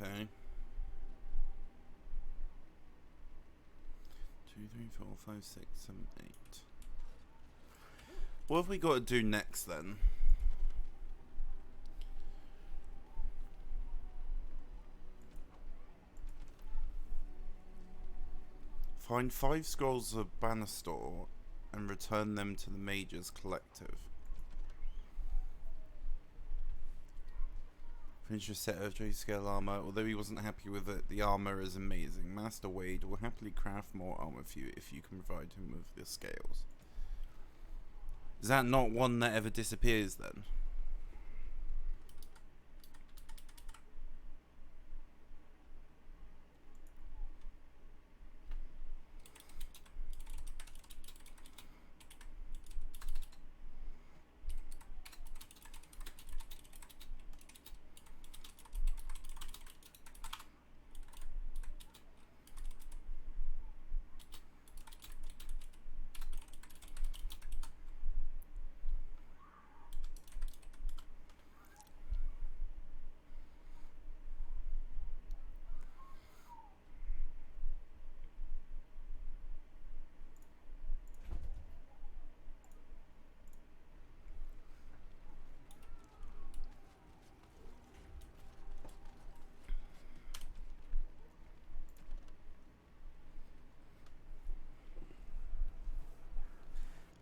Okay. 2, 3, 4, 5, 6, 7, 8. What have we got to do next then? Find 5 scrolls of Banastor and return them to the Mages Collective. Finish your set of J-scale armor. Although he wasn't happy with it, the armor is amazing. Master Wade will happily craft more armor for you if you can provide him with the scales. Is that not one that ever disappears then?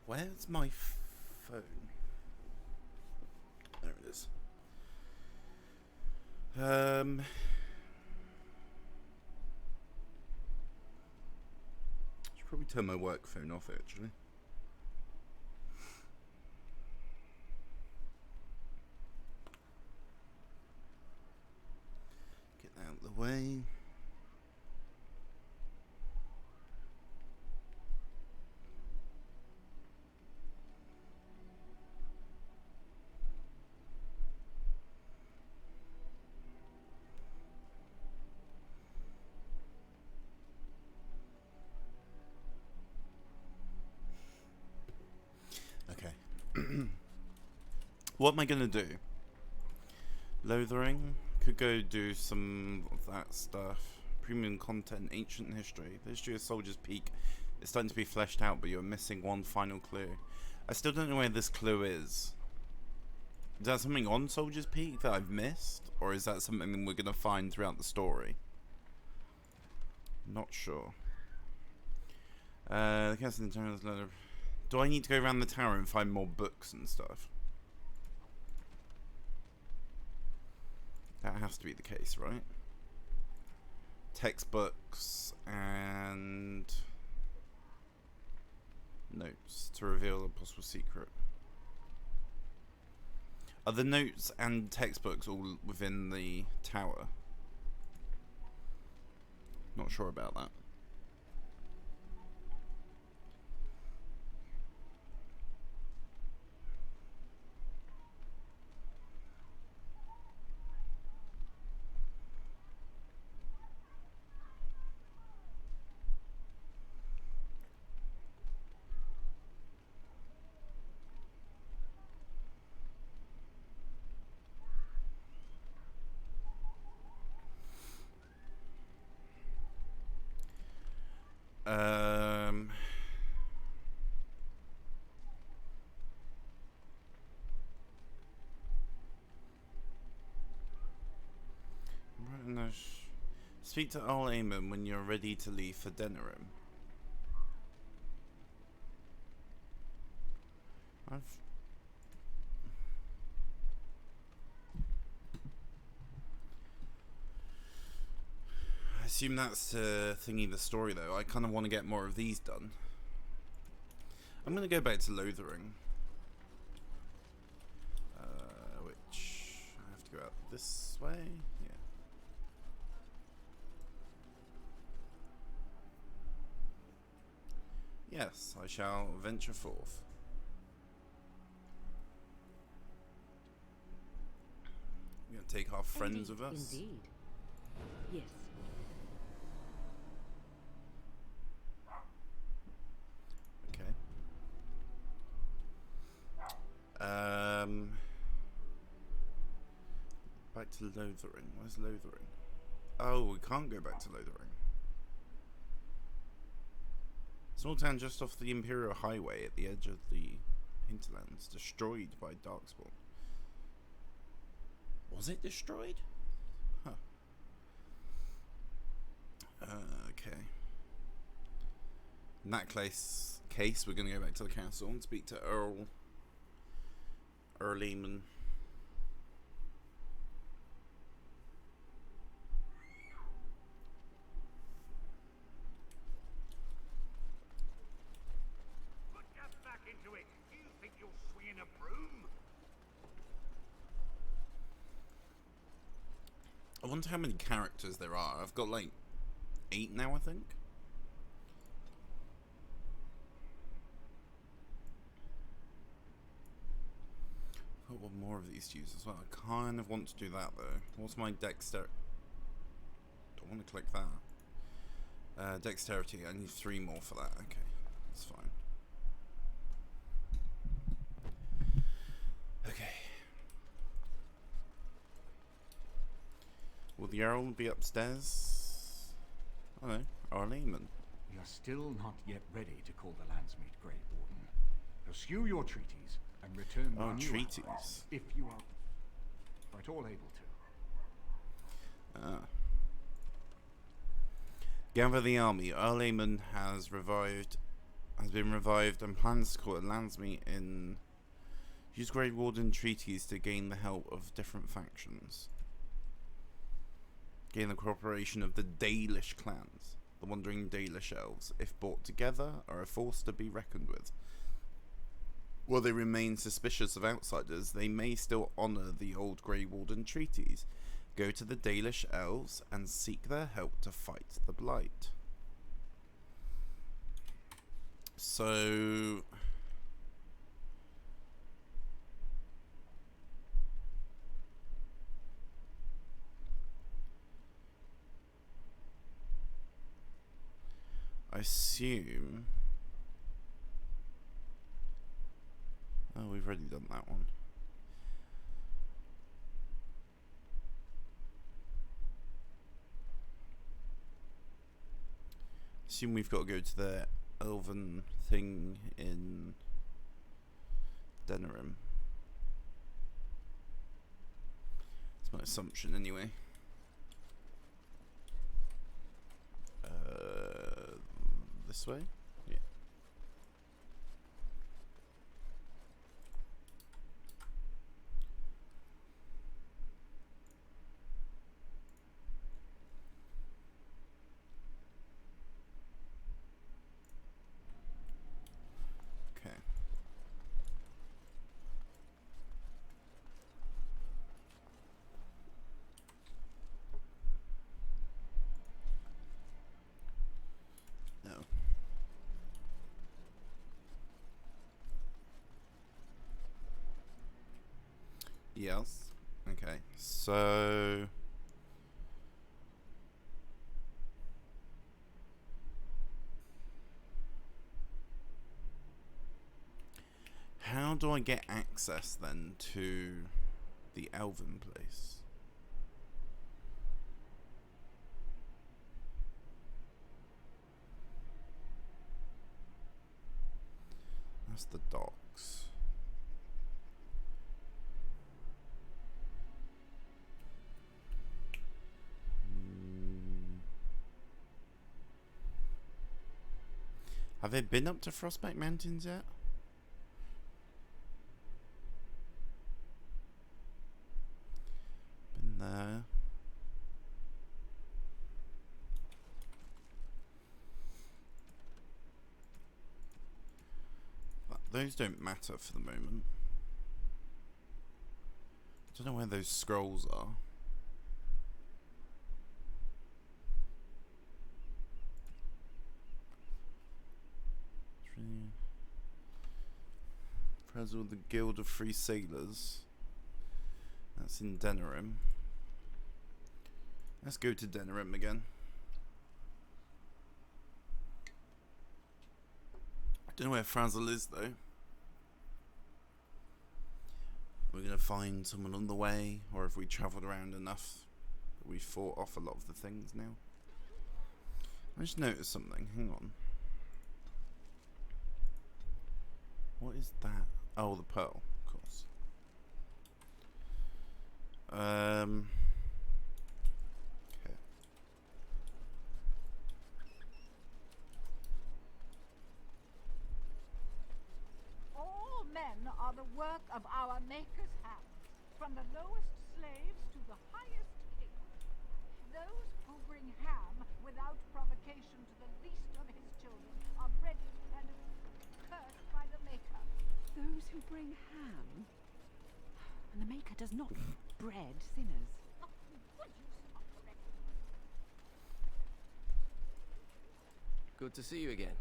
Where's my phone? There it is. Should probably turn my work phone off actually. Get that out of the way. What am I gonna do? Lothering? Could go do some of that stuff. Premium content, ancient history. The history of Soldier's Peak is starting to be fleshed out, but you're missing one final clue. I still don't know where this clue is. Is that something on Soldier's Peak that I've missed? Or is that something we're gonna find throughout the story? Not sure. The castle in the tower is letter. Do I need to go around the tower and find more books and stuff? That has to be the case, right? Textbooks and notes to reveal a possible secret. Are the notes and textbooks all within the tower? Not sure about that. Speak to Al Eamon when you're ready to leave for Denerim. I assume that's thingy the story though. I kind of want to get more of these done. I'm going to go back to Lothering. Which I have to go out this way. Yeah. Yes, I shall venture forth. We're going to take our friends with us. Indeed. Yes. Okay. Back to Lothering. Where's Lothering? Oh, we can't go back to Lothering. Small town just off the Imperial Highway at the edge of the hinterlands, destroyed by Darkspawn. Was it destroyed? Huh. Okay. In that case, we're going to go back to the castle and speak to Earl Eamon. Get back into it. You think you're swinging a broom? I wonder how many characters there are. I've got like 8 now, I think. I've got one more of these to use as well. I kind of want to do that though. What's my dexterity? Don't want to click that. Dexterity, I need 3 more for that. Okay, that's fine. Okay. Will the Earl be upstairs? Oh no, Earl Eamon. You're still not yet ready to call the Landsmeet Grey Warden. Pursue your treaties and return Oh, my new treaties. allies, if you are at all able to. Gather the army. Earl Eamon has been revived and plans to call a Landsmeet in. Use Grey Warden treaties to gain the help of different factions. Gain the cooperation of the Dalish clans. The wandering Dalish elves, if brought together, are a force to be reckoned with. While they remain suspicious of outsiders, they may still honour the old Grey Warden treaties. Go to the Dalish elves and seek their help to fight the Blight. So... I assume... Oh, we've already done that one. Assume we've got to go to the elven thing in Denerim. That's my assumption anyway. This way? Yeah. Okay. No. Yes. Okay. So... how do I get access then to the elven place? That's the docks. Have they been up to Frostback Mountains yet? Been there. Those don't matter for the moment. I don't know where those scrolls are. Frazzle the Guild of Free Sailors. That's in Denerim. Let's go to Denerim again. I don't know where Frazzle is though. We're gonna find someone on the way, or if we travelled around enough, We fought off a lot of the things now. I just noticed something. Hang on. What is that? Oh, the pearl, of course. Okay. All men are the work of our Maker's hands, from the lowest slaves to the highest kings. Those who bring ham without provocation to the least of his children are breaded and cursed by the Maker. Those who bring ham? And the Maker does not bread sinners. Oh, would you stop correcting me? Good to see you again.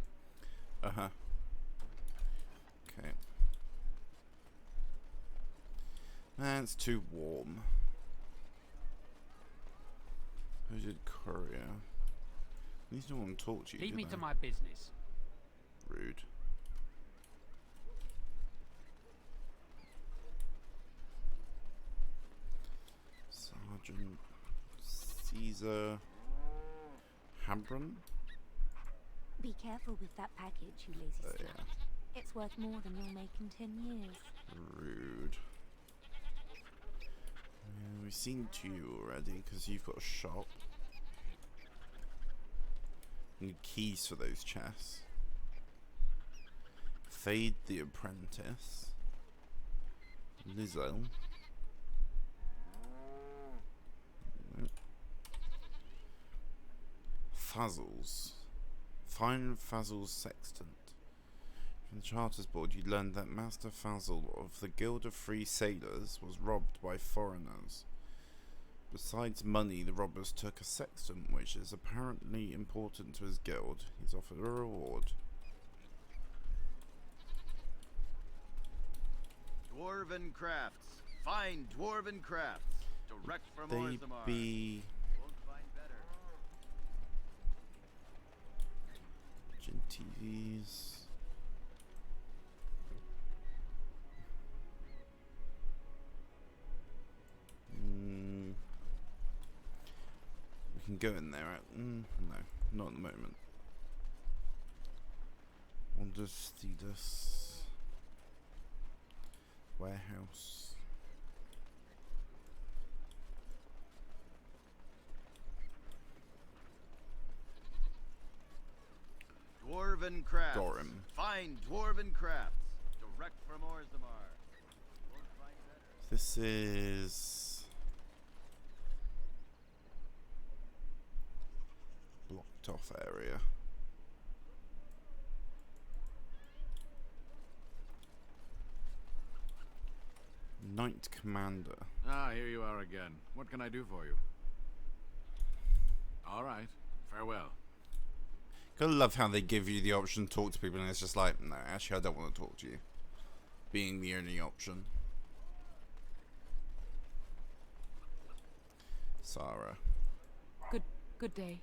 Uh-huh. Okay. It's too warm. Who did courier? At least no one talked to you. Leave did me they? to my business. Rude. Sergeant Caesar Habron? Be careful with that package, you lazy slut. Yeah. It's worth more than you'll make in 10 years. Rude. Yeah, we've seen you already because you've got a shop. Need keys for those chests. Fade the Apprentice. Lizzo. Nope. Fuzzles. Find Fuzzle's sextant. From the Charters Board, you learned that Master Fuzzle of the Guild of Free Sailors was robbed by foreigners. Besides money, the robbers took a sextant, which is apparently important to his guild. He's offered a reward. Dwarven crafts. Find dwarven crafts. Direct from They Orzammar. be Won't find better. Gentives. We can go in there. No, not at the moment. Wonders Thedas. Warehouse. Dwarven crafts. Gorim. Find dwarven crafts. Direct from Orzammar. Won't find better. This is blocked off area. Knight Commander. Ah, here you are again. What can I do for you? All right. Farewell. Gotta love how they give you the option to talk to people and it's just like, no, actually I don't want to talk to you. Being the only option. Sarah. Good day.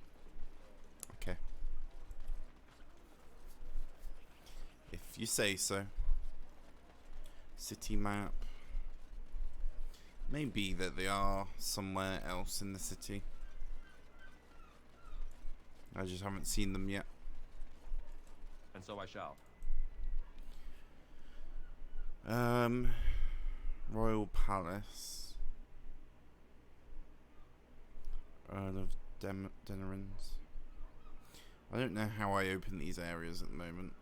Okay. If you say so. City map. Maybe that they are somewhere else in the city. I just haven't seen them yet. And so I shall. Royal Palace. Earl of Denerins. I don't know how I open these areas at the moment.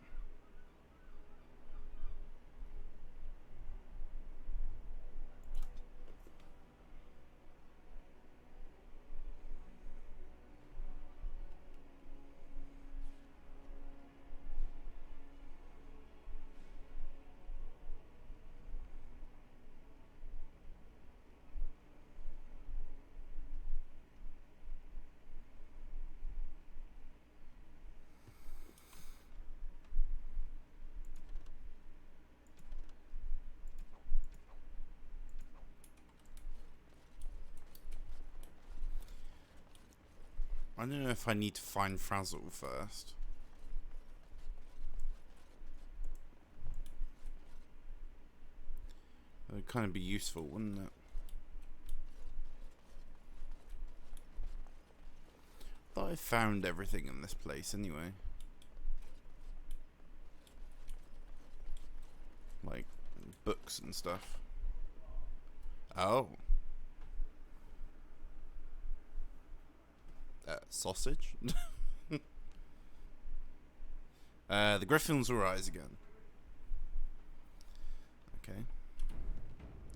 I don't know if I need to find Frazzle first. That would kind of be useful, wouldn't it? thought I found everything in this place anyway. Like books and stuff. Oh. Sausage? The Griffins will rise again. Okay.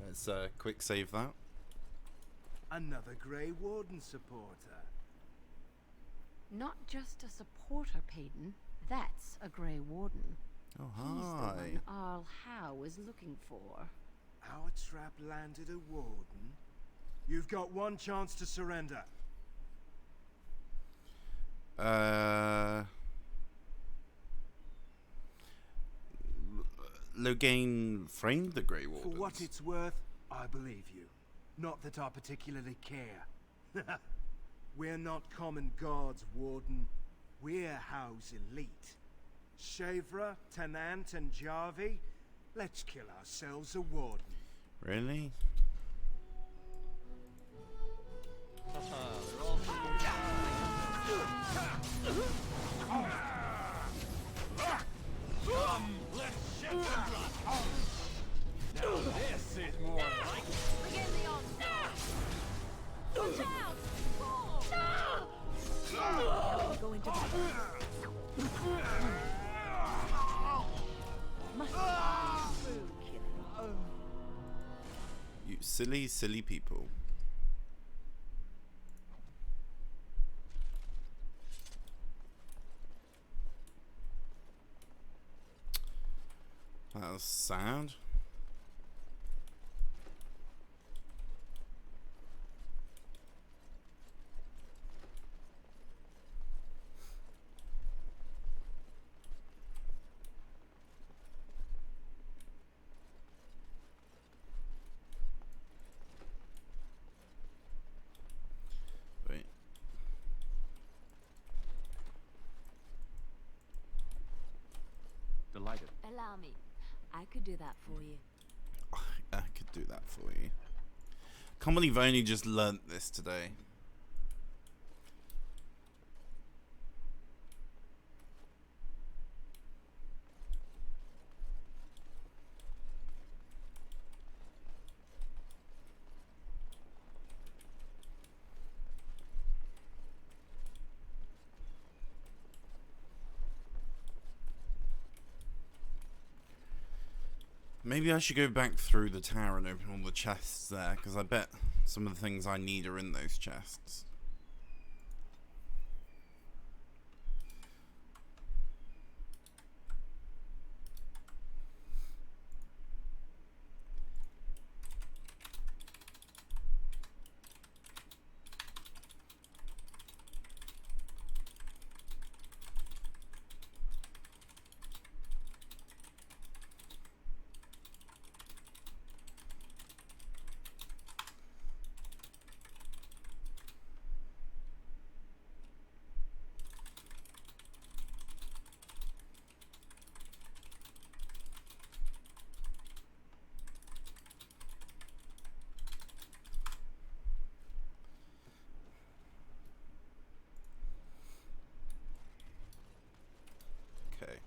Let's quick save that. Another Grey Warden supporter. Not just a supporter, Payton. That's a Grey Warden. Oh, He's the hi. one Arl Howe is looking for. Our trap landed a Warden. You've got one chance to surrender. Logain framed the Grey Wardens. For what it's worth, I believe you. Not that I particularly care. We're not common guards, Warden. We're Howe's elite. Shavra, Tenant, and Jarvie, let's kill ourselves a Warden. Really? This is more like Begin the onslaught! Watch out! Now we go into the must be food killing. You silly, silly people. That was sad. Wait. Delighted. Allow me. I could do that for you. I could do that for you. Can't believe I only just learnt this today. Maybe I should go back through the tower and open all the chests there, because I bet some of the things I need are in those chests. Okay.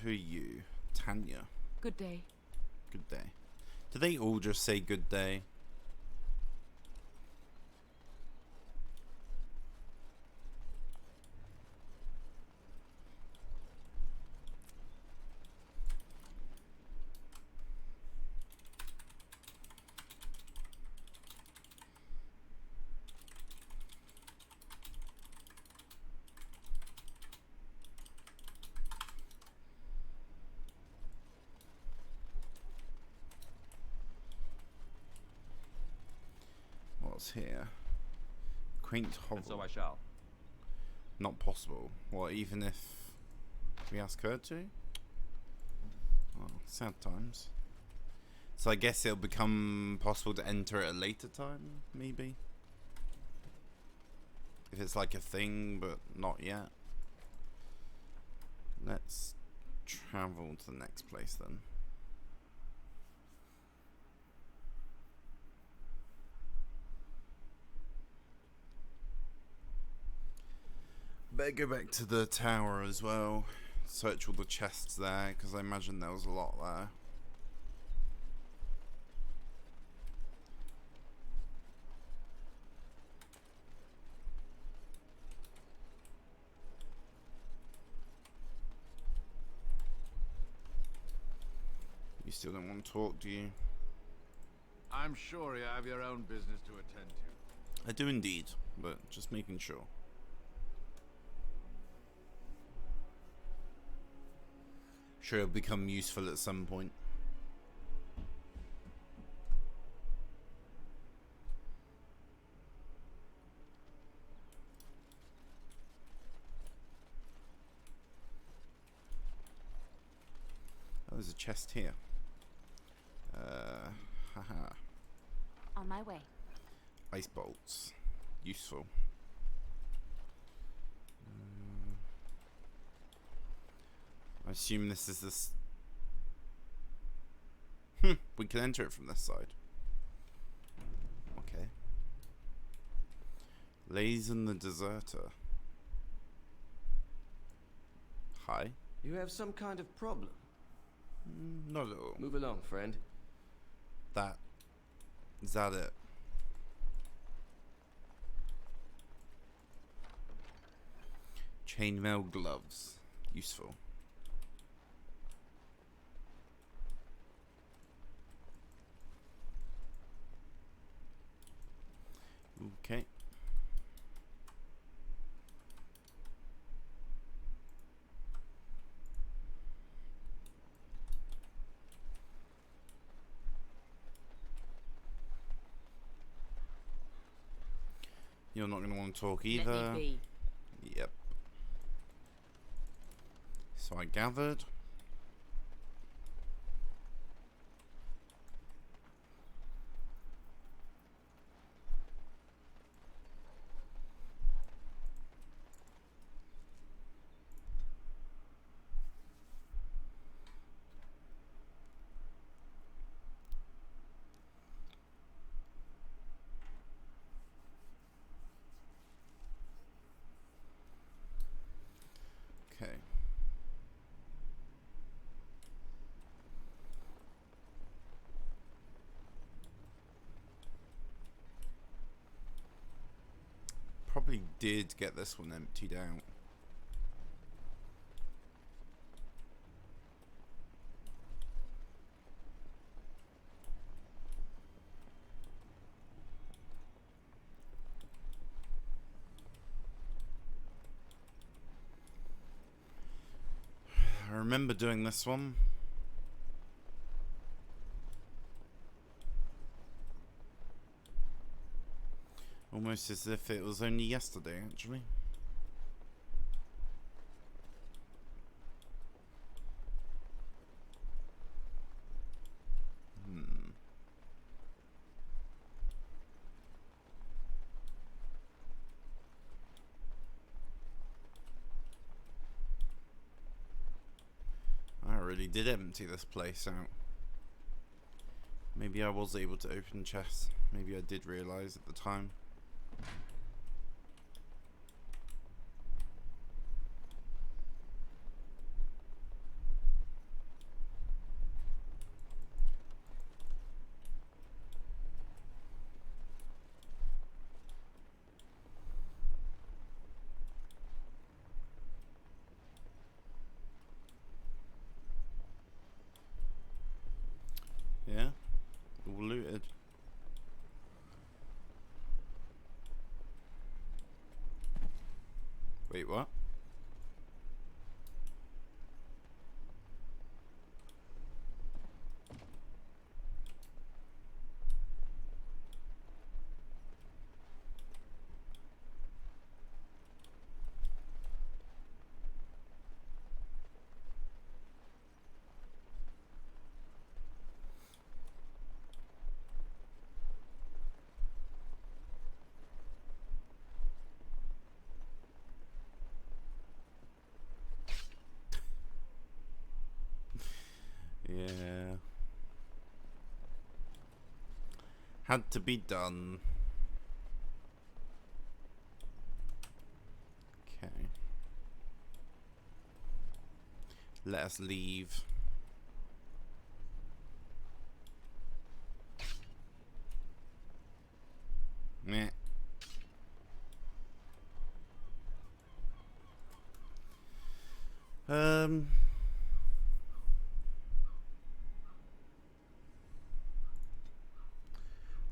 Who are you? Tanya. Good day. Good day. Do they all just say good day? What's here? Quaint hovel. And so I shall. Not possible. What, even if we ask her to? Oh, sad times. So I guess it'll become possible to enter at a later time, maybe? If it's like a thing, but not yet. Let's travel to the next place then. Better go back to the tower as well. Search all the chests there, because I imagine there was a lot there. You still don't want to talk, do you? I'm sure you have your own business to attend to. I do indeed, but just making sure. Sure, it'll become useful at some point. Oh, there's a chest here. Haha. On my way. Ice bolts. Useful. I assume this is this. We can enter it from this side. Okay. Lazen the Deserter. Hi. You have some kind of problem. Not at all. Move along, friend. That. Is that it? Chainmail gloves. Useful. Okay. You're not going to want to talk either. Let me be. Yep. So I gathered. Okay. Probably did get this one emptied out. I remember doing this one. Almost as if it was only yesterday, actually. I really did empty this place out. Maybe I was able to open chests. Maybe I did realize at the time. Yeah, all looted. Wait, what? Had to be done. Okay. Let us leave. Meh.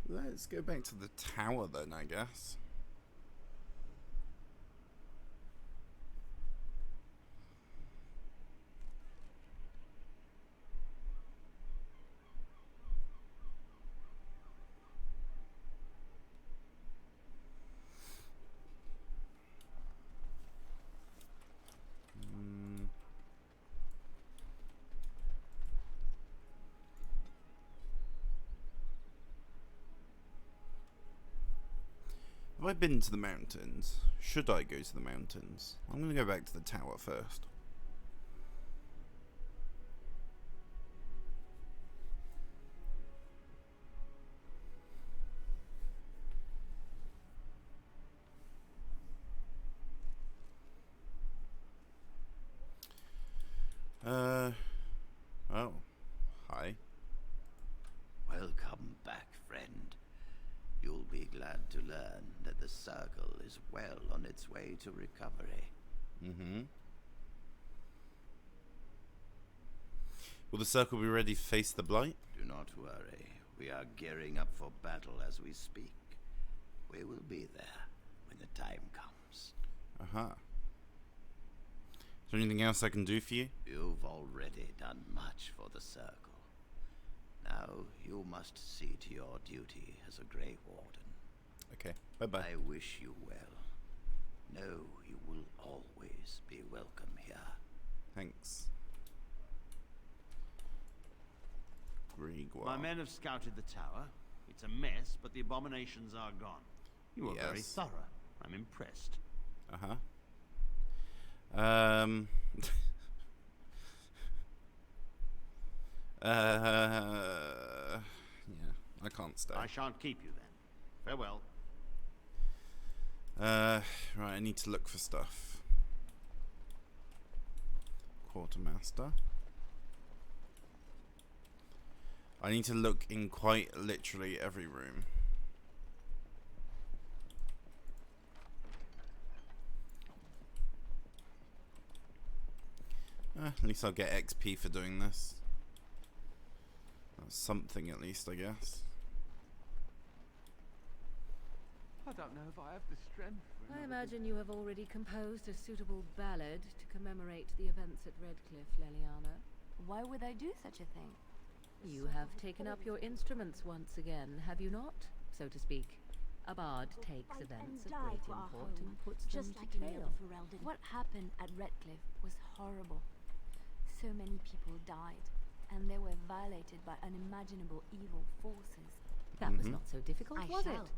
Let's go back to the tower then, I guess. Have I been to the mountains? Should I go to the mountains? I'm going to go back to the tower first. Oh. Hi. Welcome back, friend. You'll be glad to learn that the Circle is well on its way to recovery. Mm-hmm. Will the Circle be ready to face the Blight? Do not worry. We are gearing up for battle as we speak. We will be there when the time comes. Uh-huh. Is there anything else I can do for you? You've already done much for the Circle. Now you must see to your duty as a Grey Warden. Okay, bye-bye. I wish you well. Know you will always be welcome here. Thanks. Grigor. My men have scouted the tower. It's a mess, but the abominations are gone. You were very Yes. thorough. I'm impressed. Uh-huh. Yeah, I can't stay. I shan't keep you then. Farewell. Right, I need to look for stuff. Quartermaster. I need to look in quite literally every room. At least I'll get XP for doing this. That's something at least, I guess. I don't know if I have the strength for I another imagine you have already composed a suitable ballad to commemorate the events at Redcliffe, Leliana. Why would I do such a thing? You have taken up your instruments once again, have you not? So to speak. A bard takes events of great import and puts them just to like in the tale. other Ferelden. What happened at Redcliffe was horrible. So many people died, and they were violated by unimaginable evil forces. That was not so difficult, I was shall. it?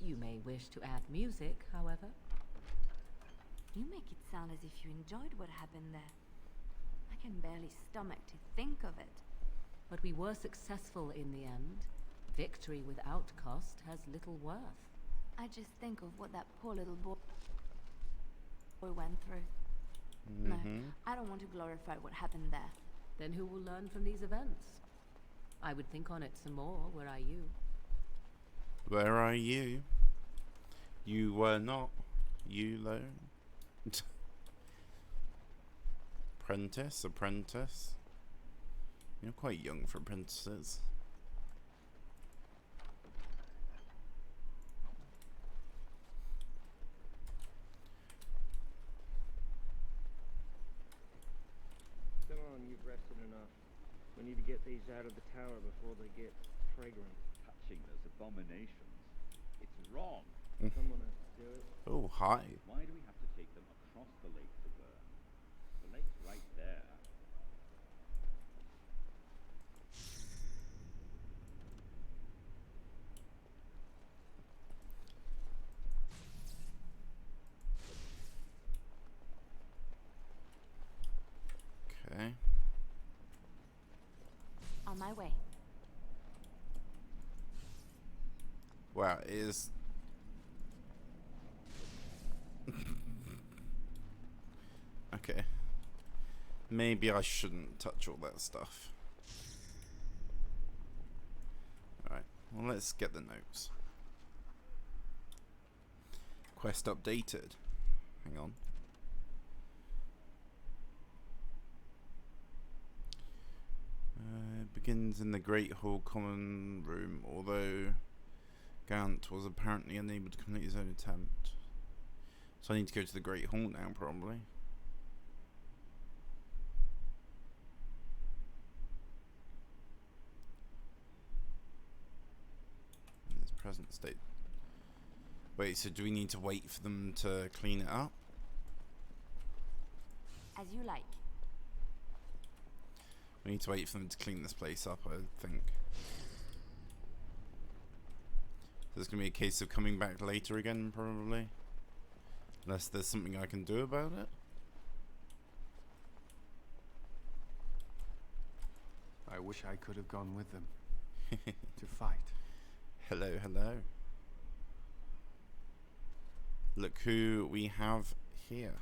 You may wish to add music, however. You make it sound as if you enjoyed what happened there. I can barely stomach to think of it. But we were successful in the end. Victory without cost has little worth. I just think of what that poor little boy went through. No, I don't want to glorify what happened there. Then who will learn from these events? I would think on it some more, were I you. Where are you? You were not. You learn. Apprentice. You're quite young for apprentices. Come on, you've rested enough. We need to get these out of the tower before they get fragrant. Touching those abominations. It's wrong. Someone has to do it. Oh, hi. Why do we have to take them across the lake to burn? The lake's right there. Okay. On my way. Wow, it is. Okay. Maybe I shouldn't touch all that stuff. Alright, well, let's get the notes. Quest updated. Hang on. It begins in the Great Hall Common Room, although Gant was apparently unable to complete his own attempt. So I need to go to the Great Hall now, probably. In its present state. Wait, so do we need to wait for them to clean it up? As you like. We need to wait for them to clean this place up, I think. There's going to be a case of coming back later again, probably. Unless there's something I can do about it. I wish I could have gone with them. To fight. Hello, hello. Look who we have here.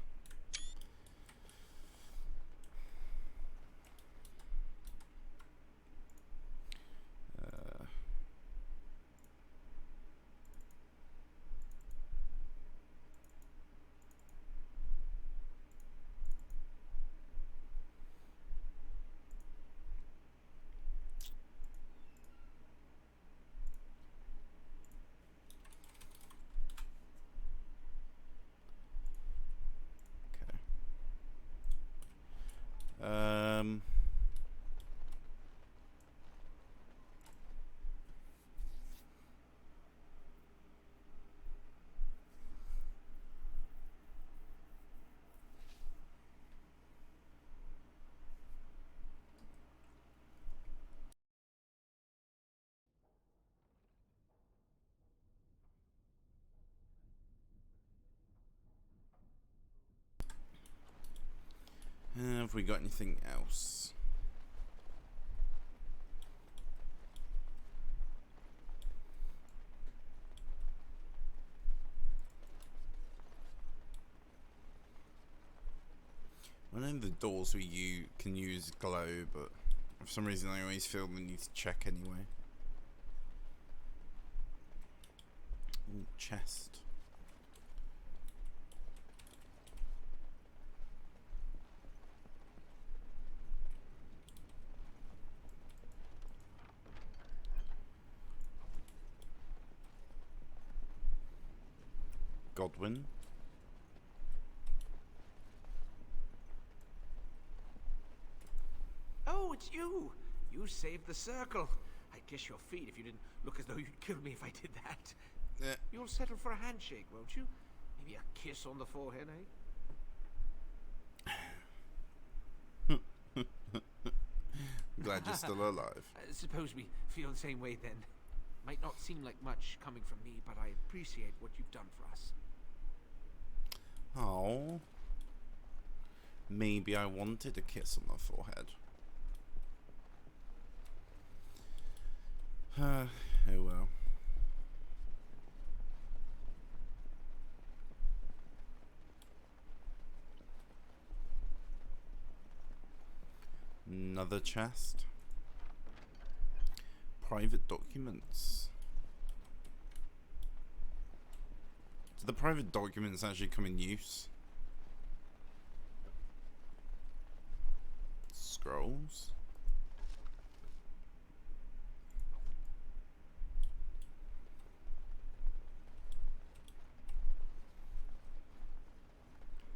Have we got anything else? I know the doors we can use glow, but for some reason I always feel the need to check anyway. Ooh, chest. Godwin. Oh, it's you! You saved the circle. I'd kiss your feet if you didn't look as though you'd kill me if I did that. You'll settle for a handshake, won't you? Maybe a kiss on the forehead, eh? Glad you're still alive. Suppose we feel the same way then. Might not seem like much coming from me, but I appreciate what you've done for us. Oh. Maybe I wanted a kiss on the forehead. Oh well. Another chest. Private documents. Do the private documents actually come in use? Scrolls.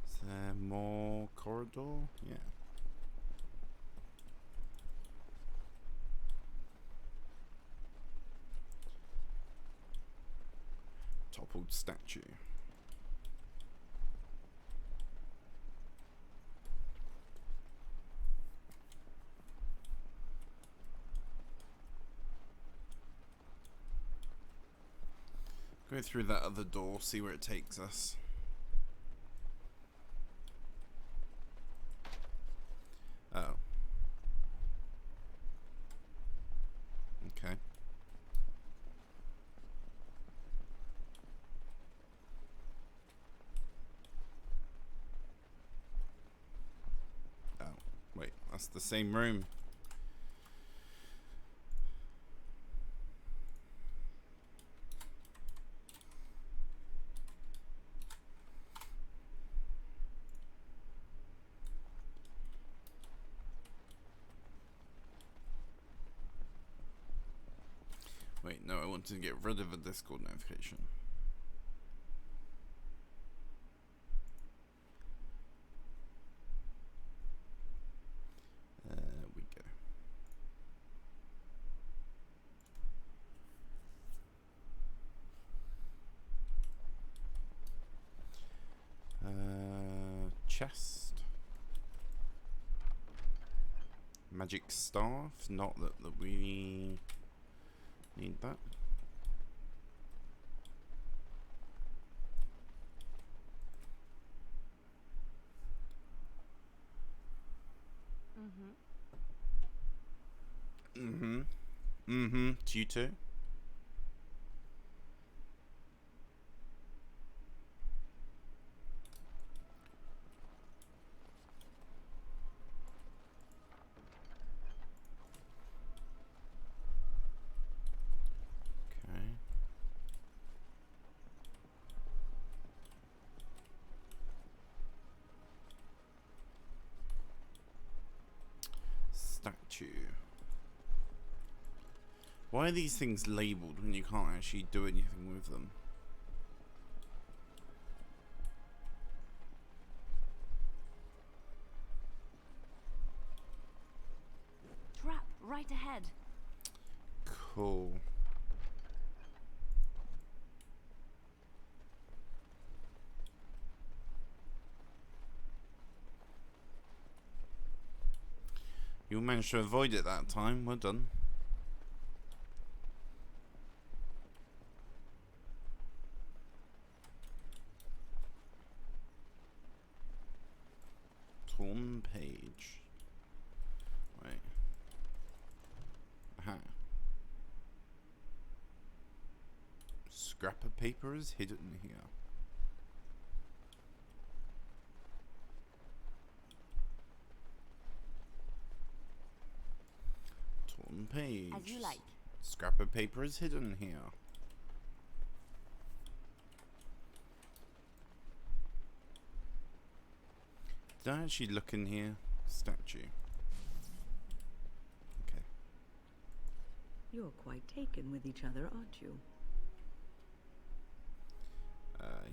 Is there more corridor? Yeah. Toppled statue. Go through that other door, see where it takes us. Oh. That's the same room. Wait, no, I want to get rid of a Discord notification. We go. Chest. Magic staff, not that we need that. To you too. Statue. Why are these things labeled when you can't actually do anything with them? Trap right ahead. Cool. You managed to avoid it that time. Well done. Torn page. Wait. Aha. Scrap of paper is hidden here. Torn page. As you like. Scrap of paper is hidden here. Did I actually look in here? Statue. Okay. You're quite taken with each other, aren't you?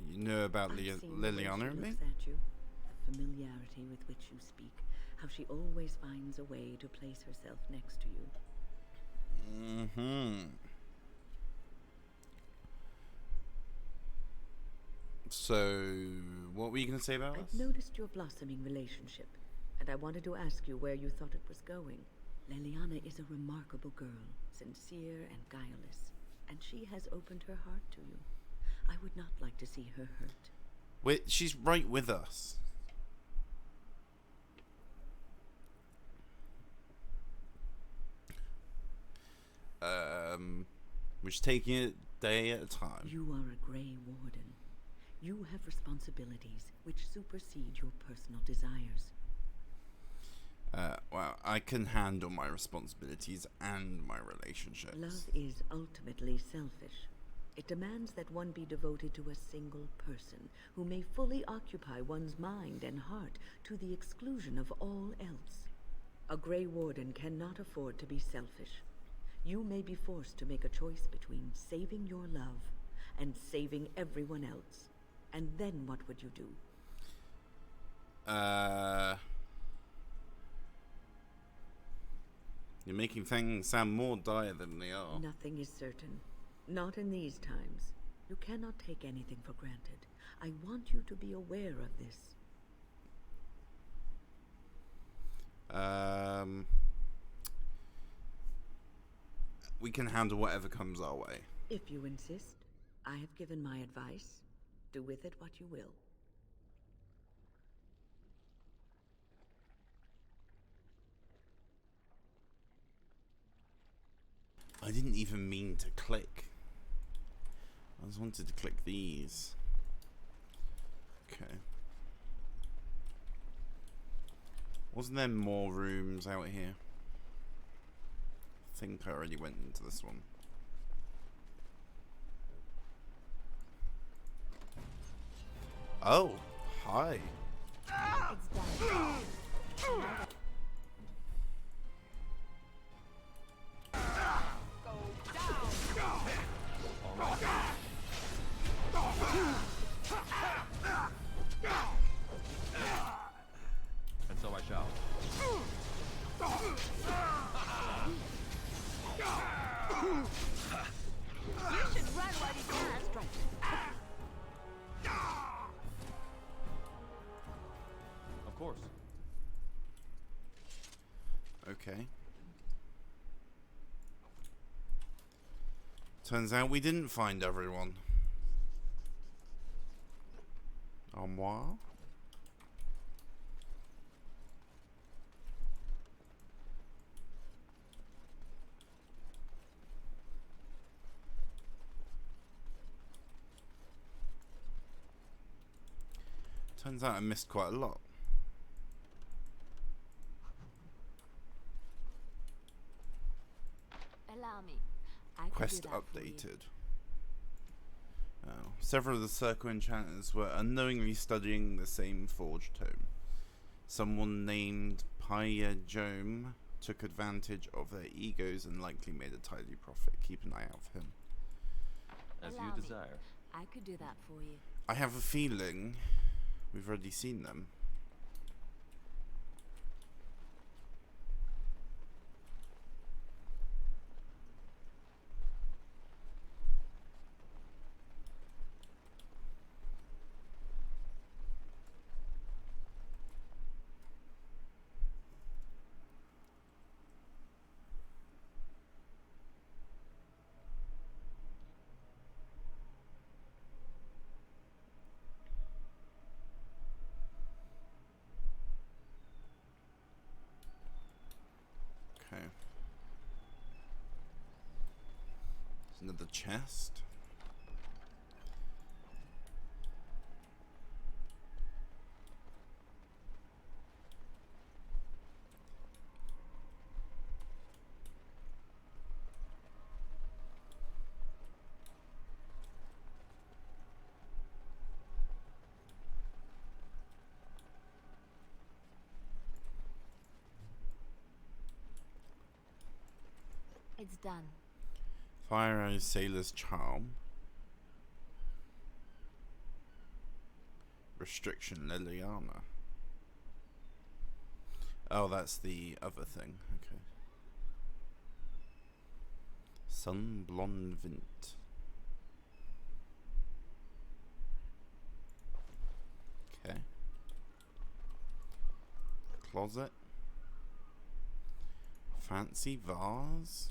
You know about Liliana and me? Looks at you, the familiarity with which you speak, how she always finds a way to place herself next to you. So, what were you going to say about us? I've noticed your blossoming relationship, and I wanted to ask you where you thought it was going. Liliana is a remarkable girl, sincere and guileless, and she has opened her heart to you. I would not like to see her hurt. Wait, she's right with us. We're just taking it day at a time. You are a Grey Warden. You have responsibilities which supersede your personal desires. Well, I can handle my responsibilities and my relationships. Love is ultimately selfish. It demands that one be devoted to a single person who may fully occupy one's mind and heart to the exclusion of all else. A Grey Warden cannot afford to be selfish. You may be forced to make a choice between saving your love and saving everyone else. And then what would you do? You're making things sound more dire than they are. Nothing is certain. Not in these times. You cannot take anything for granted. I want you to be aware of this. We can handle whatever comes our way. If you insist, I have given my advice. Do with it what you will. I didn't even mean to click. I just wanted to click these. Okay. Wasn't there more rooms out here? I think I already went into this one. Oh, hi. It's done. And so I shall. You should run while you can, Striker. Of course. Okay. Turns out we didn't find everyone. Au revoir. Turns out I missed quite a lot. Allow me. I can Quest do that for you. updated. Oh. Several of the Circle enchanters were unknowingly studying the same forge tome. Someone named Paya Jome took advantage of their egos and likely made a tidy profit. Keep an eye out for him. As Allow you me. desire. I could do that for you. I have a feeling we've already seen them. Okay. There's another chest. It's done. Fire Eyes Sailor's Charm. Restriction Liliana. Oh, that's the other thing. Okay. Sun Blonde Vint. Okay. Closet. Fancy vase.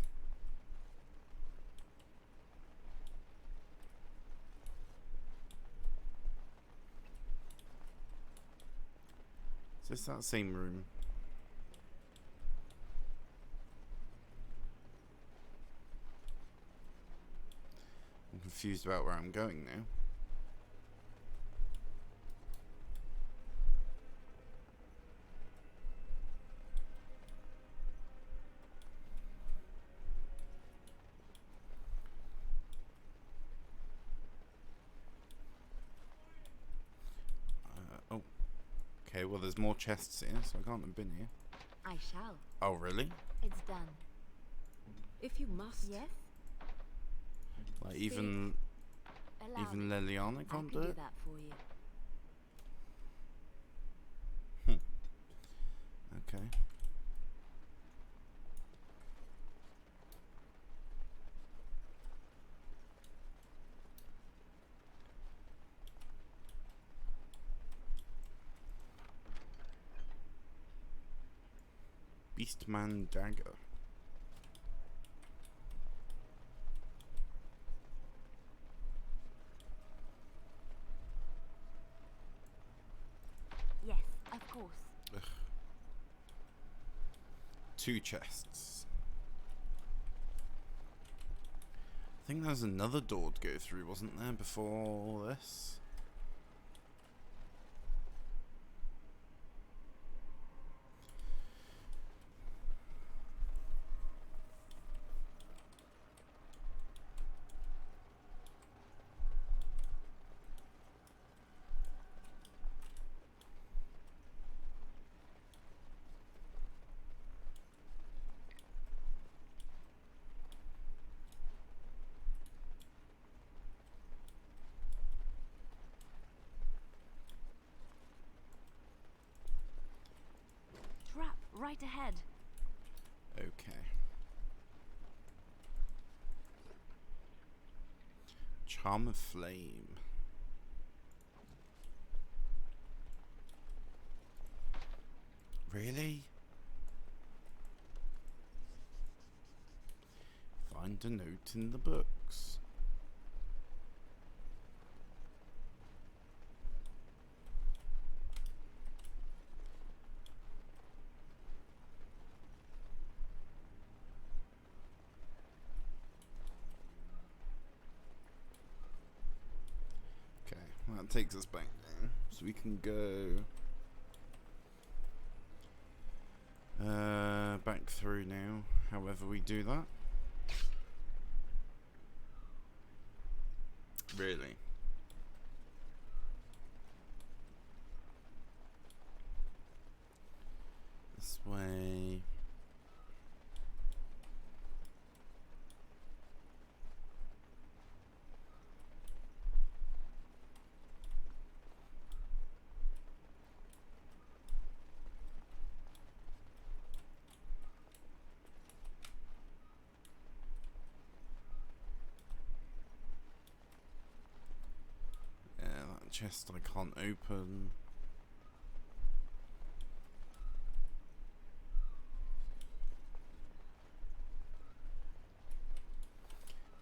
Is this that same room? I'm confused about where I'm going now. Oh. Okay, well there's more chests here, so I can't have been here. I shall. Oh, really? It's done. If you must. Yes? Like even Allow even me. Liliana I can't could do do it? that for you. Okay. Beastman Dagger. Yes, of course. Ugh. 2 chests. I think there's another door to go through, wasn't there, before this? right ahead. Okay. Charm of Flame. Really? Find a note in the books. Okay, well, that takes us back then. So we can go back through now, however we do that. Really? This way. Chest I can't open.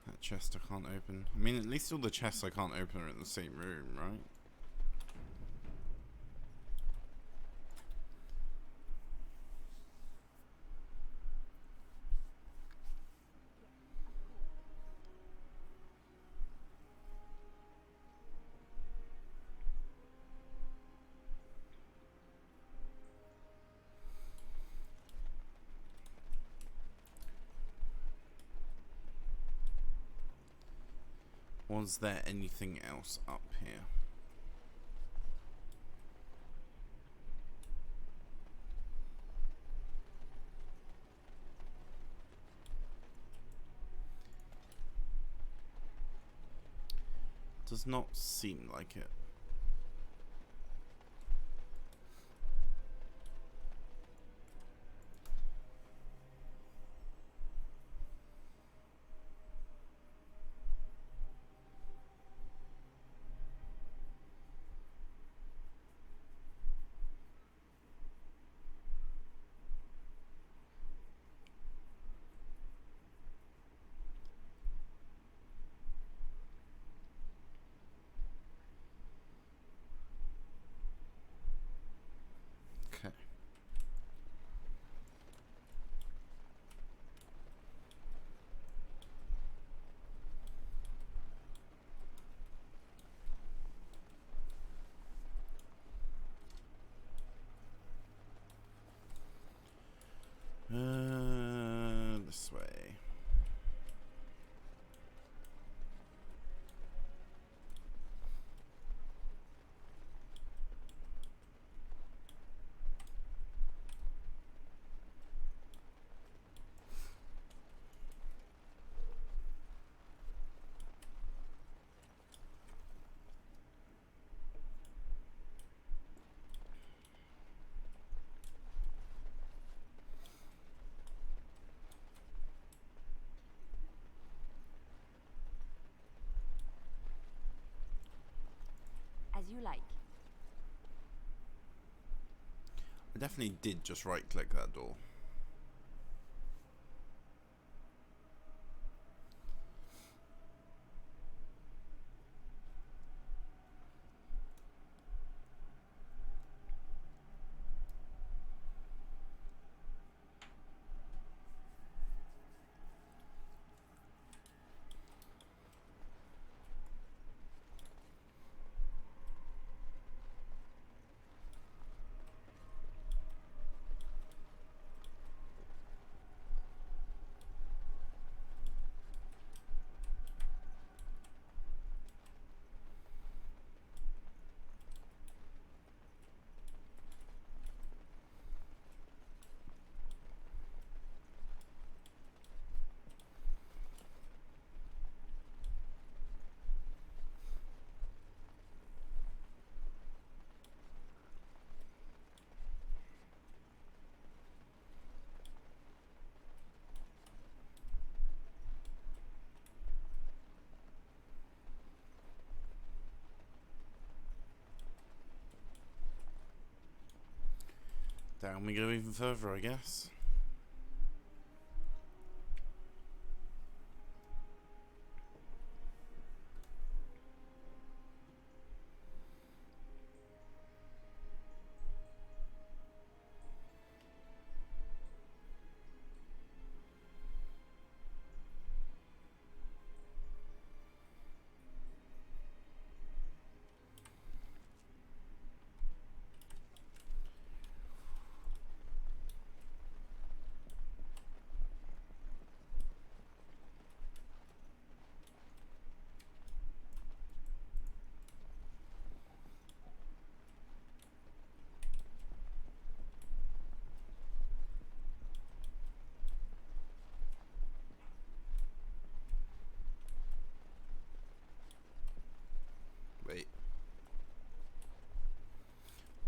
That chest I can't open. I mean, at least all the chests I can't open are in the same room, right? Was there anything else up here? Does not seem like it. This way. As you like. I definitely did just right click that door. Down we go even further, I guess. Wait.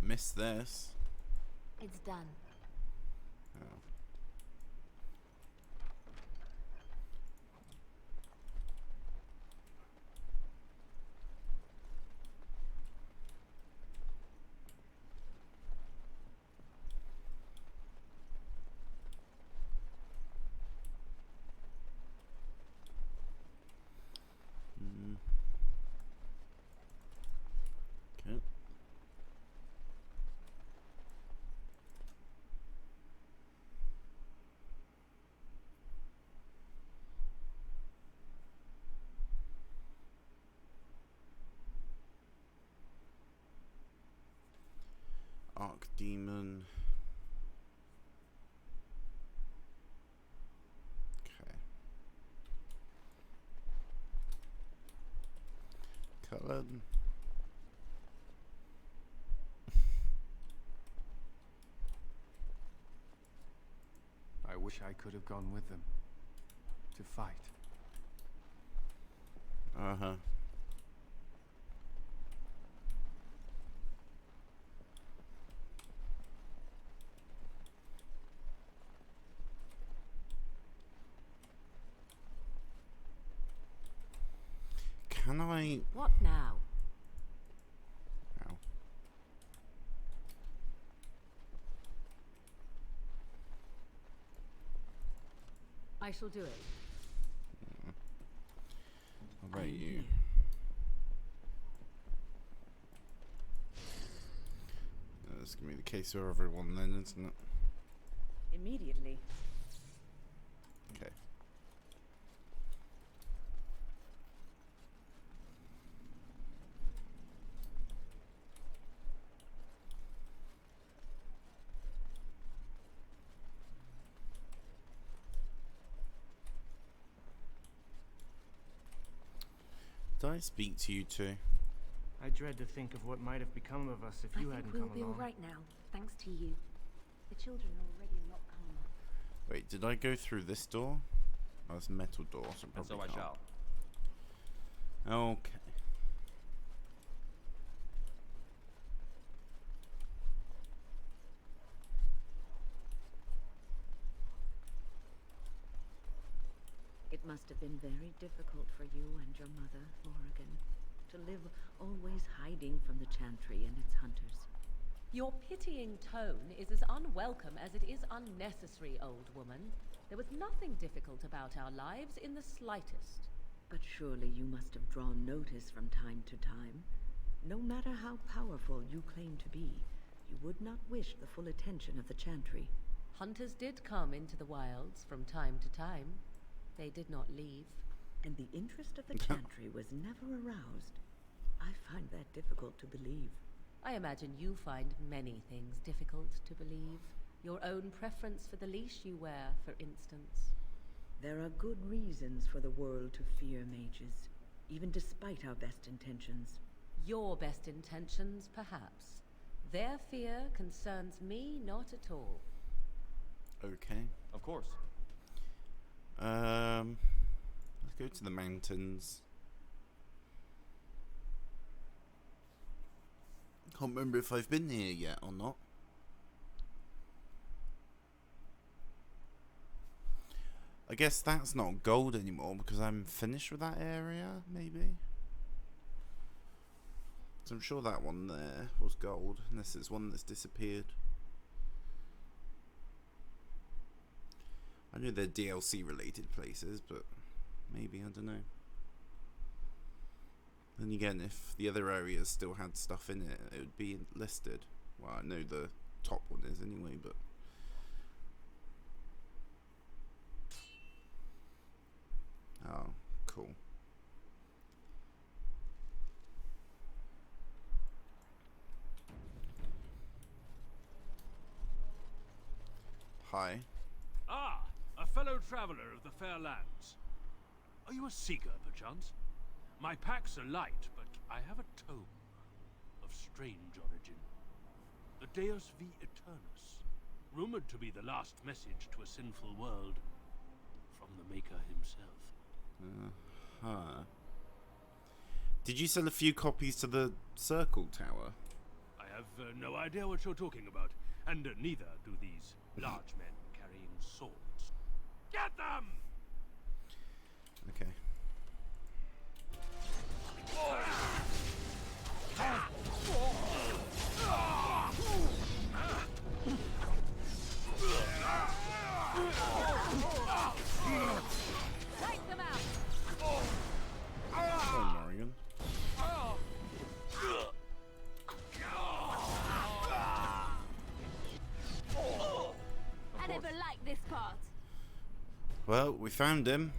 Missed this. It's done. Oh. Okay. Archdemon. Okay. Colored. I wish I could have gone with them. To fight. Uh-huh. Can I... What now? Ow. I shall do it. How about you? That's gonna be the case for everyone then, isn't it? Immediately. Okay. Did I speak to you two? I dread to think of what might have become of us if you hadn't come along. I think we'll be all right now, thanks to you. The children are already a lot calmer. Wait, did I go through this door? Oh, it's a metal door, so And so probably I can't. shall. Okay. It must have been very difficult for you and your mother, Morrigan, to live always hiding from the Chantry and its hunters. Your pitying tone is as unwelcome as it is unnecessary, old woman. There was nothing difficult about our lives in the slightest. But surely you must have drawn notice from time to time. No matter how powerful you claim to be, you would not wish the full attention of the Chantry. Hunters did come into the wilds from time to time. They did not leave. And the interest of the Chantry was never aroused. I find that difficult to believe. I imagine you find many things difficult to believe. Your own preference for the leash you wear, for instance. There are good reasons for the world to fear mages, even despite our best intentions. Your best intentions, perhaps. Their fear concerns me not at all. Okay. Of course. Let's go to the mountains. Can't remember if I've been here yet or not. I guess that's not gold anymore because I'm finished with that area, maybe? So I'm sure that one there was gold, unless it's one that's disappeared. I know they're DLC related places, but maybe, I don't know. Then again, if the other areas still had stuff in it, it would be listed. Well, I know the top one is anyway, but... Oh, cool. Hi. Ah, a fellow traveler of the fair lands. Are you a seeker, perchance? My packs are light, but I have a tome of strange origin. The Deus V Eternus, rumored to be the last message to a sinful world from the Maker himself. Huh. Did you sell a few copies to the Circle Tower? I have no idea what you're talking about, and neither do these large men carrying swords. Get them! Okay. Take them out! Oh, Morrigan. I never liked this part. Well, we found him.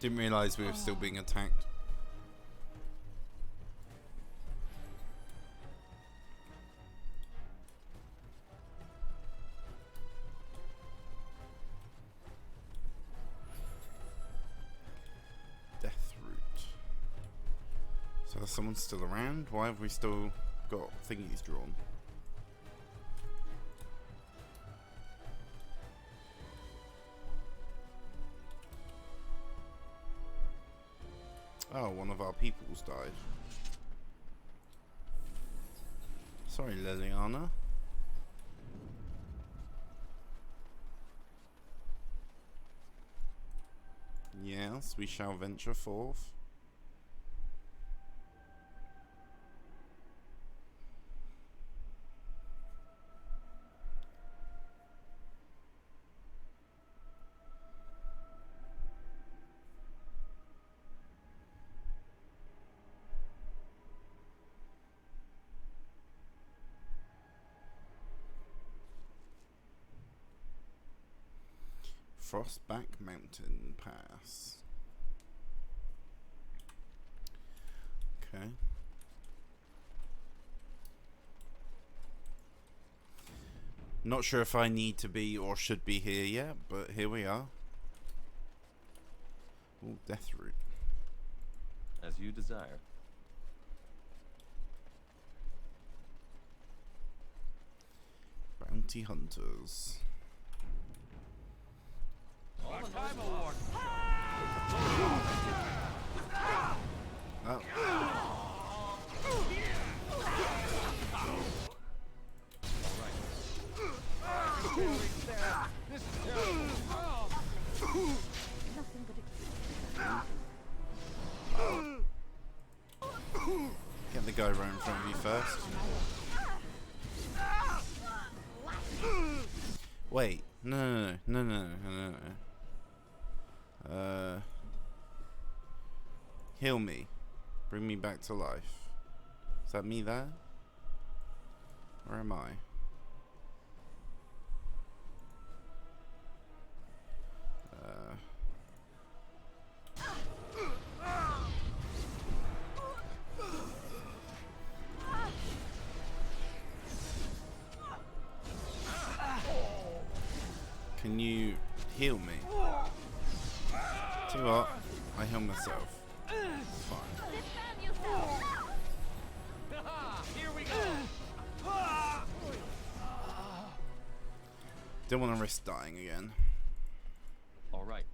Didn't realise we were still being attacked. Death root. So is someone still around? Why have we still got thingies drawn? Oh, one of our peoples died. Sorry, Liliana. Yes, we shall venture forth. Frostback Mountain Pass. Okay. Not sure if I need to be or should be here yet, but here we are. Oh, death root. As you desire. Bounty hunters. Oh. Get the guy right in front of you first. Wait, no. Heal me. Bring me back to life. Is that me there? Where am I? Can you heal me? See what? I heal myself. It's fine. Here we go. Don't want to risk dying again. All right.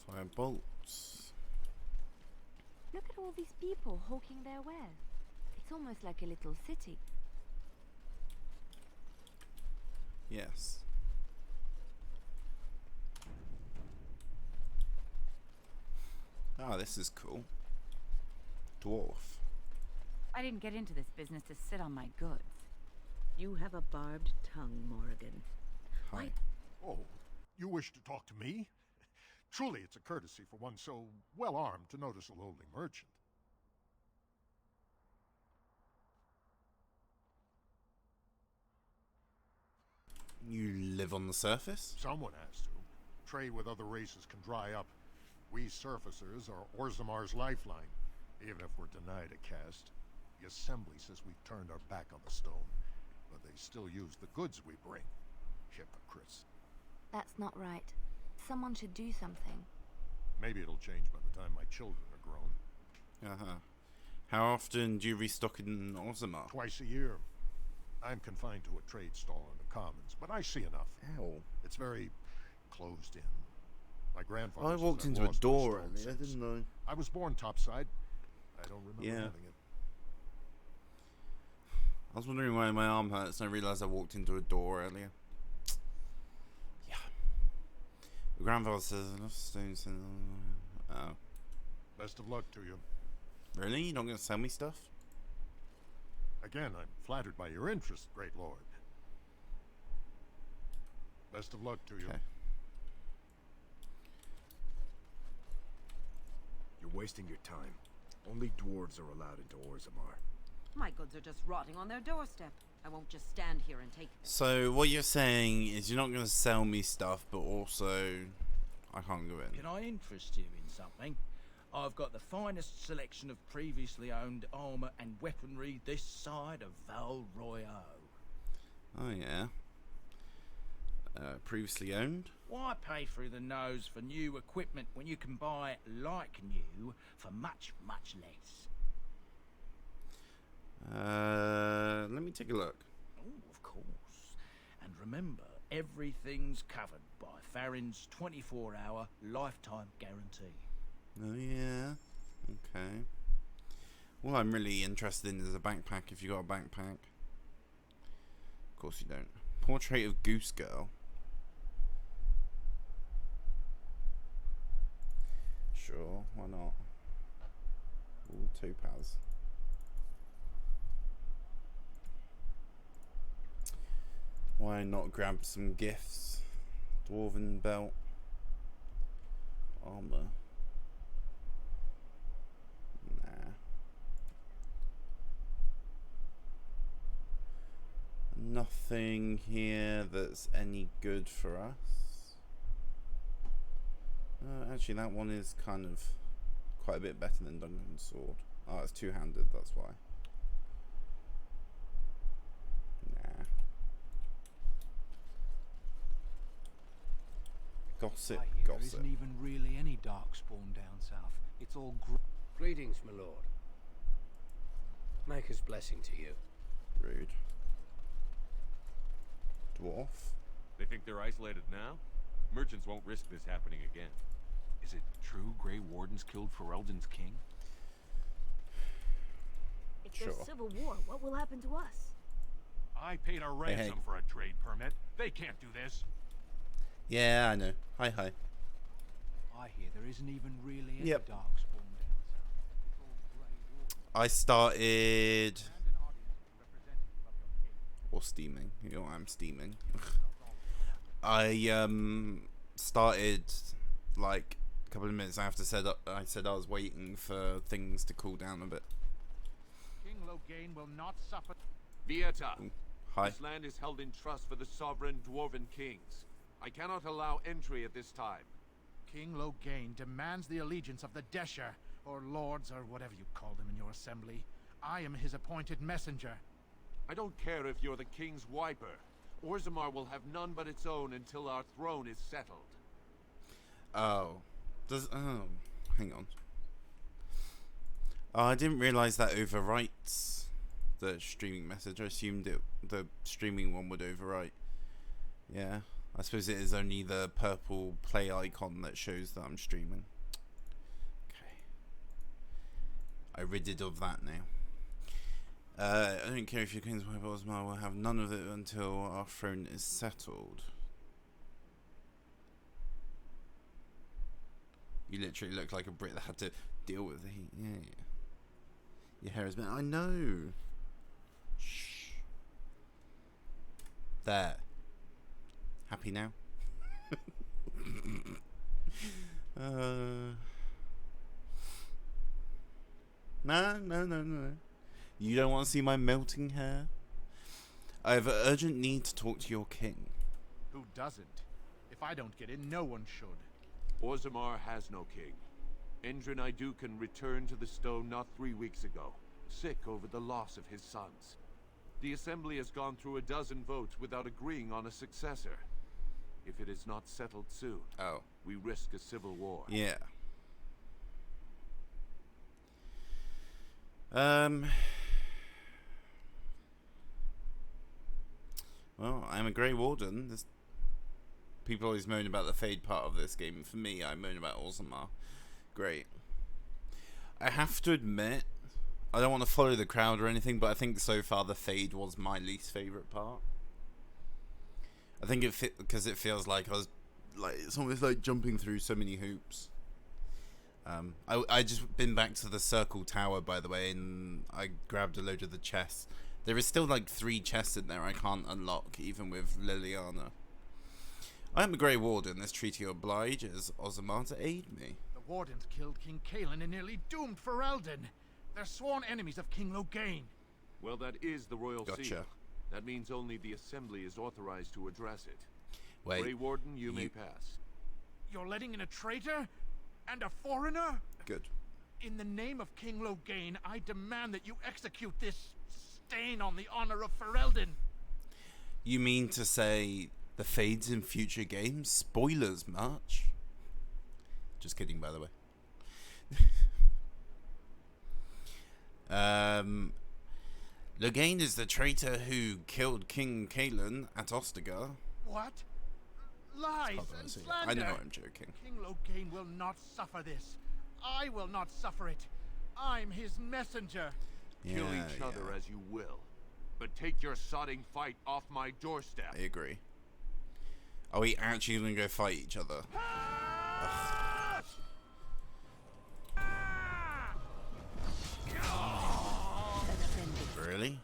Fire bolts. Look at all these people hawking their wares. It's almost like a little city. Yes. Ah, this is cool. Dwarf. I didn't get into this business to sit on my goods. You have a barbed tongue, Morrigan. Hi. Oh, you wish to talk to me? Truly, it's a courtesy for one so well armed to notice a lowly merchant. You live on the surface? Someone has to. Trade with other races can dry up. We surfacers are Orzamar's lifeline. Even if we're denied a caste, the Assembly says we've turned our back on the stone, but they still use the goods we bring. Hypocrites. That's not right. Someone should do something. Maybe it'll change by the time my children are grown. Uh-huh. How often do you restock in Orzammar? Twice a year. I'm confined to a trade stall in the Commons, but I see enough. Ow. It's very closed in. My grandfather. I walked into a door earlier, didn't I? I was born topside. I don't remember having it. I was wondering why my arm hurts, and I realised I walked into a door earlier. Yeah. My grandfather says enough stones. Oh. Best of luck to you. Really? You're not going to sell me stuff? Again, I'm flattered by your interest, great lord. Best of luck to you. You're wasting your time. Only dwarves are allowed into Orzammar. My goods are just rotting on their doorstep. I won't just stand here and take them. So what you're saying is you're not going to sell me stuff, but also I can't go in. Can I interest you in something? I've got the finest selection of previously owned armour and weaponry this side of Val Royale. Oh yeah. Previously owned? Why pay through the nose for new equipment when you can buy it like new for much, much less? Let me take a look. Oh, of course. And remember, everything's covered by Farron's 24-hour lifetime guarantee. Oh yeah. Okay. What I'm really interested in is a backpack, if you got a backpack. Of course you don't. Portrait of Goose Girl. Sure, why not? Ooh, topaz. Why not grab some gifts? Dwarven belt. Armor. Nah. Nothing here that's any good for us. Actually, that one is kind of quite a bit better than Duncan's sword. Oh, it's two-handed, that's why. Nah. Gossip, There gossip. isn't even really any darkspawn down south. It's all Greetings, my lord. Maker's blessing to you. Rude. Dwarf. They think they're isolated now? Merchants won't risk this happening again. Is it true Grey Wardens killed Ferelden's king? If there's civil war, what will happen to us? I paid a ransom for a trade permit. They can't do this. Yeah, I know. Hi. I hear there isn't even really any Yep. darkspawn down south. It's all Grey Wardens. I started... Or steaming. You know, I'm steaming. I started like a couple of minutes after I said I was waiting for things to cool down a bit. King Loghain will not suffer. Vieta. Hi. This land is held in trust for the sovereign dwarven kings. I cannot allow entry at this time. King Loghain demands the allegiance of the Desher, or lords, or whatever you call them in your assembly. I am his appointed messenger. I don't care if you're the king's wiper. Orzammar will have none but its own until our throne is settled. Oh. Hang on. I didn't realize that overwrites the streaming message. I assumed the streaming one would overwrite. Yeah. I suppose it is only the purple play icon that shows that I'm streaming. Okay. I ridded of that now. I don't care if your king's wife Osmar will have none of it until our throne is settled. You literally look like a Brit that had to deal with the heat. Yeah. Your hair has been... I know. Shh. There. Happy now? No. You don't want to see my melting hair? I have an urgent need to talk to your king. Who doesn't? If I don't get in, no one should. Orzammar has no king. Endrin Iduken returned to the stone not 3 weeks ago, sick over the loss of his sons. The assembly has gone through a dozen votes without agreeing on a successor. If it is not settled soon, we risk a civil war. Yeah. Well, I'm a Grey Warden. There's people always moan about the Fade part of this game. For me, I moan about Orzammar. Great. I have to admit, I don't want to follow the crowd or anything, but I think so far the Fade was my least favourite part. I think because it feels like I was it's almost like jumping through so many hoops. I just been back to the Circle Tower, by the way, and I grabbed a load of the chests. There is still like 3 chests in there I can't unlock, even with Liliana. I am a Grey Warden. This treaty obliges Orzammar to aid me. The Wardens killed King Cailan and nearly doomed Ferelden. They're sworn enemies of King Loghain. Well, that is the royal Gotcha. seal. That means only the assembly is authorized to address it. Wait, Grey Warden, you may pass. You're letting in a traitor? And a foreigner? Good. In the name of King Loghain, I demand that you execute this stain on the honor of Ferelden. You mean to say the Fades in future games? Spoilers much? Just kidding, by the way. Loghain is the traitor who killed King Cailan at Ostagar. What? Lies and slander. I know I'm joking. King Loghain will not suffer this. I will not suffer it. I'm his messenger. Kill each other as you will, but take your sodding fight off my doorstep. I agree. Are we actually going to go fight each other? Really?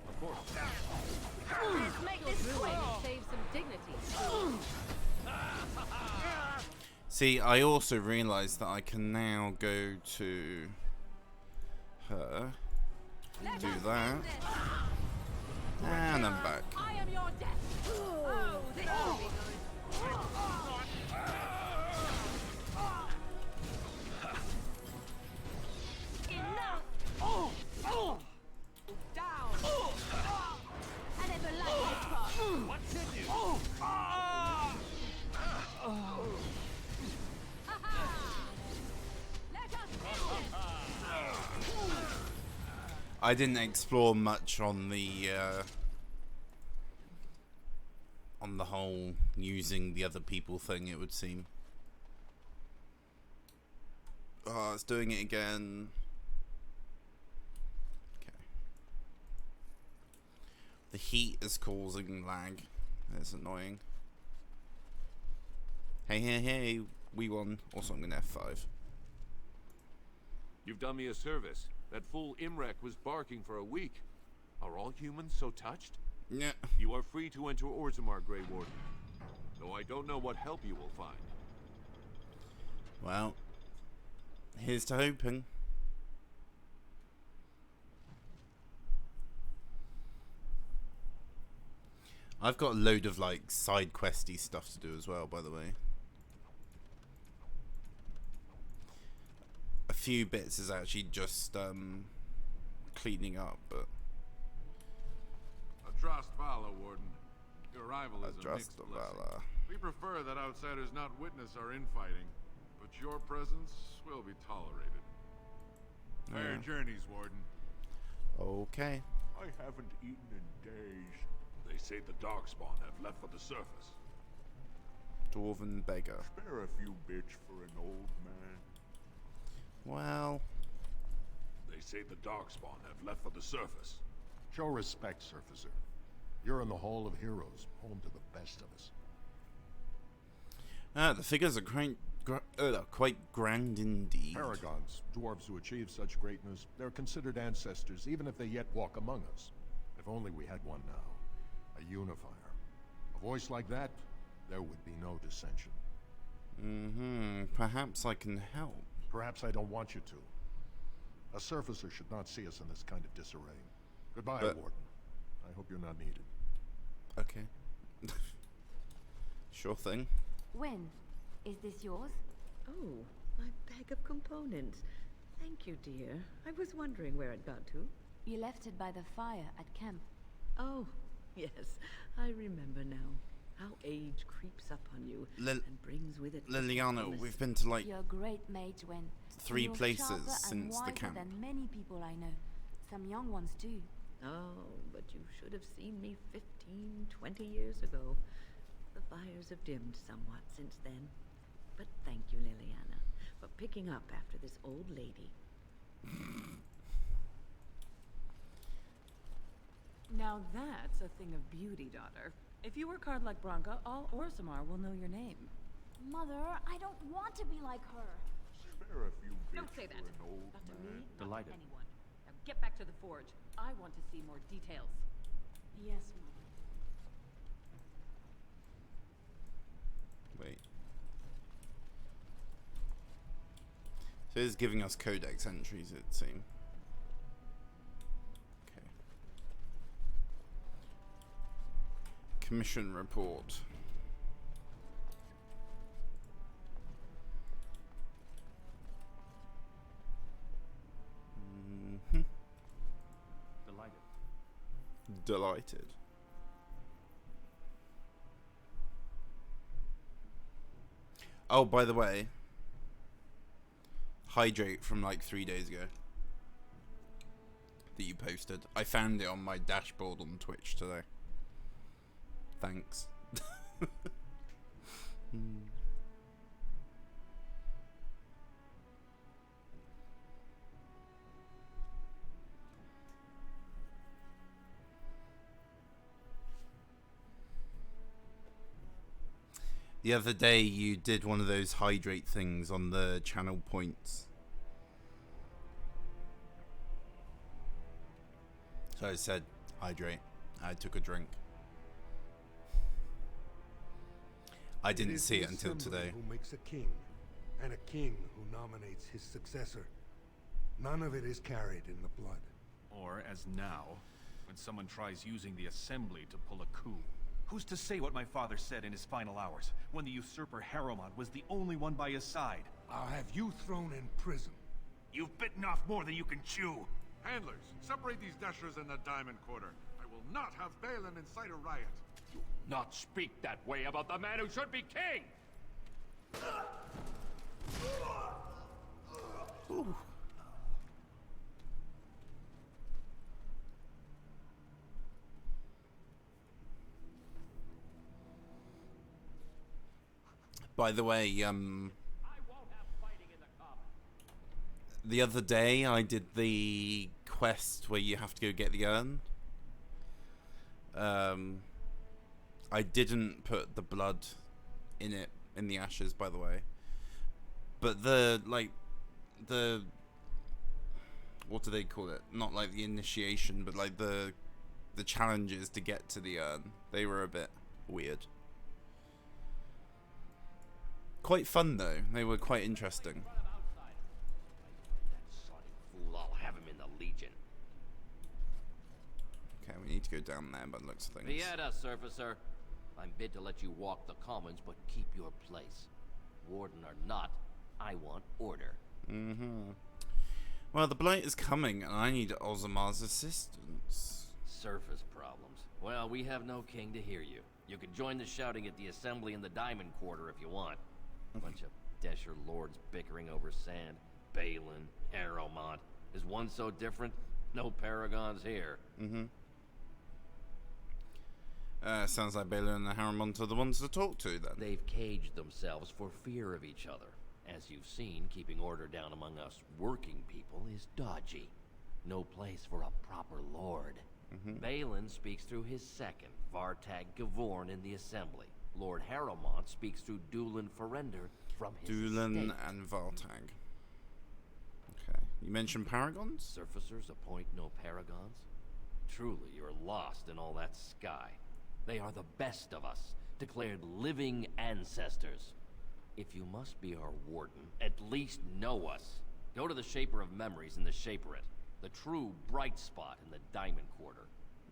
Of course. Let's make this quick and save some dignity. See, I also realised that I can now go to her, do that, and I'm back. I am your death. Oh, this will be good. Down! I never liked this part. What's in you? I didn't explore much on the whole using the other people thing, it would seem. Oh, it's doing it again. Okay. The heat is causing lag. That's annoying. Hey, we won. Also, I'm going to F5. You've done me a service. That fool Imrek was barking for a week. Are all humans so touched? Yeah. You are free to enter Orzammar, Grey Warden. Though I don't know what help you will find. Well, here's to hoping. I've got a load of like side questy stuff to do as well, by the way. A few bits is actually just cleaning up, but Atrast Vala, Warden. Your arrival is a Atrast mixed blessing. Vala. We prefer that outsiders not witness our infighting, but your presence will be tolerated. Fair Yeah. journeys, Warden. Okay. I haven't eaten in days. They say the Darkspawn have left for the surface. dwarven beggar. Spare a few bits for an old man. Well... They say the Darkspawn have left for the surface. Show respect, Surfacer. You're in the Hall of Heroes, home to the best of us. The figures are quite grand indeed. Paragons, dwarves who achieve such greatness, they're considered ancestors even if they yet walk among us. If only we had one now. A unifier. A voice like that, there would be no dissension. Perhaps I can help. Perhaps I don't want you to. A surfacer should not see us in this kind of disarray. Goodbye, Warden. I hope you're not needed. Okay. Sure thing. When? Is this yours? Oh, my bag of components. Thank you, dear. I was wondering where it got to. You left it by the fire at camp. Oh, yes. I remember now. How age creeps up on you and brings with it... Liliana, we've been to like... Your great mage went 3 places since the camp. Than many people I know. Some young ones too. Oh, but you should have seen me 15, 20 years ago. The fires have dimmed somewhat since then. But thank you, Liliana, for picking up after this old lady. Now that's a thing of beauty, daughter. If you work hard like Branka, all Orzammar will know your name. Mother, I don't want to be like her. Spare a few bits Don't say that. for an old Not to man. me, not to Delighted. anyone. Now get back to the forge. I want to see more details. Yes, Mother. Wait. So it's giving us codex entries, it seems. Okay. Commission report. Delighted. Oh, by the way, hydrate from like 3 days ago that you posted. I found it on my dashboard on Twitch today. Thanks. The other day you did one of those hydrate things on the channel points. So I said, hydrate. I took a drink. I didn't see it until today. Who makes a king, and a king who nominates his successor. None of it is carried in the blood. Or, as now, when someone tries using the assembly to pull a coup. Who's to say what my father said in his final hours, when the usurper Harrowmont was the only one by his side? I'll have you thrown in prison. You've bitten off more than you can chew. Handlers, separate these Dashers in the Diamond Quarter. I will not have Balin incite a riot. Do not speak that way about the man who should be king! Ooh. By the way, the other day I did the quest where you have to go get the urn. I didn't put the blood in it, in the ashes, by the way. But the what do they call it? Not like the initiation, but like the challenges to get to the urn. They were a bit weird. Quite fun though. They were quite interesting. That sonic fool, I'll have him in the Legion. Okay, we need to go down there by the looks of things. Vieta, Surfacer. I'm bid to let you walk the commons, but keep your place. Warden or not, I want order. Well, the Blight is coming, and I need Ozammar's assistance. Surface problems. Well, we have no king to hear you. You can join the shouting at the assembly in the Diamond Quarter if you want. Bunch of Desher lords bickering over sand. Balin, Harrowmont. Is one so different? No paragons here. Sounds like Balin and Harrowmont are the ones to talk to, then. They've caged themselves for fear of each other. As you've seen, keeping order down among us working people is dodgy. No place for a proper lord. Balin speaks through his second, Vartag Gavorn, in the Assembly. Lord Harrowmont speaks through Dulin Ferender from his Dulin estate. and Vartag. Okay. You mentioned paragons? Surfacers appoint no paragons? Truly, you're lost in all that sky. They are the best of us, declared living ancestors. If you must be our warden, at least know us. Go to the Shaper of Memories in the Shaperate, the true bright spot in the Diamond Quarter.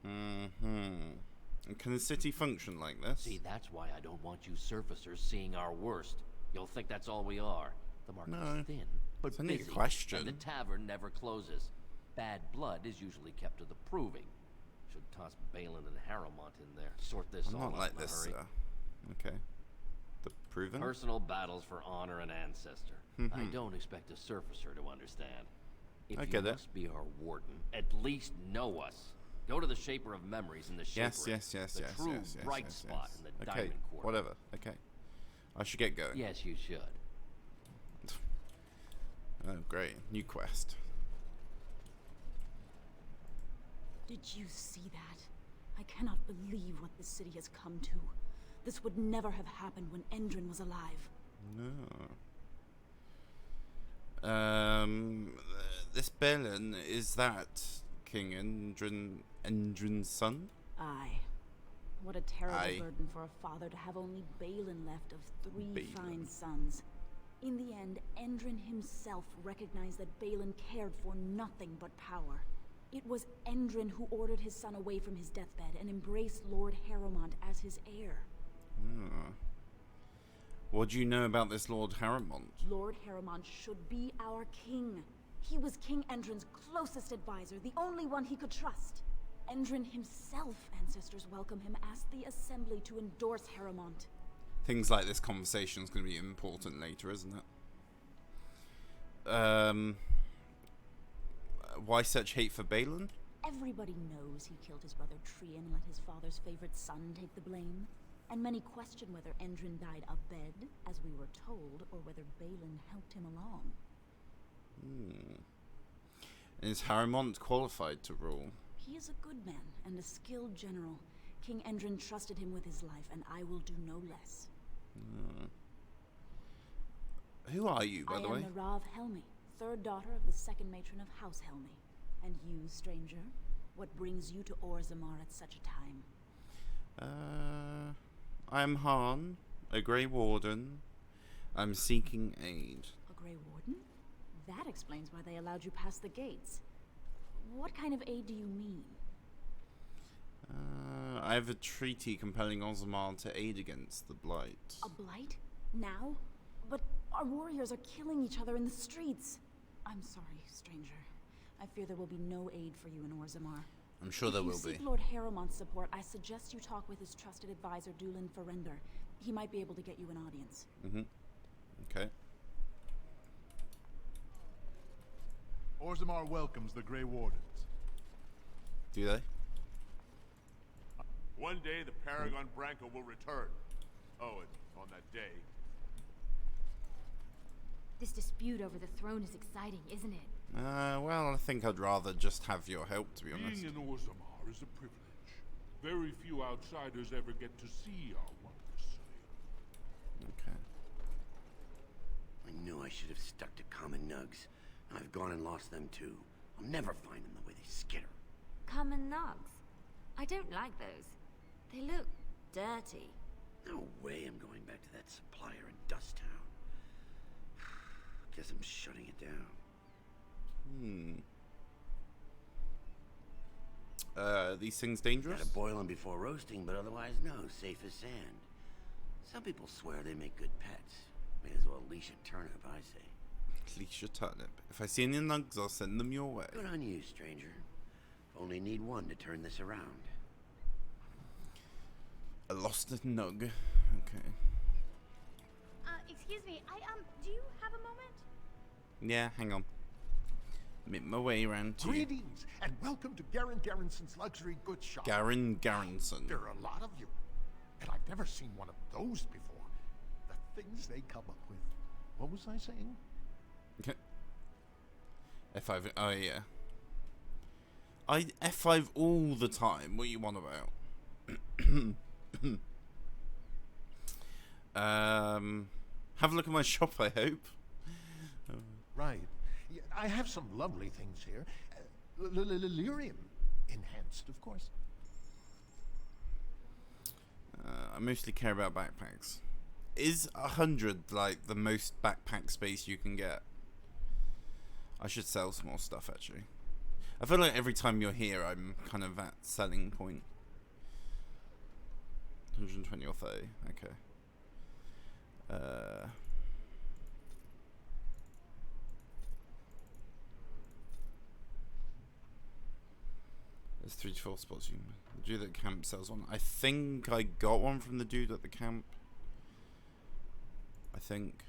And can the city function like this? See, that's why I don't want you surfacers seeing our worst. You'll think that's all we are. The market is thin, but It's only a busy, question. and the tavern never closes. Bad blood is usually kept to the proving. Should toss Balin and Harrowmont in there. Sort this I'm all not out like in a this, hurry. Okay. The proven? Personal battles for honor and ancestor. I Mhm. don't expect a surfacer to understand. If I you get it. must be our warden, at least know us. Go to the Shaper of Memories in the Shaperate. Yes. The true bright spot in the Okay, Diamond Quarter. whatever. Okay. I should get going. Yes, you should. Oh, great. New quest. Did you see that? I cannot believe what this city has come to. This would never have happened when Endrin was alive. No. This Balin, is that King Endrin's son? Aye. What a terrible Aye. burden for a father to have only Balin left of three Balin. fine sons. In the end, Endrin himself recognized that Balin cared for nothing but power. It was Endrin who ordered his son away from his deathbed and embraced Lord Harrowmont as his heir. What do you know about this Lord Harrowmont? Lord Harrowmont should be our king. He was King Endrin's closest advisor, the only one he could trust. Endrin himself, ancestors welcome him, asked the Assembly to endorse Harrowmont. Things like this conversation is going to be important later, isn't it? Why such hate for Balin? Everybody knows he killed his brother Trian and let his father's favorite son take the blame. And many question whether Endrin died abed, as we were told, or whether Balin helped him along. Is Harrowmont qualified to rule? He is a good man and a skilled general. King Endrin trusted him with his life, and I will do no less. Who are you, by the way? I am Narav Helmi, third daughter of the second matron of House Helmi. And you, stranger, what brings you to Orzammar at such a time? I am Han, a Grey Warden. I'm seeking aid. A Grey Warden? That explains why they allowed you past the gates. What kind of aid do you mean? I have a treaty compelling Orzammar to aid against the Blight. A blight? Now? But our warriors are killing each other in the streets. I'm sorry, stranger. I fear there will be no aid for you in Orzammar. I'm sure there will If you be. seek Lord Harrowmont's support, I suggest you talk with his trusted advisor, Dulin Ferender. He might be able to get you an audience. Okay. Orzammar welcomes the Grey Wardens. Do they? One day the Paragon Branco will return. Oh, and on that day, This dispute over the throne is exciting, isn't it? Well, I think I'd rather just have your help, to be honest. Being in Orzammar is a privilege. Very few outsiders ever get to see our wondrous city. Okay. I knew I should have stuck to common nugs. I've gone and lost them too. I'll never find them the way they skitter. Common nugs. I don't like those. They look dirty. No way I'm going back to that supplier in Dust Town. Guess I'm shutting it down. These things dangerous? Gotta boil them before roasting, but otherwise no, safe as sand. Some people swear they make good pets. May as well leash a turnip, I say. Leash a turnip. If I see any nugs, I'll send them your way. Good on you, stranger. Only need one to turn this around. A lost nug. Okay. Excuse me, do you have a moment? Yeah, hang on. Make my way around to you. Greetings, and welcome to Garen Garrison's luxury goods shop. Garen Garrison. There are a lot of you, and I've never seen one of those before. The things they come up with. What was I saying? F5. Oh yeah. I F5 all the time. What you want about? Have a look at my shop. I hope. Right. Yeah, I have some lovely things here. Lyrium enhanced, of course. I mostly care about backpacks. Is 100 like the most backpack space you can get? I should sell some more stuff actually. I feel like every time you're here I'm kind of at selling point. 120 or 30, okay. There's 3 to 4 spots. You the dude at camp sells one. I think I got one from the dude at the camp. I think.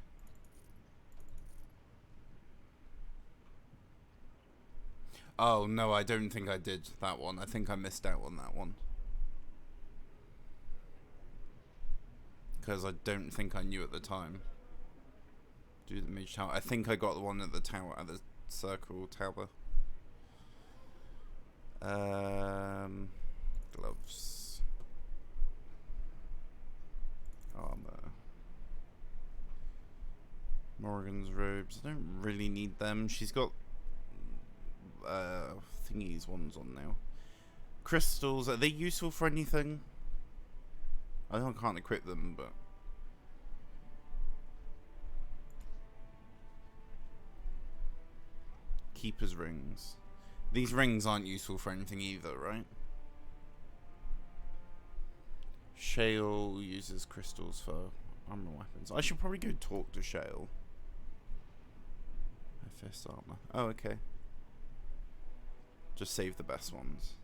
Oh no, I don't think I did that one. I think I missed out on that one. Because I don't think I knew at the time. Do the mage tower. I think I got the one at the tower, at the circle tower. Gloves. Armor. Morrigan's robes. I don't really need them. She's got thingies ones on now. Crystals, are they useful for anything? I can't equip them, but Keeper's rings. These rings aren't useful for anything either, right? Shale uses crystals for armor weapons. I should probably go talk to Shale. FS armor. Oh, okay. Just save the best ones.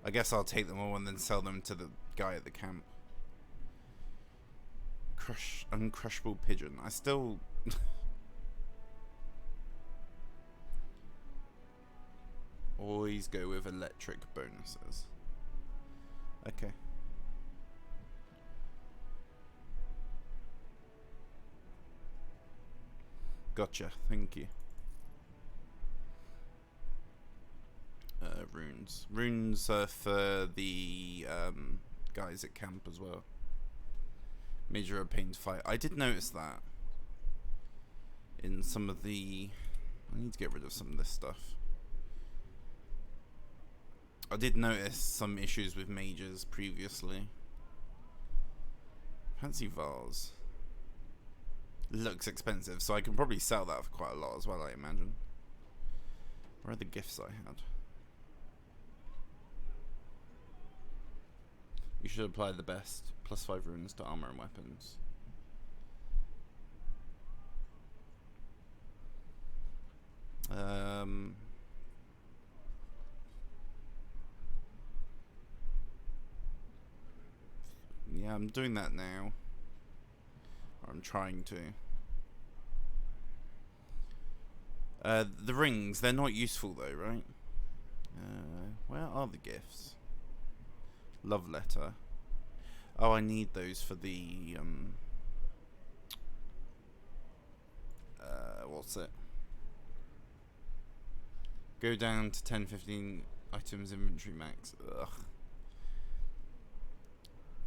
I guess I'll take them all and then sell them to the guy at the camp. Uncrushable pigeon. I still always go with electric bonuses. Okay. Gotcha. Thank you. Runes. Runes are for the guys at camp as well. Major pain to fight. I did notice that in some of the. I need to get rid of some of this stuff. I did notice some issues with mages previously. Fancy vase. Looks expensive, so I can probably sell that for quite a lot as well, I imagine. Where are the gifts I had? You should apply the best. +5 runes to armor and weapons. Yeah, I'm doing that now. Or I'm trying to. The rings, they're not useful though, right? Where are the gifts? Love letter. Oh, I need those for the what's it? Go down to 10-15 items inventory max. Ugh.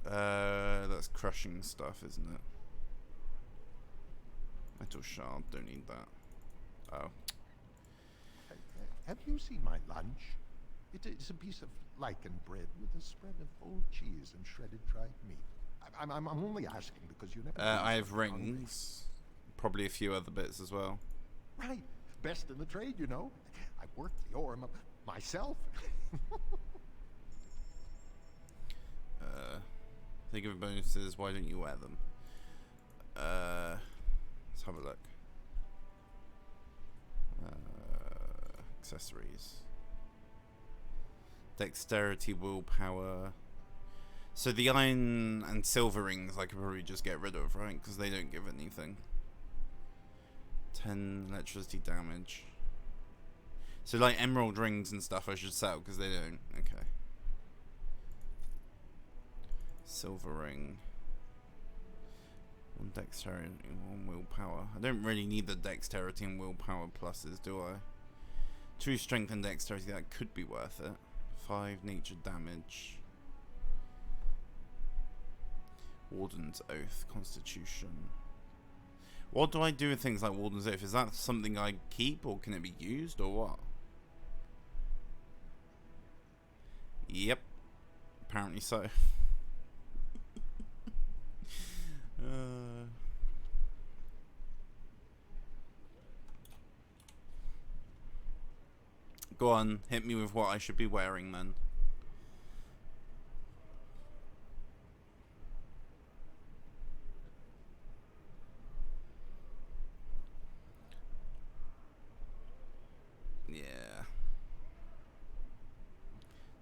That's crushing stuff, isn't it? Metal shard, don't need that. Oh. Have you seen my lunch? It's a piece of lichen bread with a spread of old cheese and shredded dried meat. I'm only asking because you never. I have rings, probably a few other bits as well. Right, best in the trade, you know. I worked the ore myself. Think of bonuses. Why don't you wear them? Let's have a look. Accessories. Dexterity, willpower. So the iron and silver rings I could probably just get rid of, right? Because they don't give anything. 10 electricity damage. So like emerald rings and stuff I should sell because they don't. Okay. Silver ring. 1 dexterity, 1 willpower. I don't really need the dexterity and willpower pluses, do I? 2 strength and dexterity, that could be worth it. 5 nature damage. Warden's Oath, Constitution. What do I do with things like Warden's Oath? Is that something I keep, or can it be used, or what? Yep. Apparently so. Go on, hit me with what I should be wearing then. Yeah.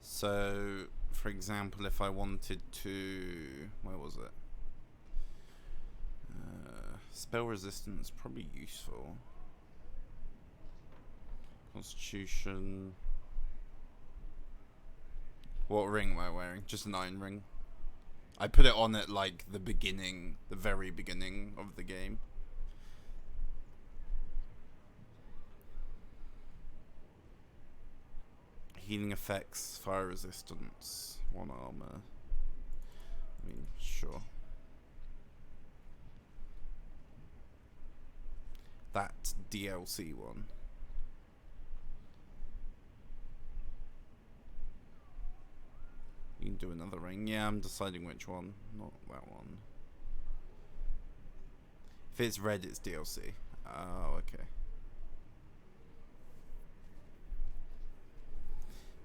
So, for example, if I wanted to... where was it? Spell resistance, probably useful. Constitution. What ring am I wearing? Just an iron ring. I put it on at like the beginning, the very beginning of the game. Healing effects, fire resistance, 1 armor. I mean, sure. That DLC one. You can do another ring. Yeah, I'm deciding which one. Not that one. If it's red, it's DLC. Oh, okay.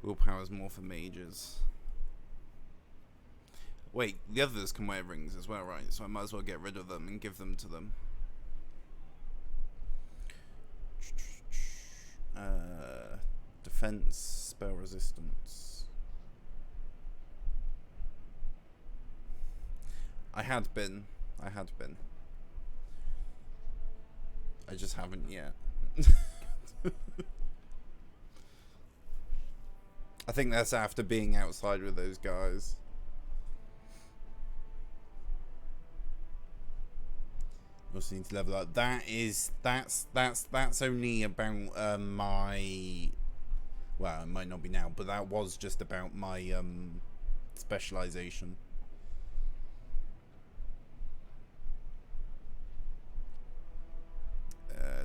Willpower's more for mages. Wait, the others can wear rings as well, right? So I might as well get rid of them and give them to them. Defense, spell resistance. I had been. I just haven't yet. I think that's after being outside with those guys. Also need to level up. That's only about my, well, it might not be now, but that was just about my specialization.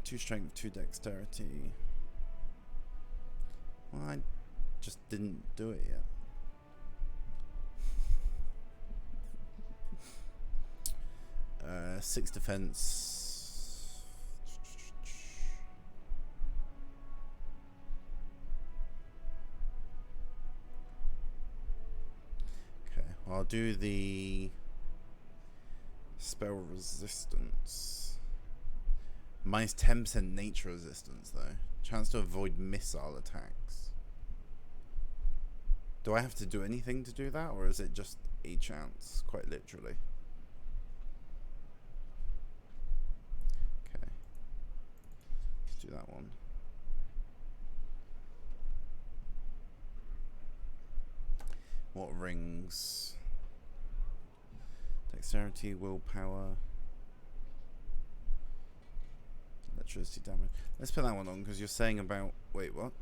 Two strength, 2 dexterity. Well, I just didn't do it yet. 6 defense. Okay, well, I'll do the spell resistance. Minus 10% nature resistance though. Chance to avoid missile attacks. Do I have to do anything to do that, or is it just a chance, quite literally? Okay. Let's do that one. What rings? Dexterity, willpower. Electricity damage. Let's put that one on because you're saying about. Wait, what?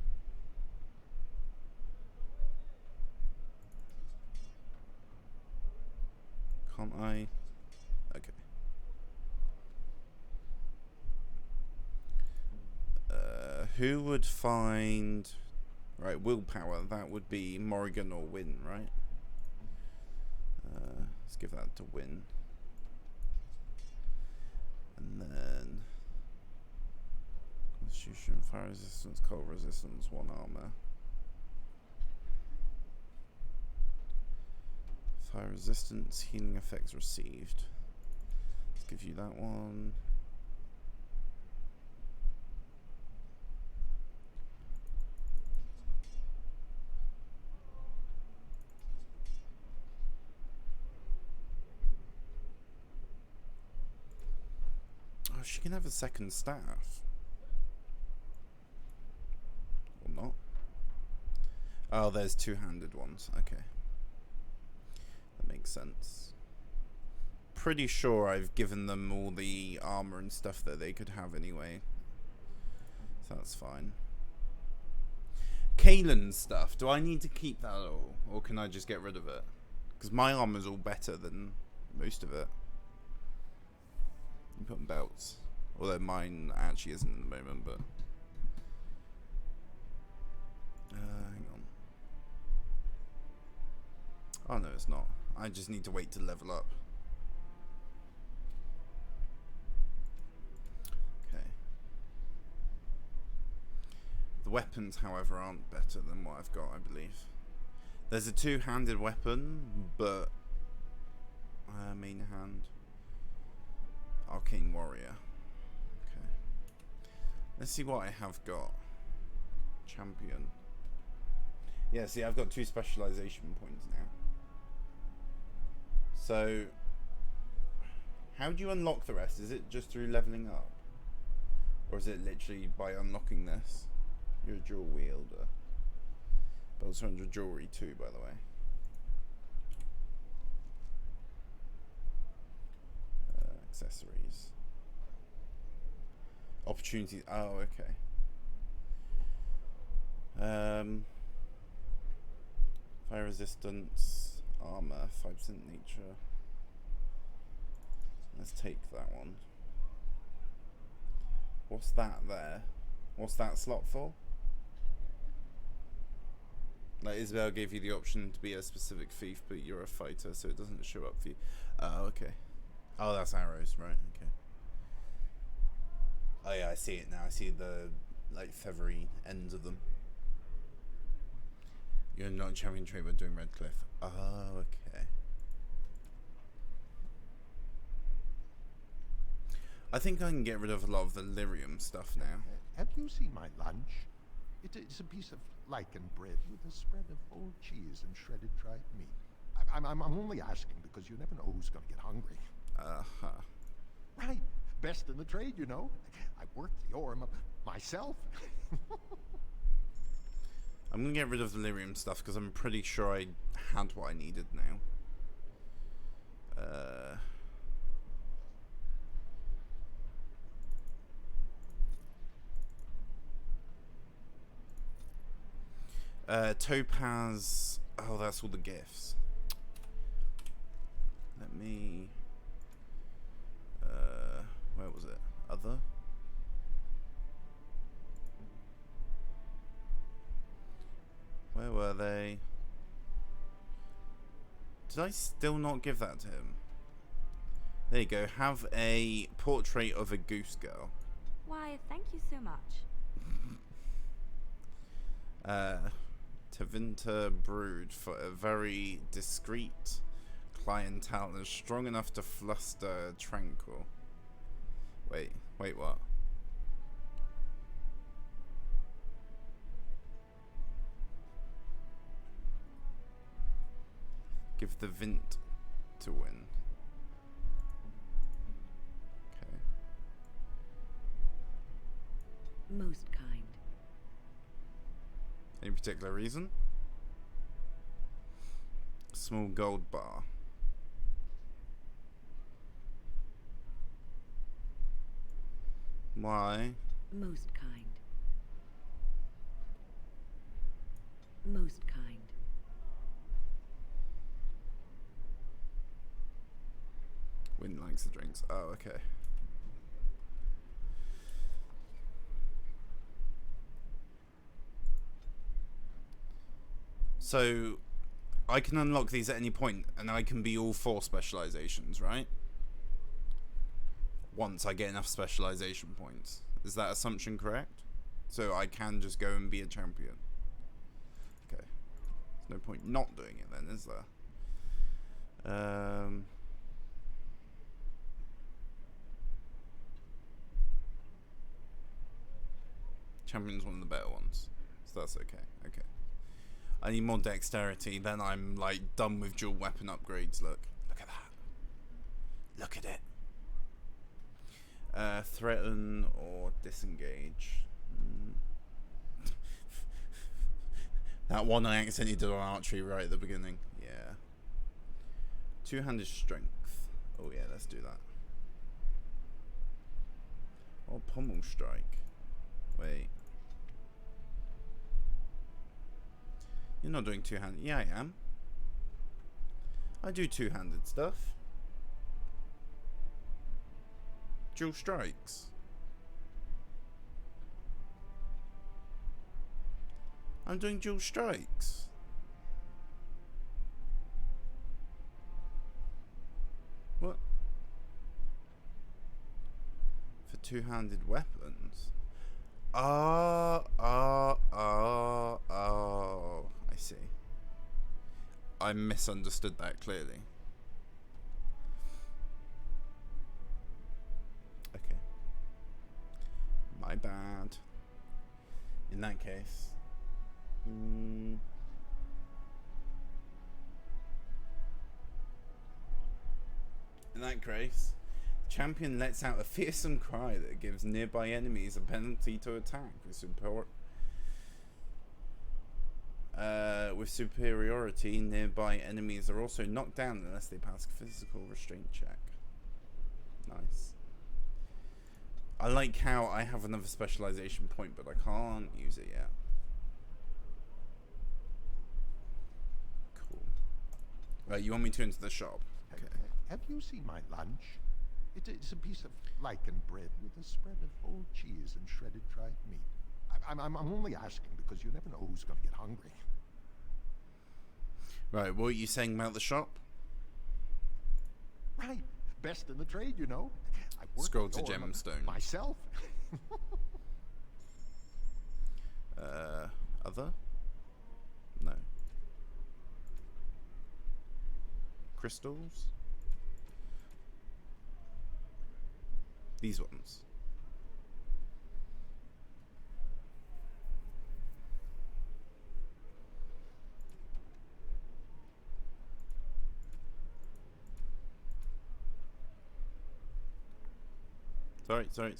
Can't I? Okay. Who would find. Right, willpower. That would be Morrigan or Win, right? Let's give that to Win. And then. Constitution, fire resistance, cold resistance, 1 armor. Fire resistance, healing effects received. Let's give you that one. Oh, she can have a second staff. Oh, there's two-handed ones. Okay. That makes sense. Pretty sure I've given them all the armor and stuff that they could have anyway. So that's fine. Kaelin's stuff. Do I need to keep that all? Or can I just get rid of it? Because my armor's all better than most of it. You put on belts. Although mine actually isn't at the moment, but... hang on. Oh no, it's not. I just need to wait to level up. Okay. The weapons, however, aren't better than what I've got, I believe. There's a two-handed weapon, but... main hand. Arcane Warrior. Okay. Let's see what I have got. Champion. Yeah, see, I've got 2 specialization points now. So, how do you unlock the rest? Is it just through leveling up? Or is it literally by unlocking this? You're a dual wielder. Belts 100 jewelry too, by the way. Accessories. Opportunities. Oh, okay. Fire resistance, armor, 5% nature. Let's take that one. What's that there? What's that slot for? Like, Isabel gave you the option to be a specific thief, but you're a fighter, so it doesn't show up for you. Oh, okay. Oh, that's arrows, right, okay. Oh yeah, I see it now. I see the, like, feathery ends of them. You're not a champion trait but doing Redcliffe. Oh, okay. I think I can get rid of a lot of the lyrium stuff now. Have you seen my lunch? It is a piece of lichen bread with a spread of old cheese and shredded dried meat. I'm only asking because you never know who's going to get hungry. Uh-huh. Right. Best in the trade, you know. I worked the ore myself. I'm going to get rid of the lyrium stuff because I'm pretty sure I had what I needed now. Topaz. Oh, that's all the gifts. Let me... where was it? Other? Where were they? Did I still not give that to him? There you go. Have a portrait of a goose girl. Why, thank you so much. Tevinter Brood for a very discreet clientele and strong enough to fluster Tranquil. Wait, what? Give the Vint to win. Okay. Most kind. Any particular reason? Small gold bar. Why? Most kind. Most kind. Win likes the drinks. Oh, okay. So, I can unlock these at any point, and I can be all 4 specializations, right? Once I get enough specialization points. Is that assumption correct? So I can just go and be a champion. Okay. There's no point not doing it then, is there? Champion's one of the better ones. So that's okay. Okay. I need more dexterity, then I'm like done with dual weapon upgrades. Look at that. Look at it. Threaten or disengage. That one I accidentally did on archery right at the beginning. Yeah. Two-handed strength. Oh yeah, let's do that. Or pommel strike. Wait. You're not doing two-handed. Yeah, I am. I do two-handed stuff. Dual strikes. I'm doing dual strikes. What? For two-handed weapons? Oh, I see. I misunderstood that clearly. Okay. My bad. In that case. In that case, the champion lets out a fearsome cry that gives nearby enemies a penalty to attack with superiority. Nearby enemies are also knocked down unless they pass a physical restraint check. Nice. I like how I have another specialization point, but I can't use it yet. Cool. You want me to enter the shop? Okay. Have you seen my lunch? It's a piece of lichen bread with a spread of old cheese and shredded dried meat. I'm only asking because you never know who's going to get hungry. Right, what are you saying about the shop? Right, best in the trade, you know. I work Scroll to for gemstone. myself. Other? No. Crystals? These ones. Sorry.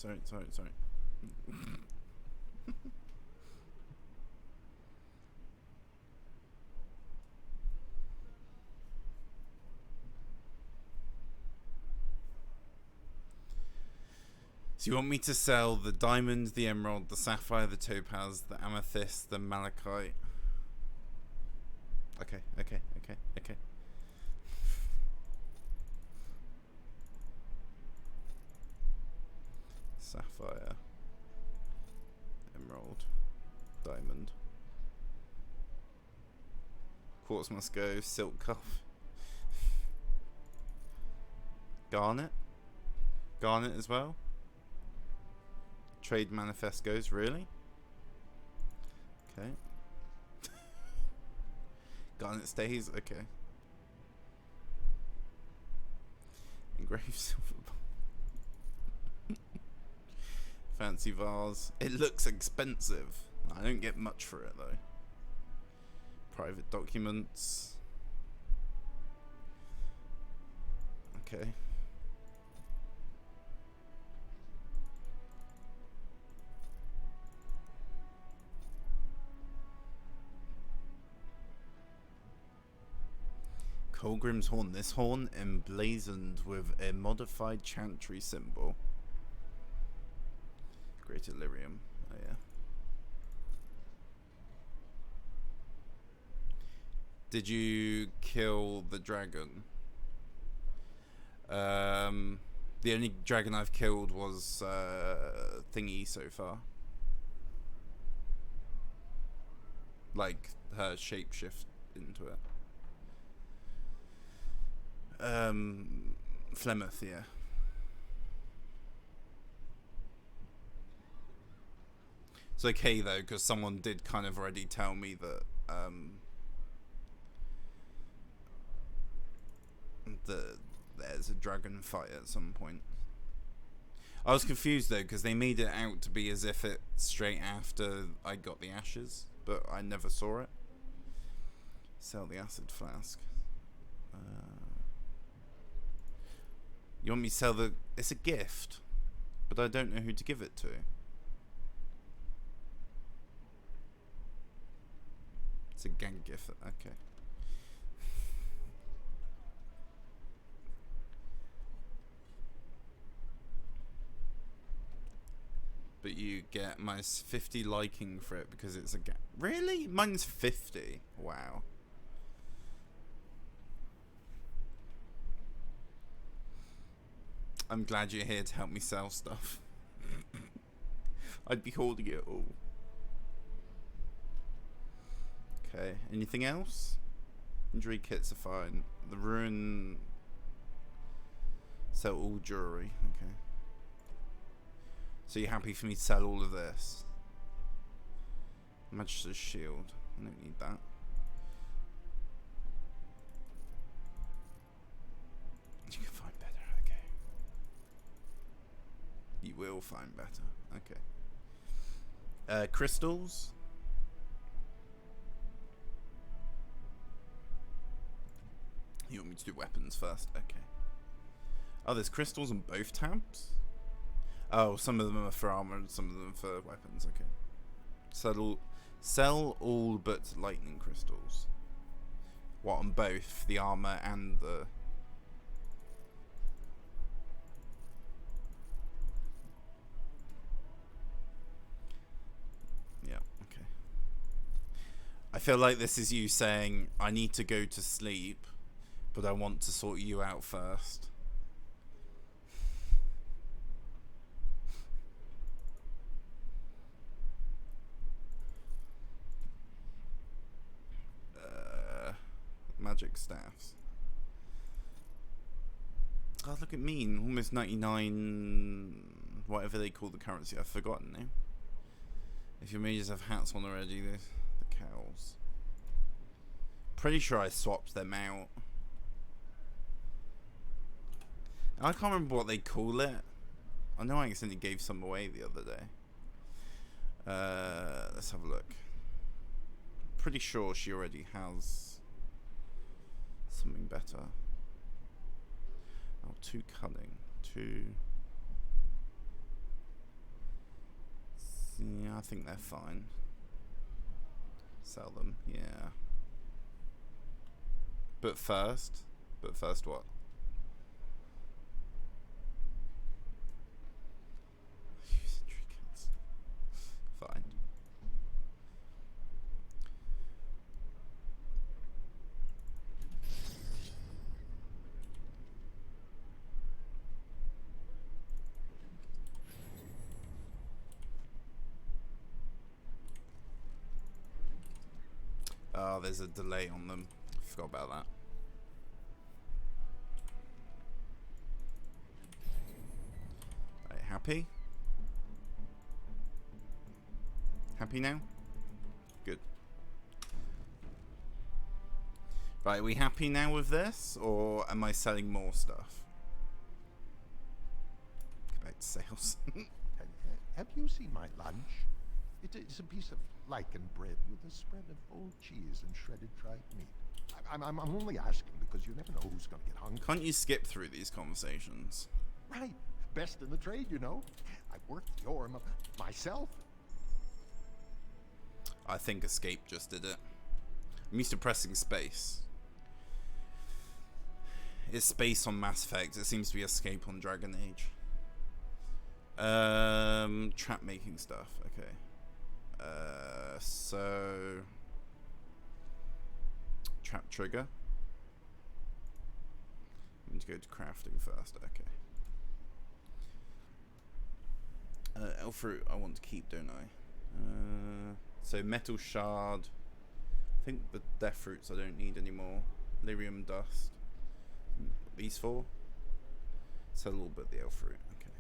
So you want me to sell the diamond, the emerald, the sapphire, the topaz, the amethyst, the malachite? Okay. Sapphire, emerald, diamond. Quartz must go, silk cuff. Garnet? Garnet as well? Trade manifest goes, really? Okay. Garnet stays, okay. Engraved silver. Fancy vase. It looks expensive. I don't get much for it though. Private documents. Okay. Colgrim's horn. This horn emblazoned with a modified chantry symbol. Great Illyrium. Oh yeah. Did you kill the dragon? The only dragon I've killed was Thingy so far. Like her shapeshift into it. Flemeth, yeah. It's okay though, because someone did kind of already tell me that there's a dragon fight at some point. I was confused though, because they made it out to be as if it's straight after I got the ashes, but I never saw it. Sell the acid flask. You want me to sell the... It's a gift, but I don't know who to give it to. It's a gang gift. Okay. But you get minus 50 liking for it because it's a gang. Really? Minus 50? Wow. I'm glad you're here to help me sell stuff. I'd be holding it all. Okay, anything else? Injury kits are fine. The ruin... Sell all jewelry. Okay. So you're happy for me to sell all of this? Magister's shield. I don't need that. You can find better. Okay. You will find better. Okay. Crystals. You want me to do weapons first? Okay. Oh, there's crystals on both tabs? Oh, some of them are for armor and some of them for weapons. Okay. Sell all but lightning crystals. What, on both? The armor and the... Yeah, okay. I feel like this is you saying, I need to go to sleep, but I want to sort you out first. Magic staffs. Oh, look at me, almost 99, whatever they call the currency. I've forgotten now. If your mages have hats on already, the cows. Pretty sure I swapped them out. I can't remember what they call it. I know I accidentally gave some away the other day. Let's have a look. Pretty sure she already has something better. Oh, 2 cunning. 2. Yeah, I think they're fine. Sell them, yeah. But first what? Fine. Oh, there's a delay on them. Forgot about that. Right, happy? Happy now? Good. Right, are we happy now with this? Or am I selling more stuff? Go back to sales. Have you seen my lunch? It is a piece of lichen bread with a spread of old cheese and shredded dried meat. I'm only asking because you never know who's going to get hungry. Can't you skip through these conversations? Right. Best in the trade, you know. I've worked the Orm myself. I think escape just did it. I'm used to pressing space. It's space on Mass Effect. It seems to be escape on Dragon Age. Trap making stuff. Okay. So trap trigger. I need to go to crafting first. Okay. Elf fruit I want to keep, don't I? So metal shard. I think the death fruits I don't need anymore. Lyrium dust. These 4. So a little bit of the elf fruit. Okay.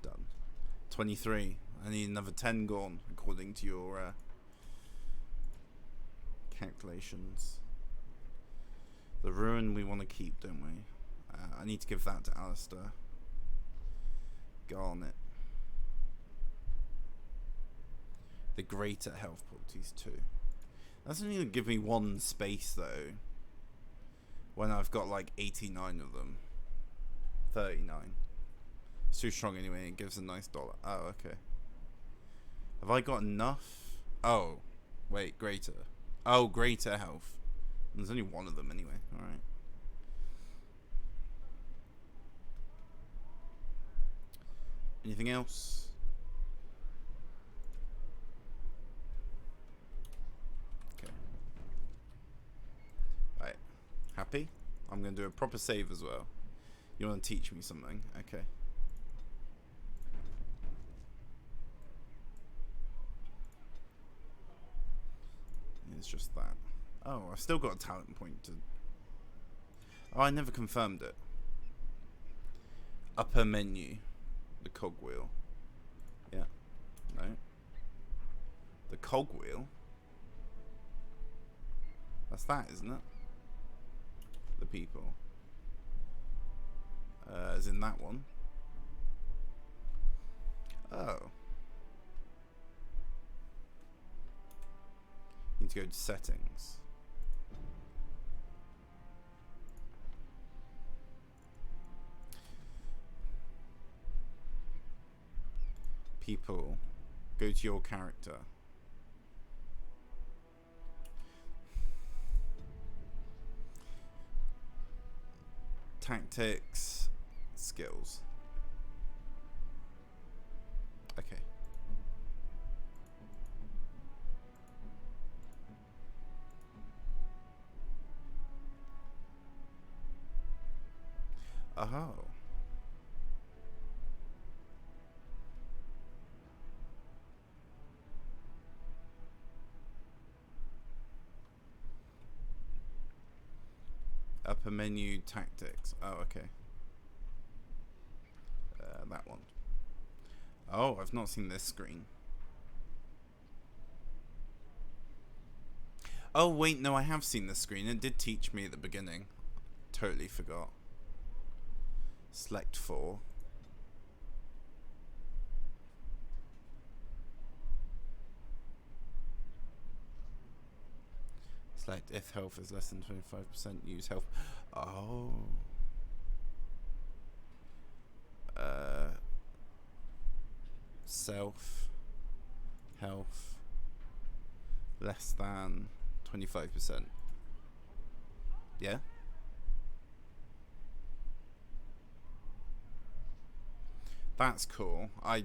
Done. 23. I need another 10 gone according to your calculations. The ruin we want to keep, don't we? I need to give that to Alistair. Garnet. The greater health properties too. That's only gonna give me 1 space though. When I've got like 89 of them. 39. It's too strong anyway. It gives a nice dollar. Oh, okay. Have I got enough? Oh, wait, greater. Oh, greater health. There's only one of them anyway. All right. Anything else? Okay. Right. Happy? I'm going to do a proper save as well. You want to teach me something? Okay. It's just that. Oh, I've still got a talent point to... Oh, I never confirmed it. Upper menu. The cogwheel. Yeah. No. The cogwheel? That's that, isn't it? The people. As in that one. Oh. Need to go to settings. People. Go to your character. Tactics. Skills. Okay. Oh. Upper menu tactics. Oh, okay. That one. Oh, I've not seen this screen. Oh, wait, no, I have seen this screen. It did teach me at the beginning. Totally forgot. Select 4. Select if health is less than 25%. Use health. Oh. Self. Health. Less than 25%. Yeah? That's cool. I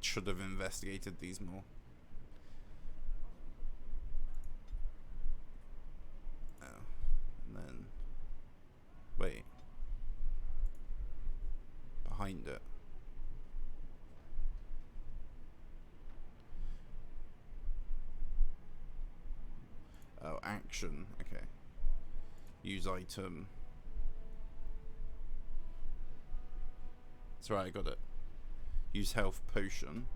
should have investigated these more. Oh. And then... Wait. Behind it. Oh, action. Okay. Use item. That's right, I got it. Use health potion.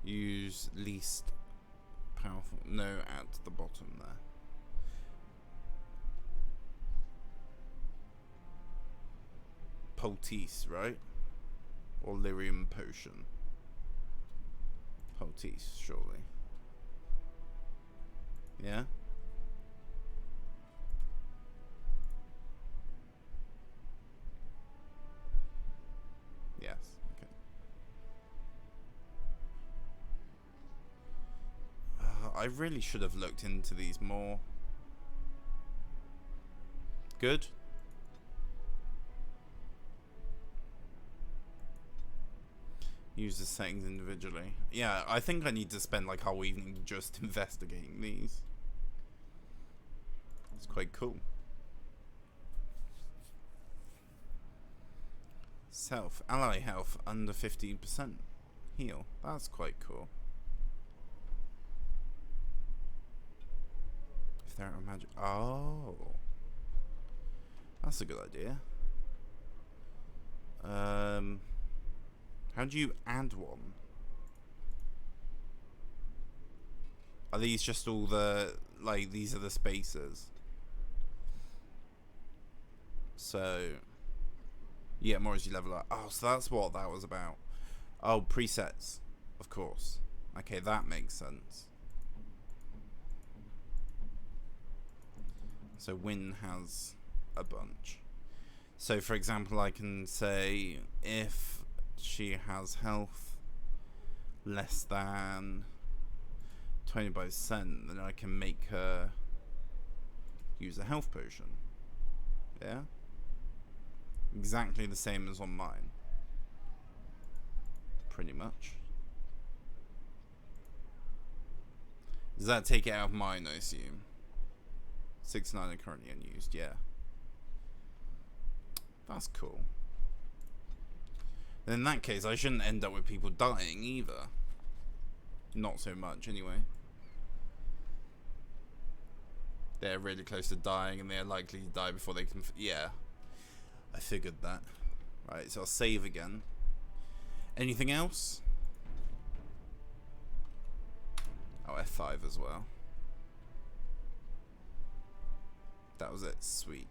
Use least powerful. No, at the bottom there. Poultice, right? Or lyrium potion. Poultice, surely. Yeah? Yes, okay. I really should have looked into these more. Good? Use the settings individually. Yeah, I think I need to spend like a whole evening just investigating these. It's quite cool. Self. Ally health under 15%. Heal. That's quite cool. If they're out magic. Oh. That's a good idea. How do you add one? Are these just all the, like, these are the spaces? So, you get more as you level up. Oh, so that's what that was about. Oh, presets. Of course. Okay, that makes sense. So Wynne has a bunch. So for example, I can say if she has health less than 20%, then I can make her use a health potion. Yeah? Exactly the same as on mine. Pretty much. Does that take it out of mine, I assume? 6-9 are currently unused, yeah. That's cool. Then in that case, I shouldn't end up with people dying either. Not so much, anyway. They're really close to dying, and they're likely to die before they can... yeah. I figured that. Right, so I'll save again. Anything else? Oh, F5 as well. That was it. Sweet.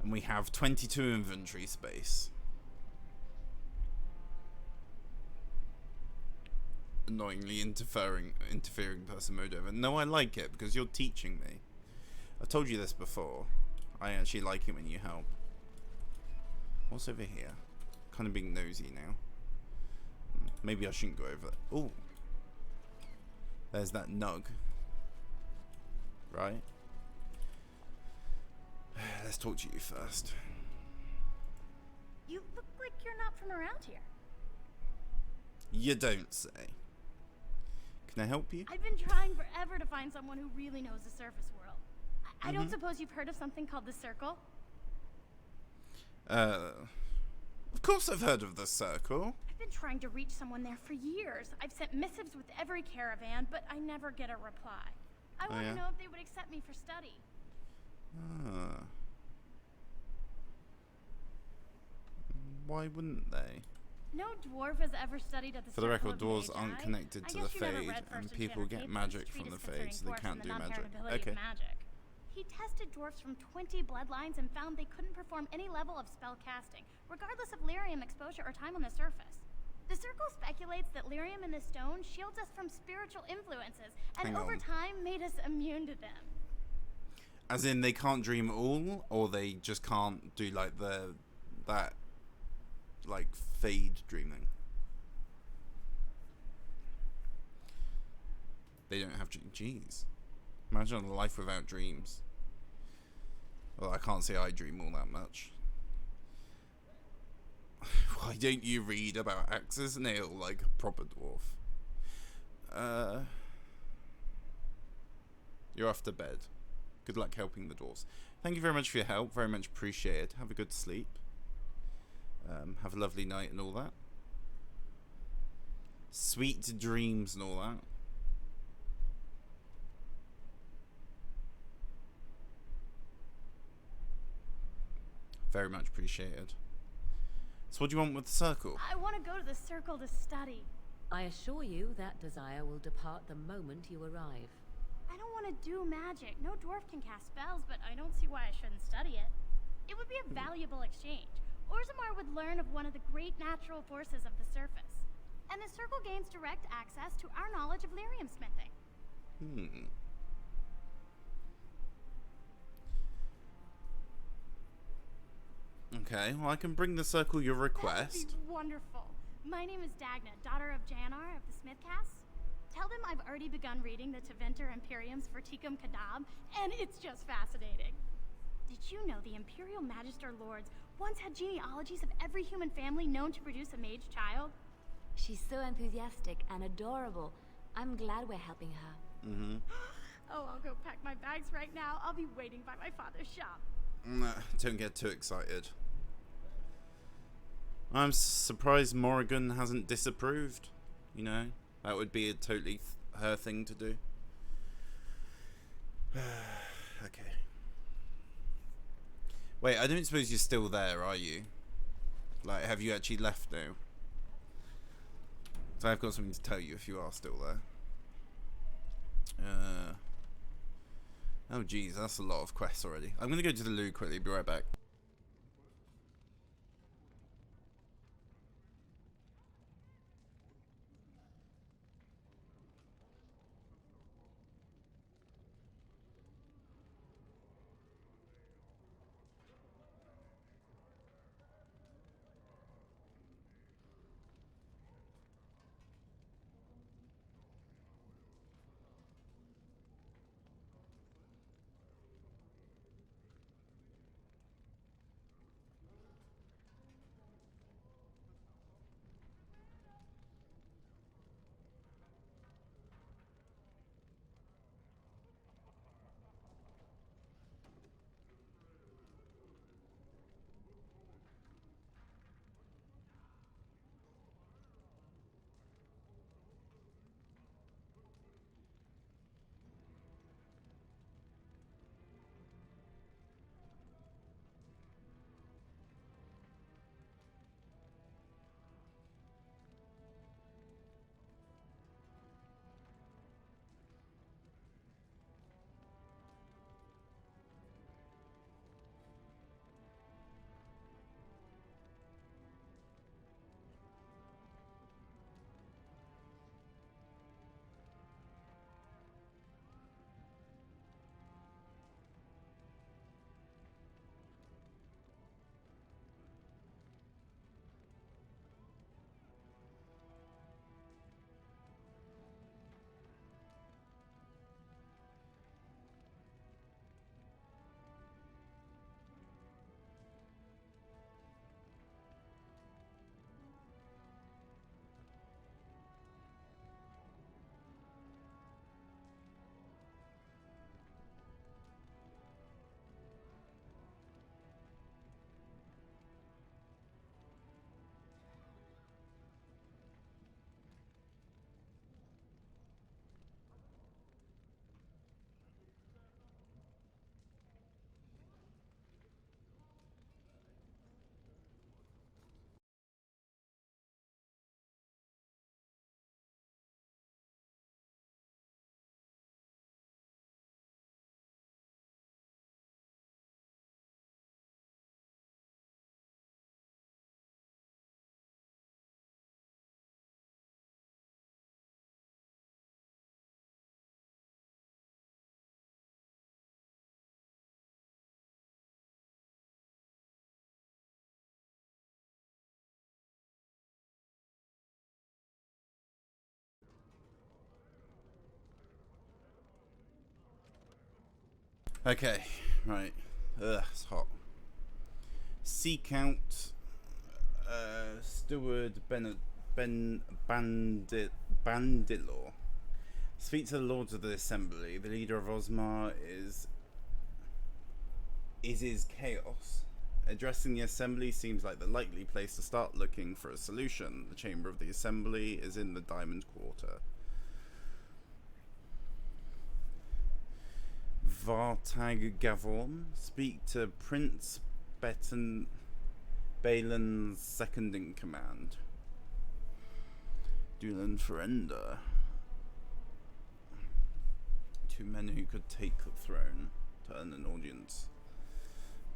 And we have 22 inventory space. Annoyingly interfering person mode over. No, I like it because you're teaching me. I've told you this before. I actually like it when you help. What's over here? Kind of being nosy now. Maybe I shouldn't go over there. Ooh. There's that nug. Right? Let's talk to you first. You look like you're not from around here. You don't say. Can I help you? I've been trying forever to find someone who really knows the surface world. I don't suppose you've heard of something called the Circle? Of course I've heard of the Circle. I've been trying to reach someone there for years. I've sent missives with every caravan, but I never get a reply. I want to know if they would accept me for study. Why wouldn't they? No dwarf has ever studied at the For the Circle record, of dwarves Magi. aren't connected to I the guess you never Fade, read and First people Enchanted get Papers, magic from treatise the concerning Fade, so they dwarfs can't and do the magic. non-parentability Okay. of magic. He tested dwarfs from 20 bloodlines and found they couldn't perform any level of spell casting, regardless of lyrium exposure or time on the surface. The Circle speculates that lyrium in the stone shields us from spiritual influences, and Hang over on. time made us immune to them. As in, they can't dream at all, or they just can't do like that Fade dreaming. They don't have jeez. Imagine a life without dreams. Well, I can't say I dream all that much. Why don't you read about Axe's Nail like a proper dwarf? You're off to bed. Good luck helping the dwarves. Thank you very much for your help. Very much appreciated. Have a good sleep. Have a lovely night and all that. Sweet dreams and all that. Very much appreciated. So what do you want with the Circle? I want to go to the Circle to study. I assure you that desire will depart the moment you arrive. I don't want to do magic. No dwarf can cast spells, but I don't see why I shouldn't study it. It would be a valuable exchange. Orzammar would learn of one of the great natural forces of the surface. And the Circle gains direct access to our knowledge of lyrium smithing. Okay, well I can bring the Circle your request. That'd be wonderful. My name is Dagna, daughter of Janar of the Smithcast. Tell them I've already begun reading the Tevinter Imperiums for Tikum Kadab, and it's just fascinating. Did you know the Imperial Magister Lords once had genealogies of every human family known to produce a mage child? She's so enthusiastic and adorable. I'm glad we're helping her. Oh, I'll go pack my bags right now. I'll be waiting by my father's shop. Nah, don't get too excited. I'm surprised Morrigan hasn't disapproved. You know, that would be a totally her thing to do. Okay. Wait, I don't suppose you're still there, are you? Like, have you actually left now? So I've got something to tell you if you are still there. Oh geez, that's a lot of quests already. I'm gonna go to the loo quickly, be right back. Okay, right. Ugh, it's hot. Seek out Steward Bandilor. Speak to the Lords of the Assembly. The leader of Osmar is chaos. Addressing the Assembly seems like the likely place to start looking for a solution. The Chamber of the Assembly is in the Diamond Quarter. Vartag Gavorn. Speak to Prince Balin's second in command. Dulan Ferenda. Two men who could take the throne to earn an audience.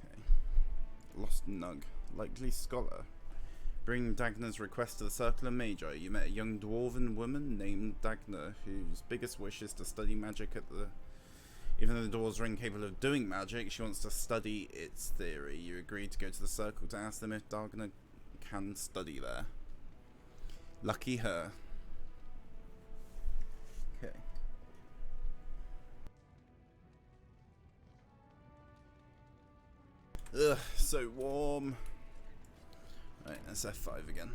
Okay. Lost Nug. Likely scholar. Bring Dagna's request to the Circle of Magi. You met a young dwarven woman named Dagna, whose biggest wish is to study magic at the... Even though the dwarves are incapable of doing magic, she wants to study its theory. You agreed to go to the Circle to ask them if Dagna can study there. Lucky her. Okay. Ugh, so warm. Right, that's F5 again.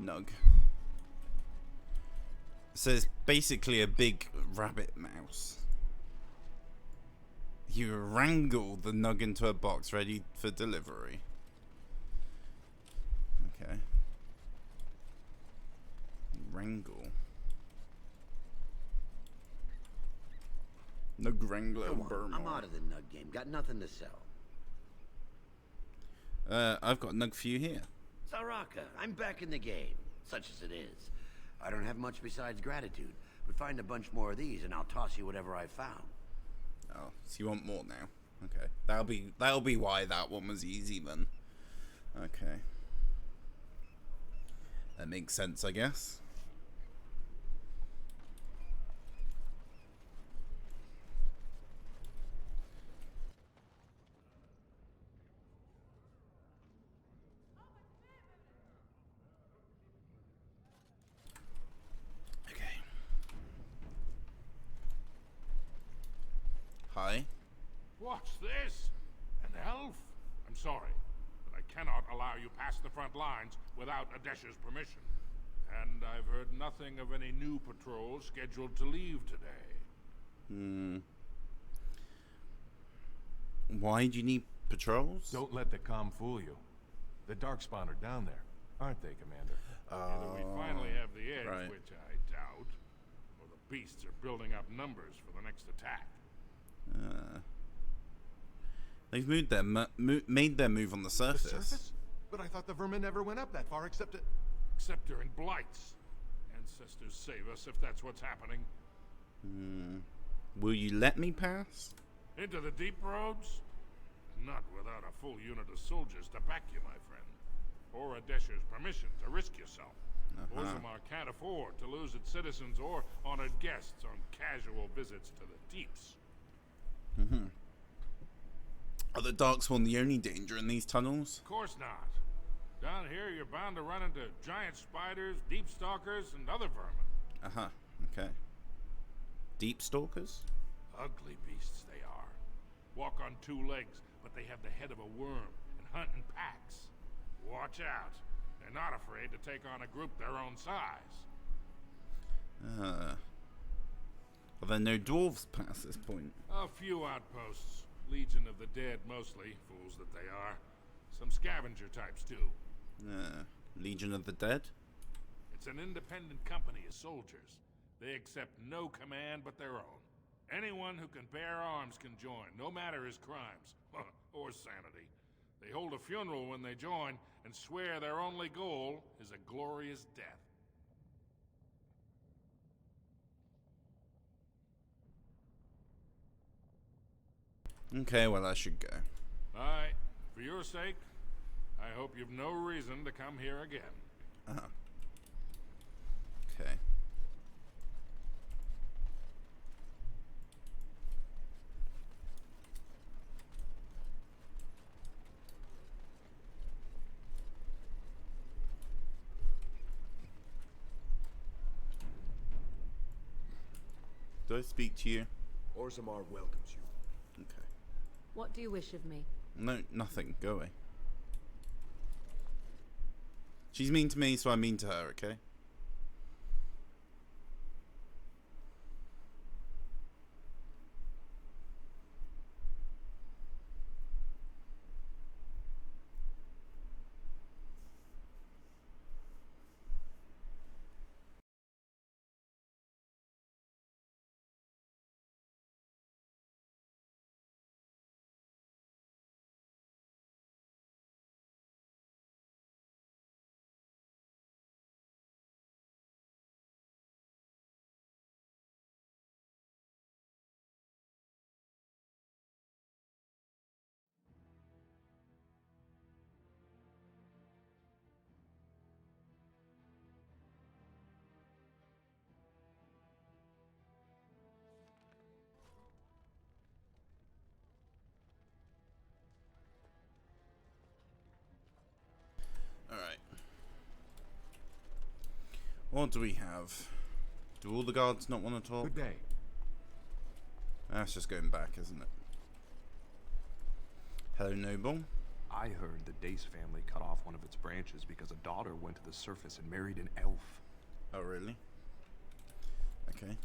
Nug. So it's basically a big rabbit mouse. You wrangle the Nug into a box ready for delivery. Okay. Wrangle. Nug Wrangler Come on, Burma. I'm out of the Nug game. Got nothing to sell. I've got Nug for you here. Saraka, I'm back in the game, such as it is. I don't have much besides gratitude, but find a bunch more of these and I'll toss you whatever I found. Oh, so you want more now? Okay. That'll be why that one was easy then. Okay. That makes sense, I guess. Hi. What's this? An elf? I'm sorry, but I cannot allow you past the front lines without Adesha's permission. And I've heard nothing of any new patrols scheduled to leave today. Why do you need patrols? Don't let the comm fool you. The Darkspawn are down there, aren't they, Commander? Either we finally have the edge, right. which I doubt, or the beasts are building up numbers for the next attack. They've made their move on the surface. The surface? But I thought the vermin never went up that far except to... Except during blights. Ancestors save us if that's what's happening. Will you let me pass? Into the deep roads? Not without a full unit of soldiers to back you, my friend. Or Adesha's permission to risk yourself. Orzammar can't afford to lose its citizens or honored guests on casual visits to the deeps. Are the Darkspawn the only danger in these tunnels? Of course not. Down here, you're bound to run into giant spiders, deep stalkers, and other vermin. Okay. Deep stalkers? Ugly beasts they are. Walk on two legs, but they have the head of a worm and hunt in packs. Watch out. They're not afraid to take on a group their own size. Are there no dwarves past this point? A few outposts. Legion of the Dead, mostly. Fools that they are. Some scavenger types, too. Legion of the Dead? It's an independent company of soldiers. They accept no command but their own. Anyone who can bear arms can join, no matter his crimes. Or sanity. They hold a funeral when they join, and swear their only goal is a glorious death. Okay, well, I should go. Aye. For your sake, I hope you've no reason to come here again. Okay. Do I speak to you? Orzammar welcomes you. Okay. What do you wish of me? No, nothing. Go away. She's mean to me, so I'm mean to her, okay? Alright. What do we have? Do all the guards not want to talk? Good day. That's just going back, isn't it? Hello, Noble. I heard the Dace family cut off one of its branches because a daughter went to the surface and married an elf. Oh, really? Okay.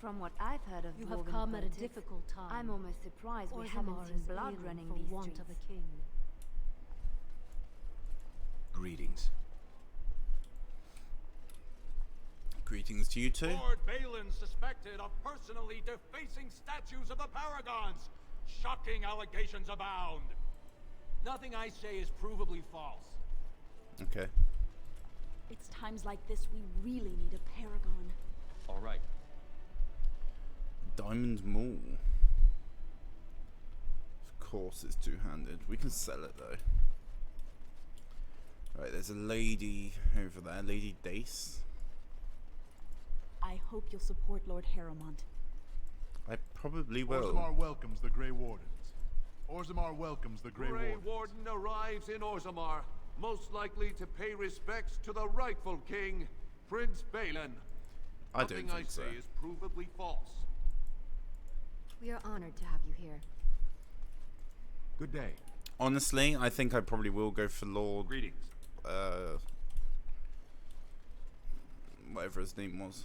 From what I've heard of You dwarven have come at a politics, difficult time. I'm almost surprised we Orzammar haven't seen is blood ailing running for these want streets. of a king. Greetings. Greetings to you too. Lord Balin suspected of personally defacing statues of the Paragons. Shocking allegations abound. Nothing I say is provably false. Okay. It's times like this we really need a paragon. All right. Diamond Mall. Of course it's two-handed. We can sell it though. Right, there's a lady over there. Lady Dace. I hope you'll support Lord Harrowmont. I probably will. Orzammar welcomes the Grey Wardens. Orzammar welcomes the Grey Grey Wardens. Warden arrives in Orzammar, most likely to pay respects to the rightful king, Prince Balin. I don't Nothing think I so. say is provably false. We are honored to have you here. Good day. Honestly, I think I probably will go for Lord. Greetings. Whatever his name was.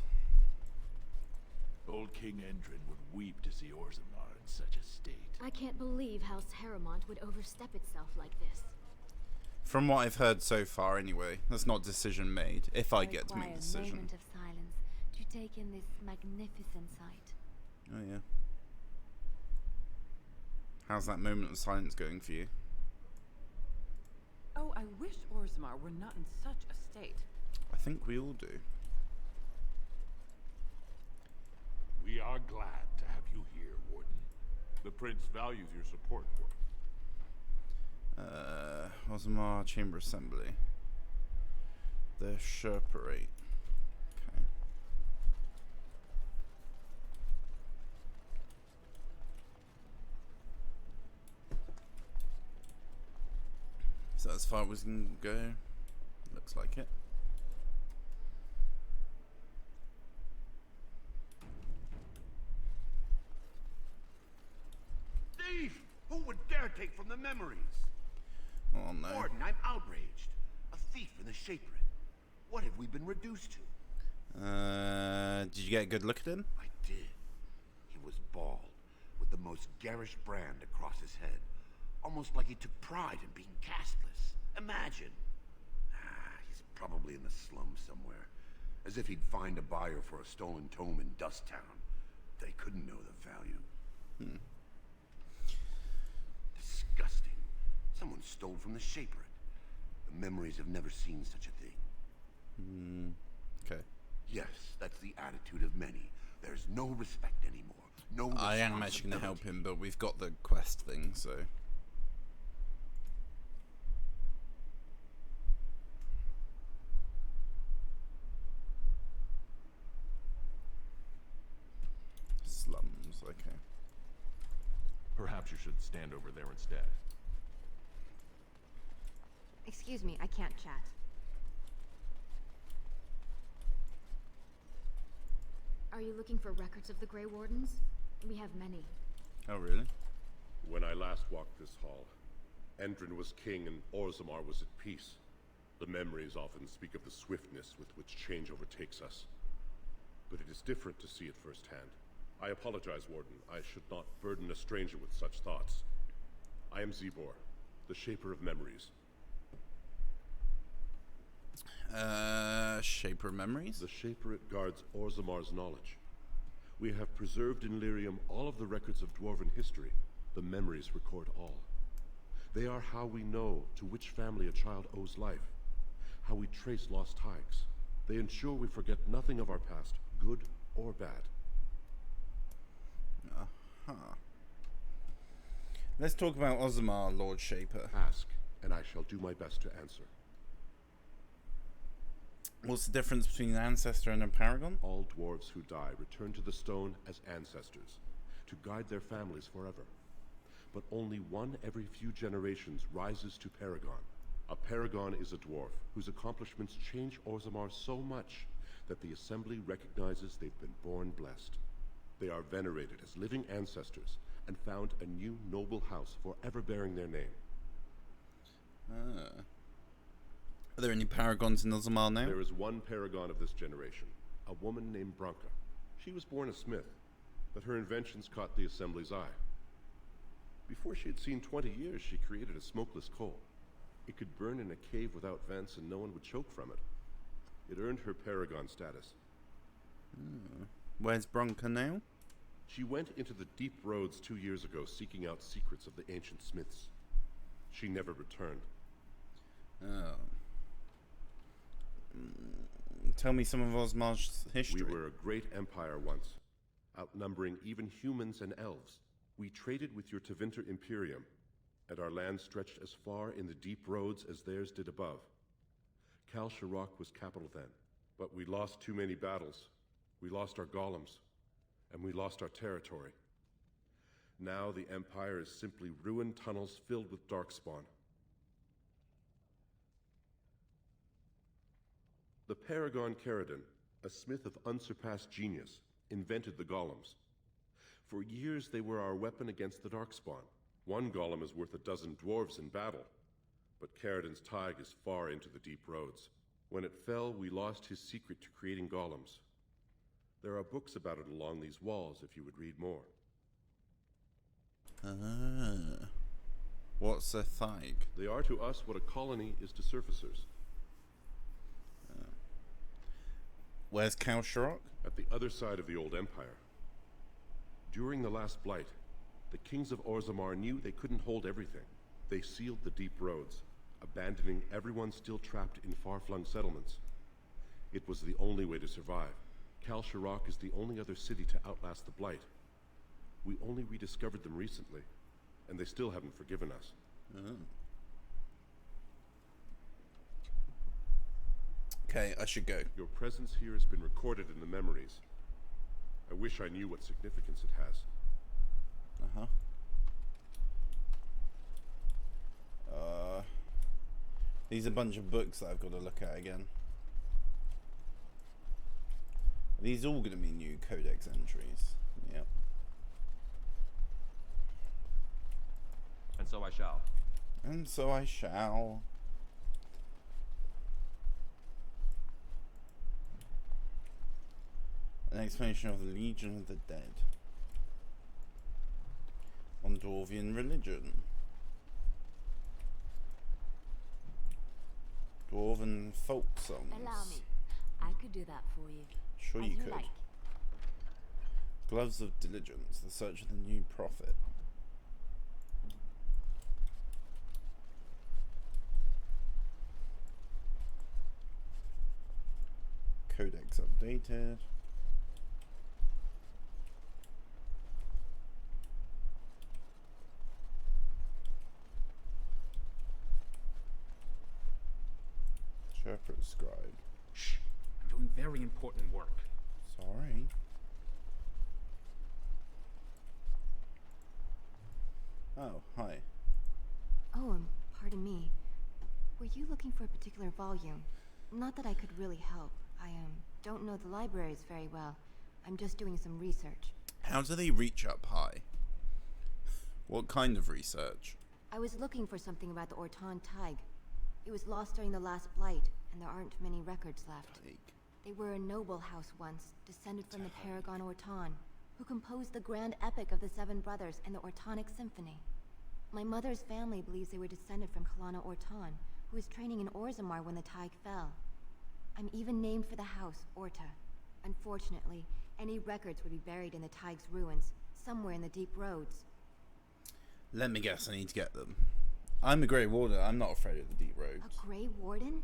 Old King Endrin would weep to see Orzammar in such a state. I can't believe House Harrowmont would overstep itself like this. From what I've heard so far, anyway. That's not decision made. If I get to make Require a a decision. moment of silence to take in this magnificent sight. Oh yeah. How's that moment of silence going for you? Oh, I wish Orzammar were not in such a state. I think we all do. We are glad to have you here, Warden. The Prince values your support, Warden. Orzammar Chamber Assembly. The Sherparate. Okay. Is that as far as we can go? Looks like it. Thief! Who would dare take from the memories? Oh no. Warden, I'm outraged. A thief in the Shaperate. What have we been reduced to? Did you get a good look at him? I did. He was bald, with the most garish brand across his head. Almost like he took pride in being castless. Imagine. He's probably in the slums somewhere. As if he'd find a buyer for a stolen tome in Dust Town. They couldn't know the value. Disgusting. Someone stole from the Shaperate. The memories have never seen such a thing. Okay. Yes, that's the attitude of many. There's no respect anymore. No I am actually going to help him, but we've got the quest thing, so... Slums, okay. Perhaps you should stand over there instead. Excuse me, I can't chat. Are you looking for records of the Grey Wardens? We have many. Oh, really? When I last walked this hall, Endrin was king and Orzammar was at peace. The memories often speak of the swiftness with which change overtakes us. But it is different to see it firsthand. I apologize, Warden. I should not burden a stranger with such thoughts. I am Zebor, the Shaper of Memories. Shaper of Memories? The Shaperate guards Orzammar's knowledge. We have preserved in Lyrium all of the records of Dwarven history. The memories record all. They are how we know to which family a child owes life, how we trace lost ties. They ensure we forget nothing of our past, good or bad. Let's talk about Orzammar, Lord Shaper. Ask, and I shall do my best to answer. What's the difference between an ancestor and a paragon? All dwarves who die return to the stone as ancestors, to guide their families forever. But only one every few generations rises to paragon. A paragon is a dwarf whose accomplishments change Orzammar so much that the Assembly recognizes they've been born blessed. They are venerated as living ancestors and found a new noble house forever bearing their name. Are there any paragons in Orzammar now? There is one paragon of this generation, a woman named Branka. She was born a smith, but her inventions caught the Assembly's eye. Before she had seen 20 years, she created a smokeless coal. It could burn in a cave without vents and no one would choke from it. It earned her paragon status. Where's Branka now? She went into the deep roads 2 years ago seeking out secrets of the ancient smiths. She never returned. Tell me some of Orzamar's history. We were a great empire once, outnumbering even humans and elves. We traded with your Tevinter Imperium, and our land stretched as far in the deep roads as theirs did above. Kal Sharok was capital then, but we lost too many battles. We lost our golems, and we lost our territory. Now the Empire is simply ruined tunnels filled with darkspawn. The Paragon Caridin, a smith of unsurpassed genius, invented the golems. For years they were our weapon against the darkspawn. One golem is worth a dozen dwarves in battle, but Caridin's Tig is far into the deep roads. When it fell, we lost his secret to creating golems. There are books about it along these walls if you would read more. What's a Tig? They are to us what a colony is to surfacers. Where's Kal Sharok? At the other side of the old empire. During the last blight, the kings of Orzammar knew they couldn't hold everything. They sealed the deep roads, abandoning everyone still trapped in far-flung settlements. It was the only way to survive. Kal Sharok is the only other city to outlast the blight. We only rediscovered them recently, and they still haven't forgiven us. Okay, I should go. Your presence here has been recorded in the memories. I wish I knew what significance it has. These are a bunch of books that I've got to look at again. Are these all going to be new codex entries? Yep. And so I shall. And so I shall. An explanation of the Legion of the Dead. On Dwarvian religion. Dwarven folk songs. Allow me. I could do that for you. Sure As you you could. like. Gloves of Diligence, the search of the new prophet. Codex updated. Shepherd scribe. Shh. I'm doing very important work. Sorry. Oh, hi. Oh, pardon me. Were you looking for a particular volume? Not that I could really help. I don't know the libraries very well. I'm just doing some research. How do they reach up high? What kind of research? I was looking for something about the Orton Tig. It was lost during the last Blight, and there aren't many records left. They were a noble house once, descended from the Paragon Orton, who composed the grand epic of the Seven Brothers and the Ortonic Symphony. My mother's family believes they were descended from Kalana Orton, who was training in Orzammar when the Tig fell. I'm even named for the house, Orta. Unfortunately, any records would be buried in the Tig's ruins, somewhere in the deep roads. Let me guess, I need to get them. I'm a Grey Warden, I'm not afraid of the deep roads. A Grey Warden?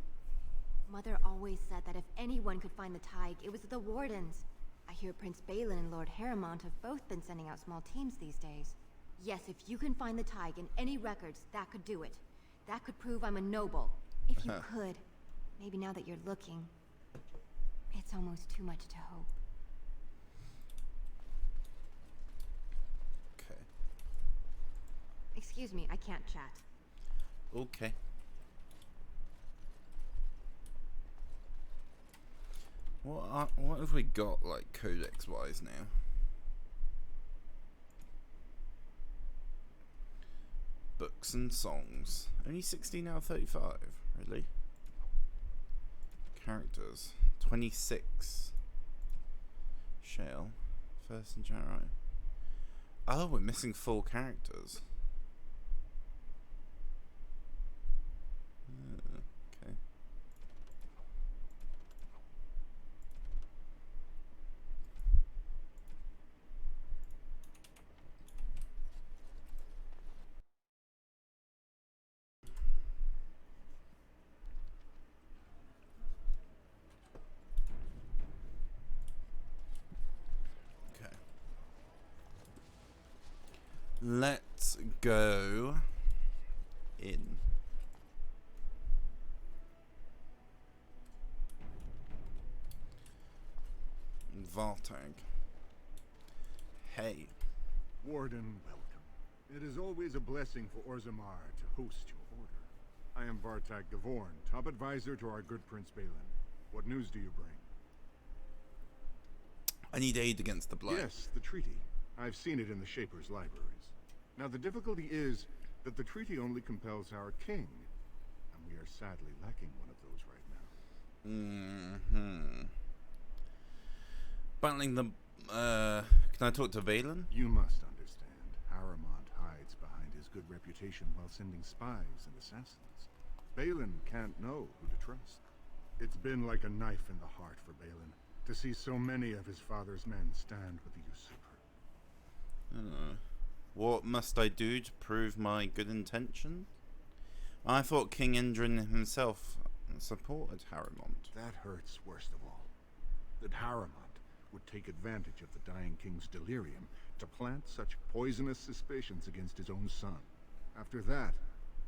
Mother always said that if anyone could find the Tig, it was the Wardens. I hear Prince Balin and Lord Harrowmont have both been sending out small teams these days. Yes, if you can find the Tig in any records, that could do it. That could prove I'm a noble. If you could. Maybe now that you're looking, it's almost too much to hope. Okay. Excuse me, I can't chat. Okay. What have we got, like, codex-wise now? Books and songs. Only 16 out of 35, really? Characters. 26. Shale. First and Jarrow. Oh, we're missing 4 characters. Okay. Okay. Let's go in. Valtag. Hey. Warden, welcome. It is always a blessing for Orzammar to host your order. I am Vartag Gavorn, top advisor to our good Prince Balin. What news do you bring? I need aid against the Blight. Yes, the treaty. I've seen it in the Shaper's libraries. Now the difficulty is that the treaty only compels our king, and we are sadly lacking one of those right now. Battling the... can I talk to Valen? You must understand. Harrowmont hides behind his good reputation while sending spies and assassins. Balin can't know who to trust. It's been like a knife in the heart for Balin to see so many of his father's men stand with the usurper. What must I do to prove my good intention? I thought King Endrin himself supported Harrowmont. That hurts worst of all. That Harrowmont would take advantage of the dying king's delirium to plant such poisonous suspicions against his own son. After that,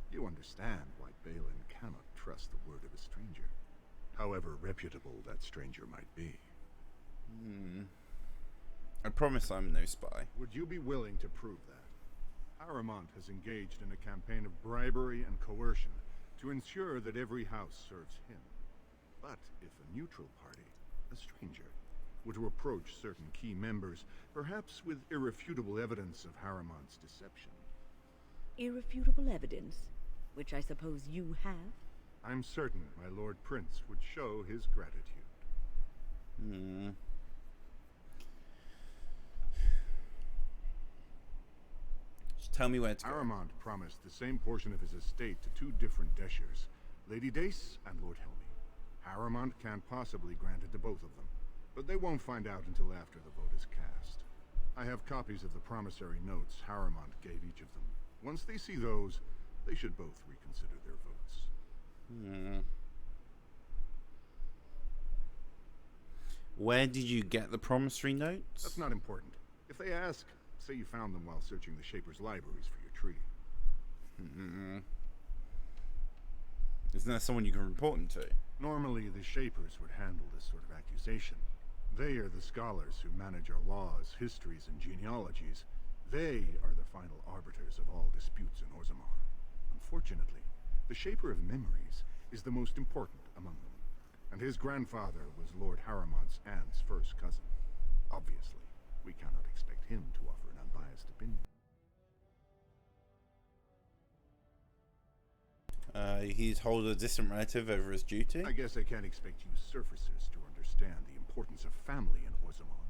you understand why Balin cannot trust the word of a stranger, however reputable that stranger might be. I promise I'm no spy. Would you be willing to prove that? Harrowmont has engaged in a campaign of bribery and coercion to ensure that every house serves him. But if a neutral party, a stranger, were to approach certain key members, perhaps with irrefutable evidence of Harrowmont's deception. Irrefutable evidence? Which I suppose you have? I'm certain my Lord Prince would show his gratitude. Just tell me where to go. Harrowmont promised the same portion of his estate to 2 different Deshers, Lady Dace and Lord Helmy. Harrowmont can't possibly grant it to both of them, but they won't find out until after the vote is cast. I have copies of the promissory notes Harrowmont gave each of them. Once they see those, they should both reconsider their votes. Where did you get the promissory notes? That's not important. If they ask, say you found them while searching the Shaper's libraries for your treaty. Isn't there someone you can report them to? Normally, the Shapers would handle this sort of accusation. They are the scholars who manage our laws, histories, and genealogies. They are the final arbiters of all disputes in Orzammar. Unfortunately, the Shaper of Memories is the most important among them, and his grandfather was Lord Harrowmont's aunt's first cousin. Obviously, we cannot expect him to offer an unbiased opinion. He'd hold a distant relative over his duty? I guess I can't expect you surfacers to understand the importance of family in Orzammar.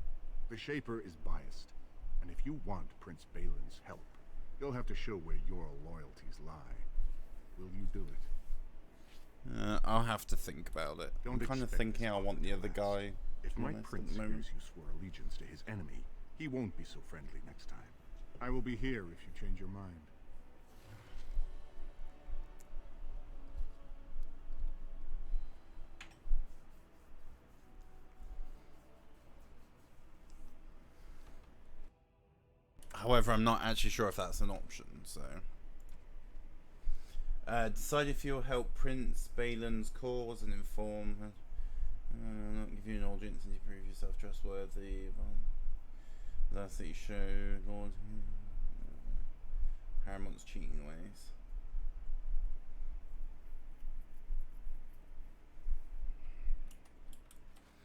The Shaper is biased, and if you want Prince Balin's help, you'll have to show where your loyalties lie. Will you do it? I'll have to think about it. I'm kind of thinking I want the other guy. If my prince hears you swore allegiance to his enemy, he won't be so friendly next time. I will be here if you change your mind. However, I'm not actually sure if that's an option, so... decide if you'll help Prince Balin's cause and inform... not give you an audience and you prove yourself trustworthy. That's that you show Lord Harrowmont's cheating ways.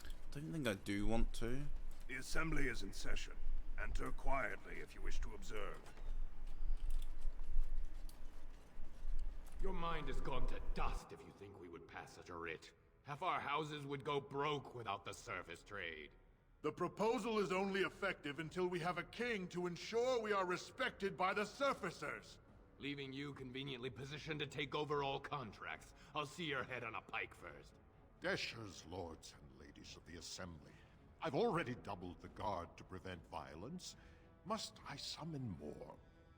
I don't think I do want to. The assembly is in session. Enter quietly if you wish to observe. Your mind has gone to dust if you think we would pass such a writ. Half our houses would go broke without the surface trade. The proposal is only effective until we have a king to ensure we are respected by the surfacers. Leaving you conveniently positioned to take over all contracts. I'll see your head on a pike first. Deshers, lords and ladies of the Assembly. I've already doubled the guard to prevent violence. Must I summon more?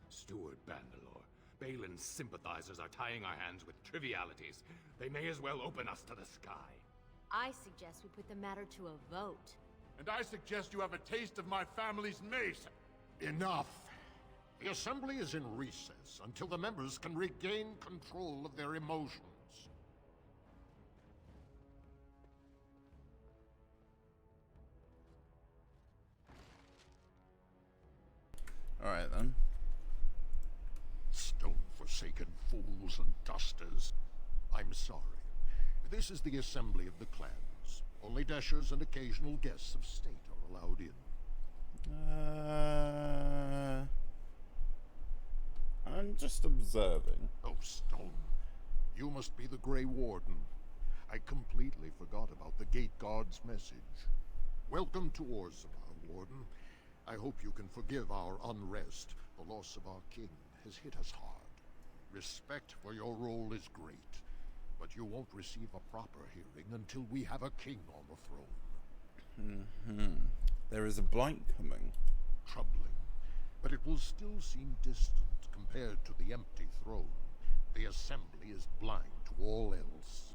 Steward Bandalore, Balin's sympathizers are tying our hands with trivialities. They may as well open us to the sky. I suggest we put the matter to a vote. And I suggest you have a taste of my family's mace. Enough. The Assembly is in recess until the members can regain control of their emotions. Alright then. Stone-forsaken fools and dusters. I'm sorry. This is the assembly of the clans. Only Deshers and occasional guests of state are allowed in. I'm just observing. Oh, Stone. You must be the Grey Warden. I completely forgot about the Gate Guard's message. Welcome to Orzammar, Warden. I hope you can forgive our unrest. The loss of our king has hit us hard. Respect for your role is great, but you won't receive a proper hearing until we have a king on the throne. There is a blight coming. Troubling, but it will still seem distant compared to the empty throne. The Assembly is blind to all else.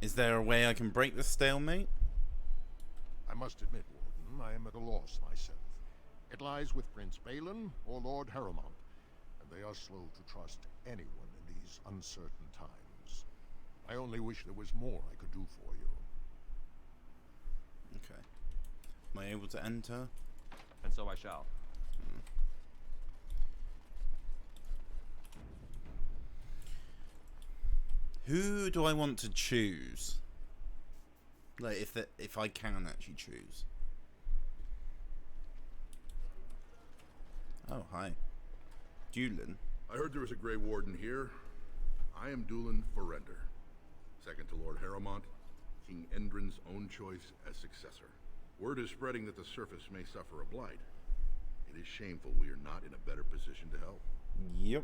Is there a way I can break the stalemate? I must admit, Warden, I am at a loss myself. It lies with Prince Balin or Lord Harrowmont, and they are slow to trust anyone in these uncertain times. I only wish there was more I could do for you. Okay. Am I able to enter? And so I shall. Who do I want to choose? Like, if I can actually choose. Oh, hi. Dulin. I heard there was a Grey Warden here. I am Dulin Forrender. Second to Lord Harrowmont, King Endrin's own choice as successor. Word is spreading that the surface may suffer a blight. It is shameful we are not in a better position to help. Yep.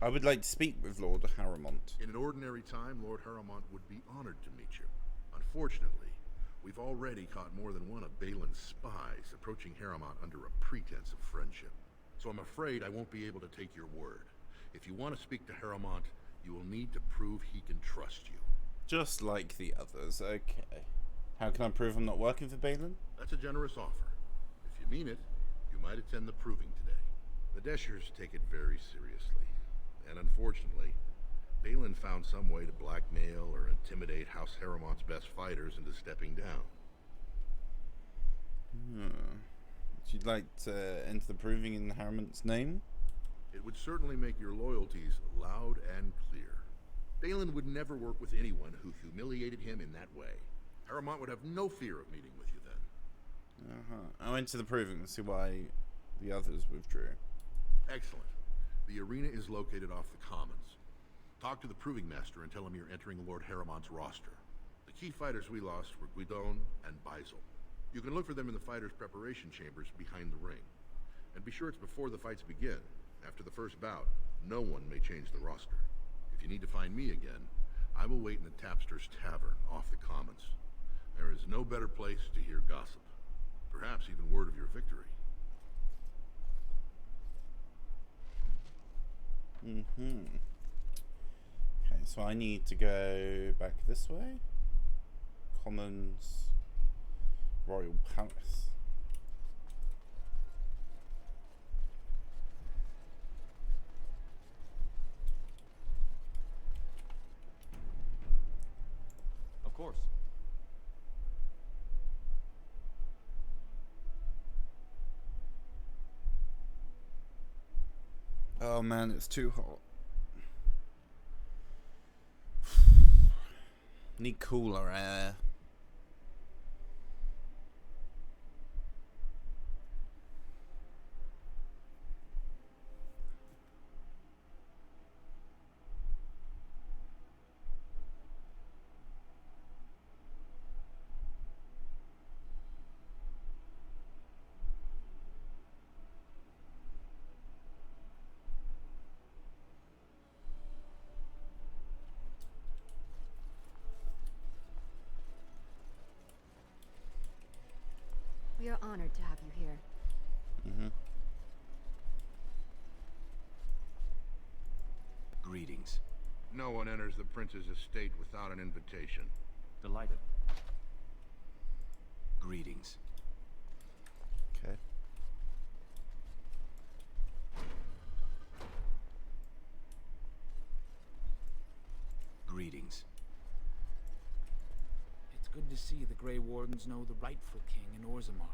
I would like to speak with Lord Harrowmont. In an ordinary time, Lord Harrowmont would be honored to meet you. Unfortunately, we've already caught more than one of Balin's spies approaching Harrowmont under a pretense of friendship. So I'm afraid I won't be able to take your word. If you want to speak to Harrowmont, you will need to prove he can trust you. Just like the others, okay. How can I prove I'm not working for Balin? That's a generous offer. If you mean it, you might attend the proving today. The Deshers take it very seriously. And unfortunately, Balin found some way to blackmail or intimidate House Harrowmont's best fighters into stepping down. Would you like to enter the proving in Harrowmont's name? It would certainly make your loyalties loud and clear. Balin would never work with anyone who humiliated him in that way. Harrowmont would have no fear of meeting with you then. I went to the proving to see why the others withdrew. Excellent. The arena is located off the Commons. Talk to the Proving Master and tell him you're entering Lord Harrowmont's roster. The key fighters we lost were Guidon and Baisel. You can look for them in the fighters' preparation chambers behind the ring. And be sure it's before the fights begin. After the first bout, no one may change the roster. If you need to find me again, I will wait in the Tapster's Tavern off the Commons. There is no better place to hear gossip. Perhaps even word of your victory. Okay, so I need to go back this way. Commons, Royal Palace. Of course. Oh man, it's too hot. Need cooler air. We are honored to have you here. Greetings. No one enters the prince's estate without an invitation. Delighted. Greetings. Okay. Greetings. It's good to see the Grey Wardens know the rightful king in Orzammar.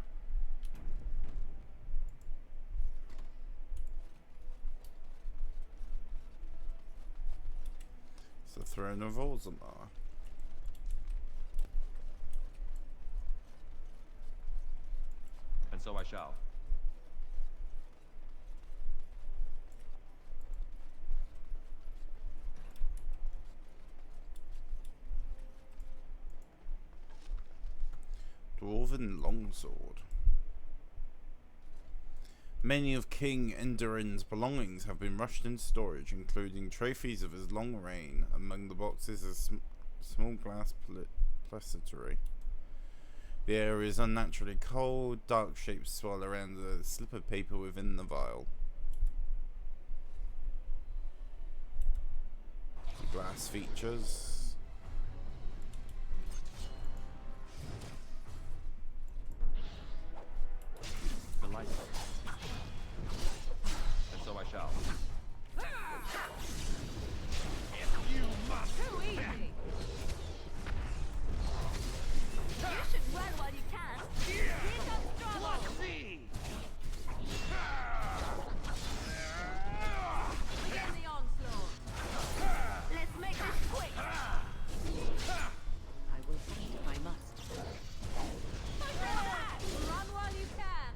It's the throne of Orzammar. And so I shall. Dwarven longsword. Many of King Endurin's belongings have been rushed into storage, including trophies of his long reign. Among the boxes is small glass pleasantry. The air is unnaturally cold. Dark shapes swirl around the slip of paper within the vial. The glass features. Delighted. And so I shall. You must Too easy. You should run while you can. Here comes trouble. Begin the onslaught. Let's make this quick. I will fight if I must. Run while you can.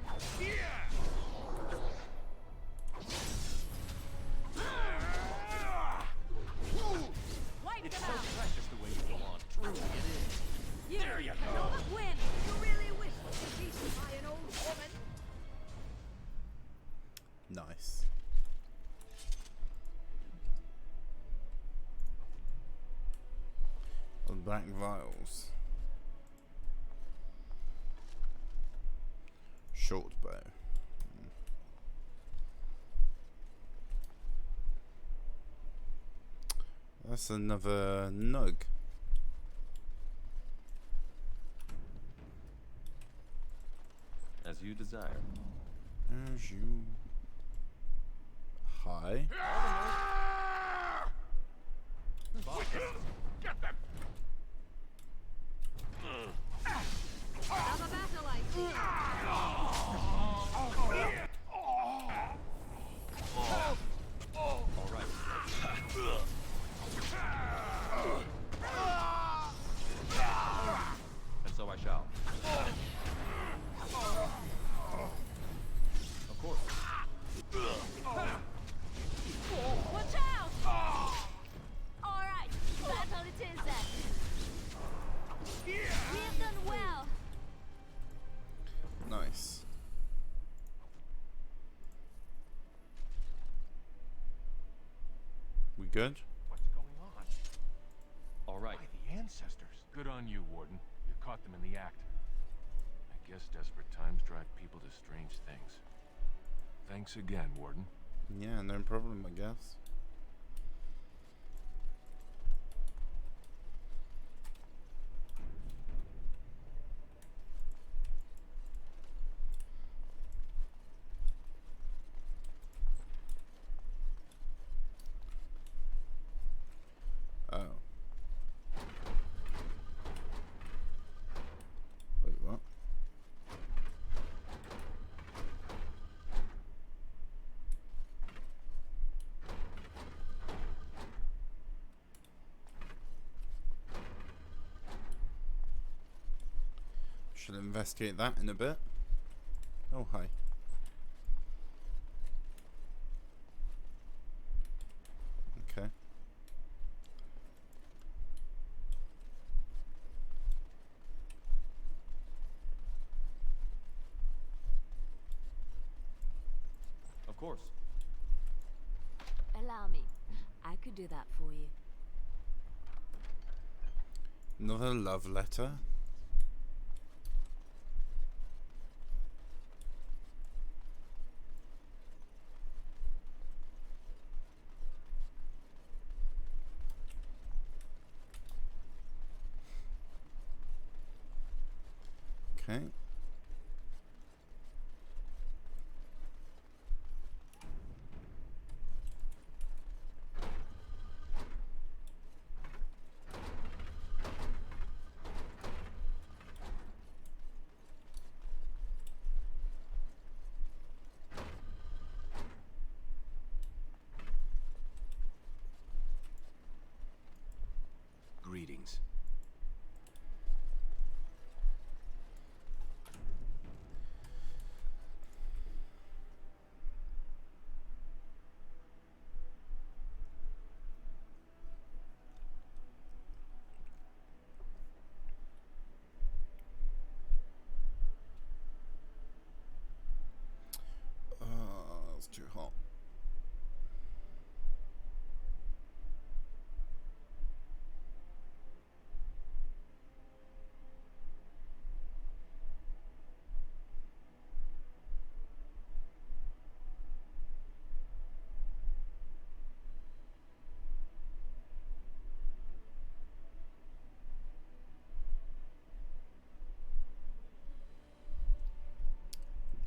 Wipe It's them so out. precious the way you go on. Truly it is. You There you go. cannot win. You really wish to be beaten by an old woman? Nice. The black vials. Short bow. That's another nug. As you desire. As you. Hi. Get them! Have a battle like good? What's going on? All right. By the ancestors. Good on you, Warden. You caught them in the act. I guess desperate times drive people to strange things. Thanks again, Warden. Yeah, no problem, I guess. Oh. Wait, what? Should investigate that in a bit. Oh, hi. Okay. Of course. Allow me. I could do that for you. Another love letter. Okay. Greetings. It's too hot.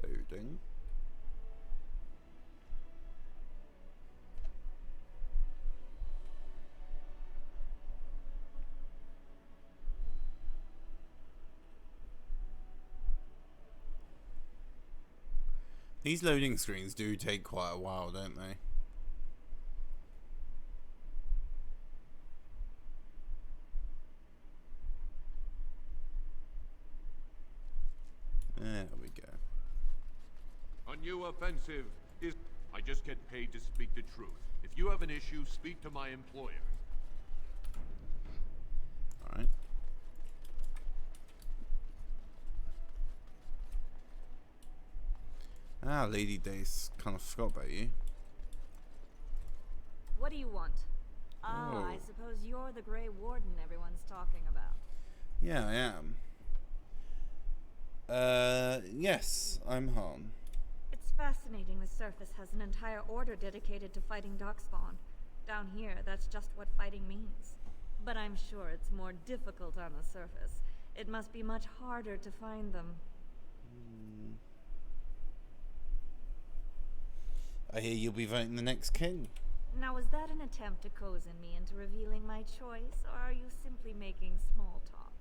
Loading. These loading screens do take quite a while, don't they? There we go. A new offensive is... I just get paid to speak the truth. If you have an issue, speak to my employer. Alright. Ah, Lady Dace. Kind of forgot about you. What do you want? Ah, Oh. I suppose you're the Grey Warden everyone's talking about. Yeah, I am. Yes, I'm Han. It's fascinating the surface has an entire order dedicated to fighting Darkspawn. Down here, that's just what fighting means. But I'm sure it's more difficult on the surface. It must be much harder to find them. I hear you'll be voting the next king. Now, was that an attempt to cozen me into revealing my choice, or are you simply making small talk?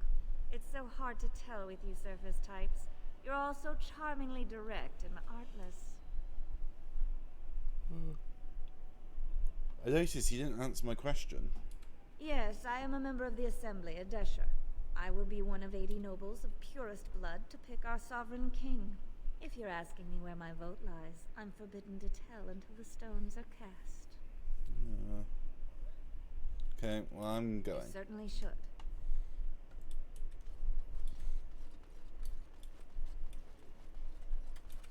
It's so hard to tell with you surface types. You're all so charmingly direct and artless. I noticed you didn't answer my question. Yes, I am a member of the Assembly, a Desher. I will be one of 80 nobles of purest blood to pick our sovereign king. If you're asking me where my vote lies, I'm forbidden to tell until the stones are cast. Okay, well, I'm You going. certainly should.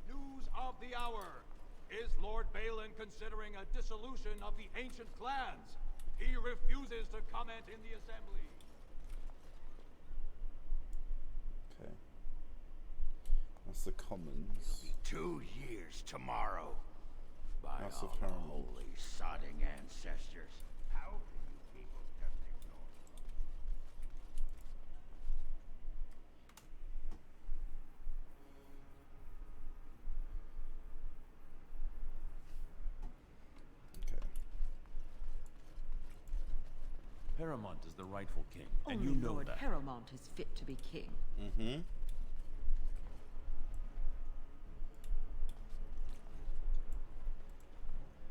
News of the hour. Is Lord Balin considering a dissolution of the ancient clans? He refuses to comment in the assembly. Okay. That's the Commons. 2 years tomorrow. By House of all the Haramond. holy sodding ancestors. How can you people just ignore Paramount is the rightful king, and Only you know Lord that. Paramount is fit to be king. Mm-hmm.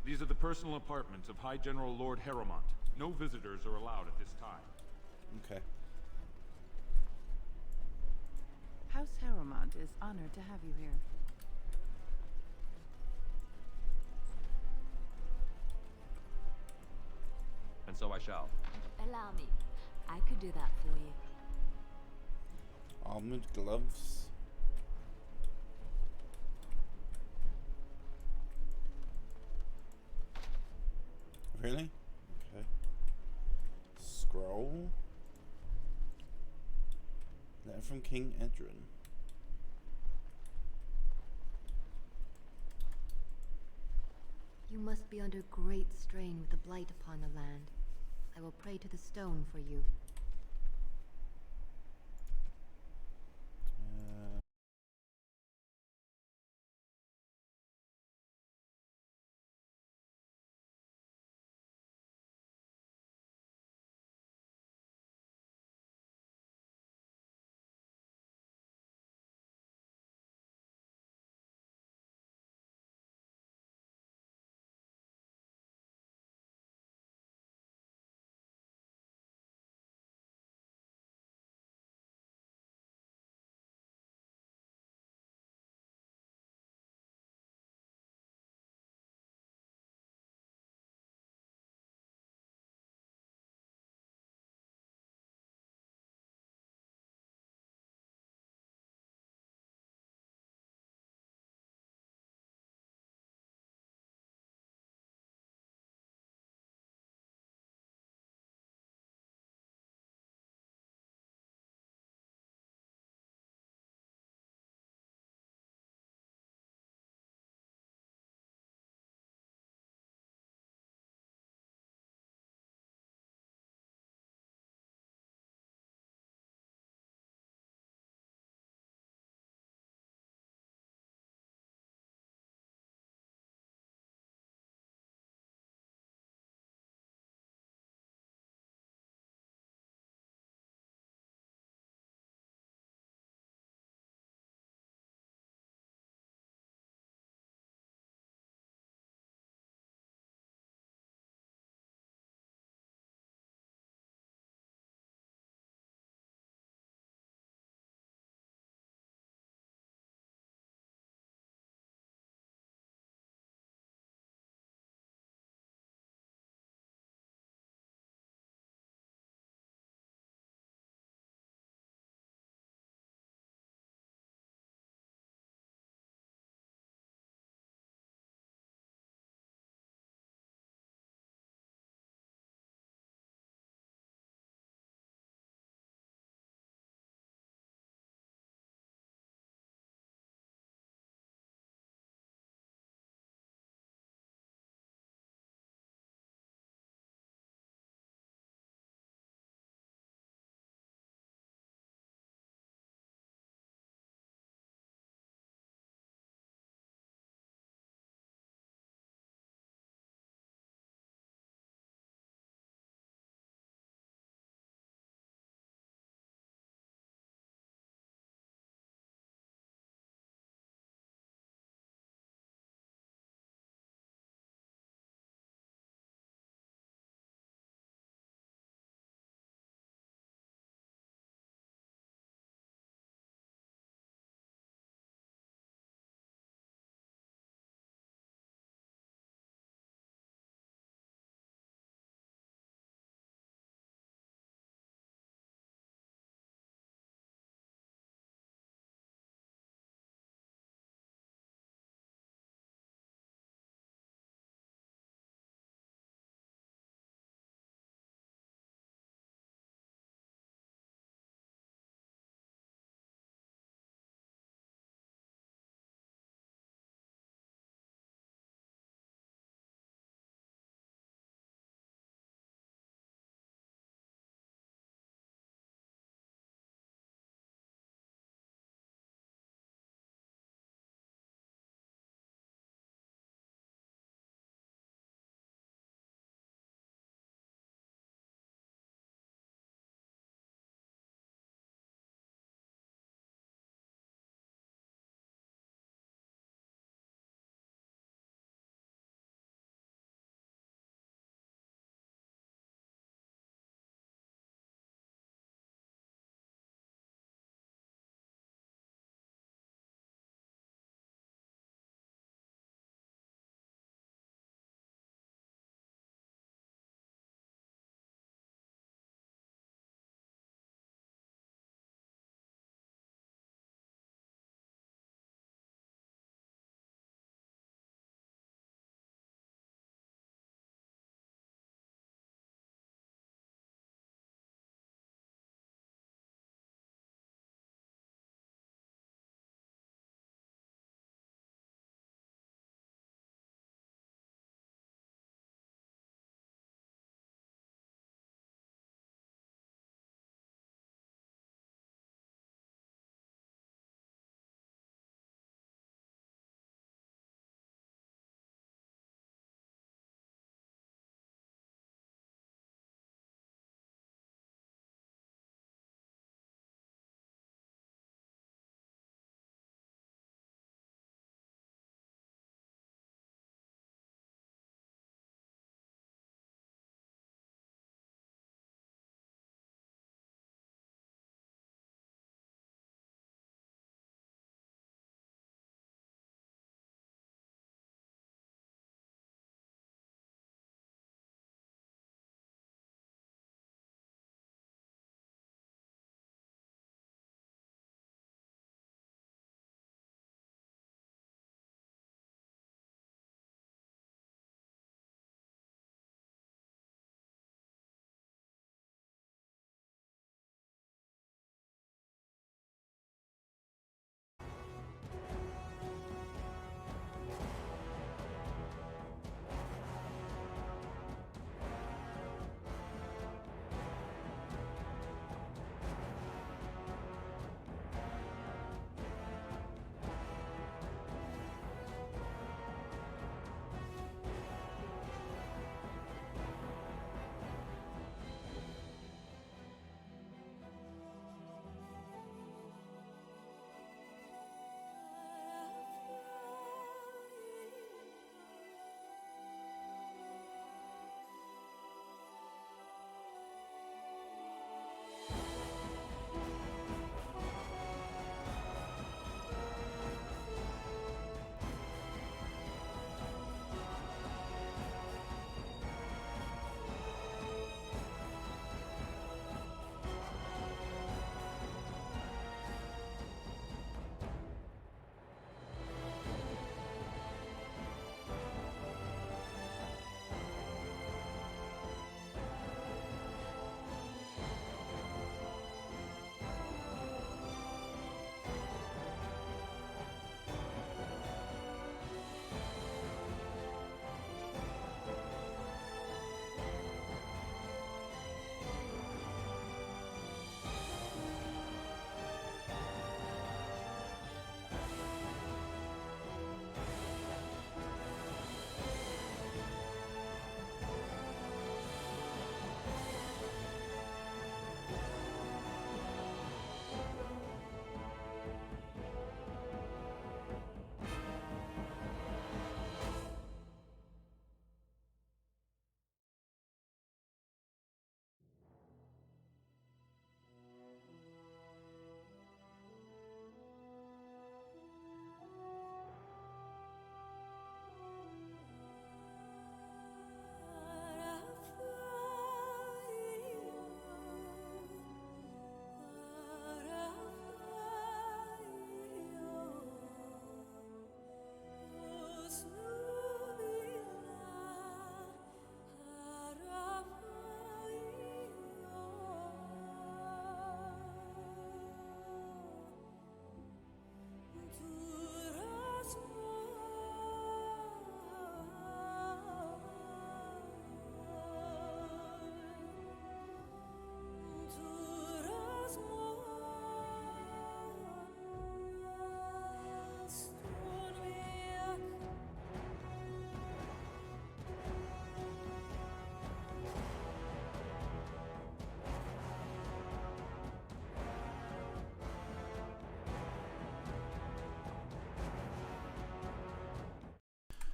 These are the personal apartments of High General Lord Haramont. No visitors are allowed at this time. Okay. House Haramont is honored to have you here. And so I shall. Allow me. I could do that for you. Armored gloves. Really? Okay. Scroll. Letter from King Edrin. You must be under great strain with the blight upon the land. I will pray to the stone for you.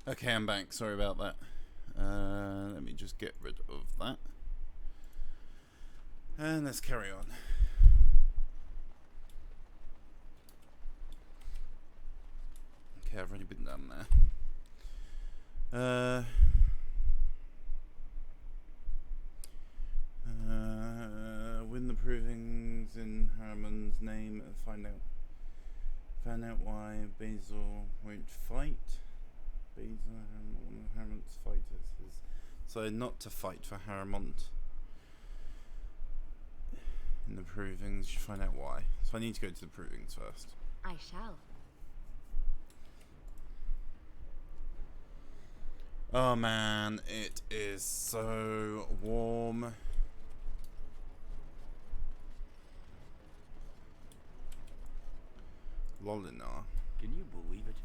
Okay, I'm back. Sorry about that. Let me just get rid of that. And let's carry on. Okay, I've already been down there. Win the provings in Harriman's name and find out why Basil won't fight. Basil, one of Harriman's fighters. So not to fight for Harrimont. In the provings, you find out why. So I need to go to the provings first. I shall. Oh man, it is so warm. Lolinar. Can you believe it?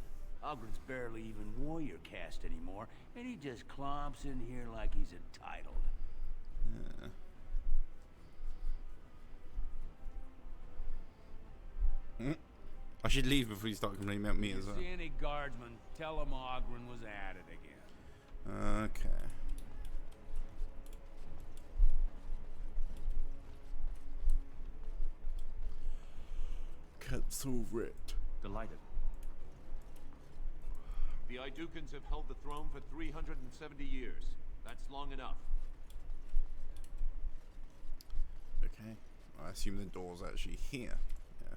Ogren's barely even warrior caste anymore, and he just clomps in here like he's entitled. Yeah. I should leave before you start complaining about me as well. See any guardsmen, tell them Ogren was at it again. Okay. Cancel writ. Delighted. The Idukans have held the throne for 370 years. That's long enough. Okay. I assume the door's actually here. Yeah.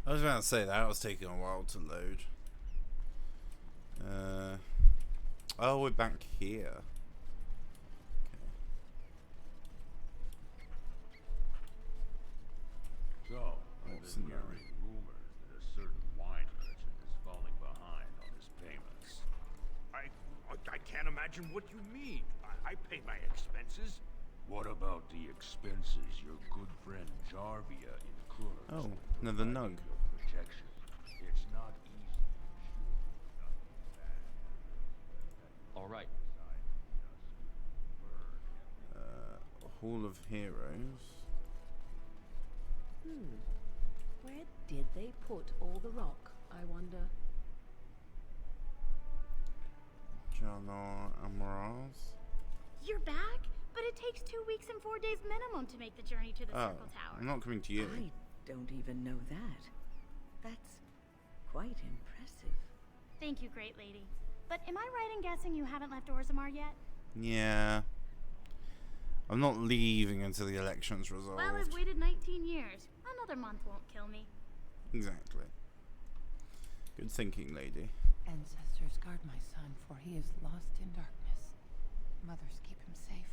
I was about to say that was taking a while to load. Oh, we're back here. So, I've been hearing rumors that a certain wine merchant is falling behind on his payments. I can't imagine what you mean. I pay my expenses. What about the expenses your good friend Jarvia incurs? Oh, another nug. Protection. It's not easy to All right. Hall of Heroes. Where did they put all the rock, I wonder? Jalor Amaraz. You're back? But it takes 2 weeks and 4 days minimum to make the journey to the Circle Tower. I'm not coming to you. I don't even know that. That's quite impressive. Thank you, great lady. But am I right in guessing you haven't left Orzammar yet? Yeah. I'm not leaving until the election's resolved. Well, I've waited 19 years. Another month won't kill me. Exactly. Good thinking, lady. Ancestors, guard my son, for he is lost in darkness. Mothers, keep him safe,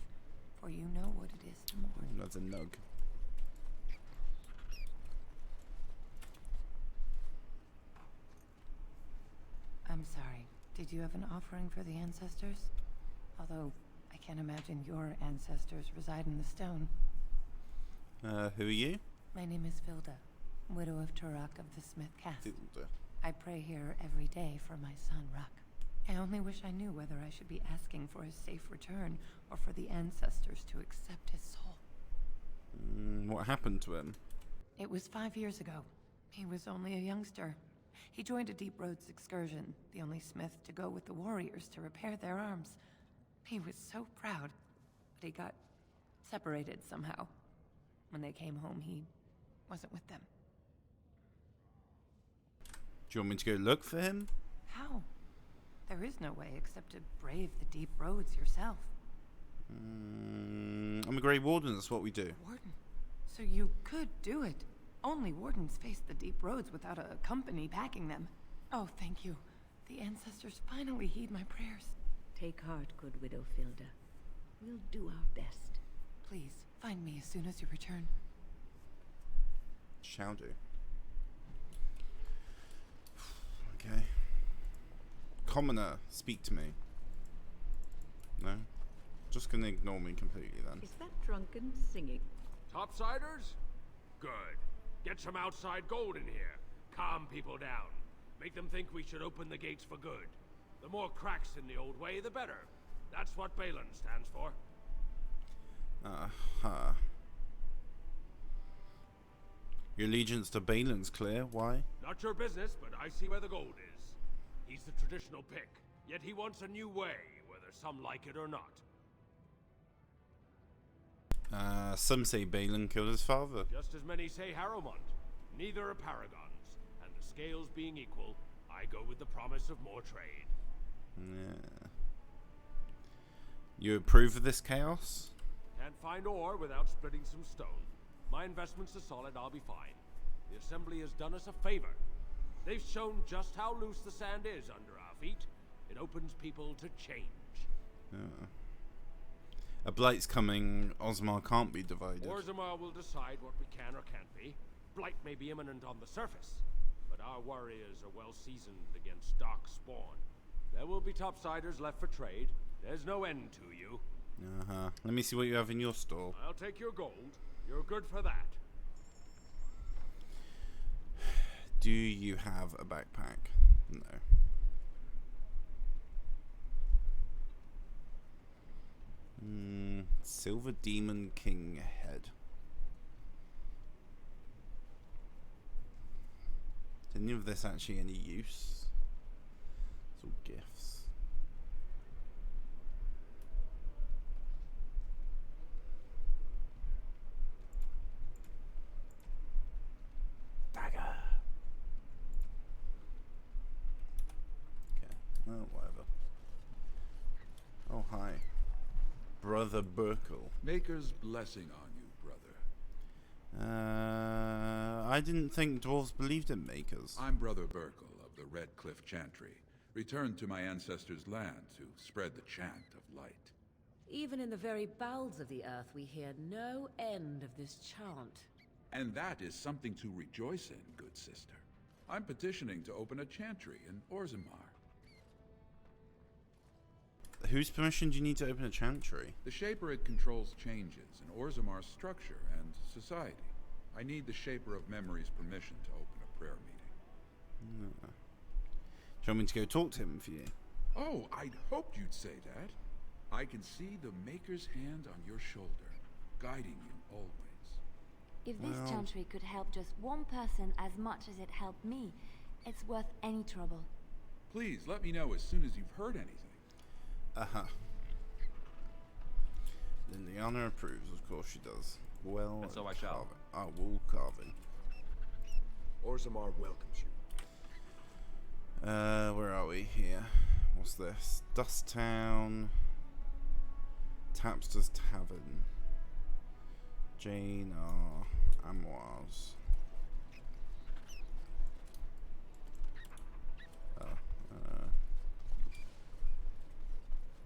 for you know what it is to mourn. That's a nug. I'm sorry. Did you have an offering for the ancestors? Although, I can't imagine your ancestors reside in the stone. Who are you? My name is Vilda. widow of Turok of the Smith caste. Tilde. I pray here every day for my son, Ruck. I only wish I knew whether I should be asking for his safe return or for the ancestors to accept his soul. What happened to him? It was 5 years ago. He was only a youngster. He joined a Deep Roads excursion, the only smith to go with the warriors to repair their arms. He was so proud, but he got separated somehow. When they came home, he wasn't with them. Do you want me to go look for him? How? There is no way except to brave the Deep Roads yourself. I'm a Grey Warden, that's what we do. Warden? So you could do it. Only wardens face the Deep Roads without a company backing them. Oh, thank you. The ancestors finally heed my prayers. Take heart, good widow Filda. We'll do our best. Please, find me as soon as you return. Shall do. Okay. Commoner, speak to me. No? Just gonna ignore me completely then. Is that drunken singing? Topsiders? Good. Get some outside gold in here. Calm people down. Make them think we should open the gates for good. The more cracks in the old way, the better. That's what Balin stands for. Your allegiance to Balin's clear. Why? Not your business, but I see where the gold is. He's the traditional pick, yet he wants a new way, whether some like it or not. Some say Balin killed his father. Just as many say Harrowmont. Neither are paragons, and the scales being equal, I go with the promise of more trade. Yeah. You approve of this chaos? Can't find ore without splitting some stone. My investments are solid, I'll be fine. The Assembly has done us a favor. They've shown just how loose the sand is under our feet. It opens people to change. A blight's coming. Osmar can't be divided. Orzammar will decide what we can or can't be. Blight may be imminent on the surface, but our warriors are well seasoned against dark spawn. There will be topsiders left for trade. There's no end to you. Let me see what you have in your store. I'll take your gold. You're good for that. Do you have a backpack? No. Silver Demon King head. Is any of this actually any use? It's all gifts. Dagger. Okay. Oh, whatever. Oh, hi. Brother Burkle. Maker's blessing on you, brother. I didn't think dwarves believed in makers. I'm Brother Burkle of the Red Cliff Chantry, returned to my ancestors' land to spread the chant of light. Even in the very bowels of the earth, we hear no end of this chant. And that is something to rejoice in, good sister. I'm petitioning to open a chantry in Orzammar. Whose permission do you need to open a chantry? The Shaper controls changes in Orzammar's structure and society. I need the Shaper of Memory's permission to open a prayer meeting. Do you want me to go talk to him for you? Oh, I'd hoped you'd say that. I can see the Maker's hand on your shoulder, guiding you always. If this chantry could help just one person as much as it helped me, it's worth any trouble. Please let me know as soon as you've heard anything. Liliana approves, of course she does. Well, and so I shall. Wool carving. Orzammar welcomes you. Where are we here? What's this? Dust Town. Tapster's Tavern. Jane R. Amours.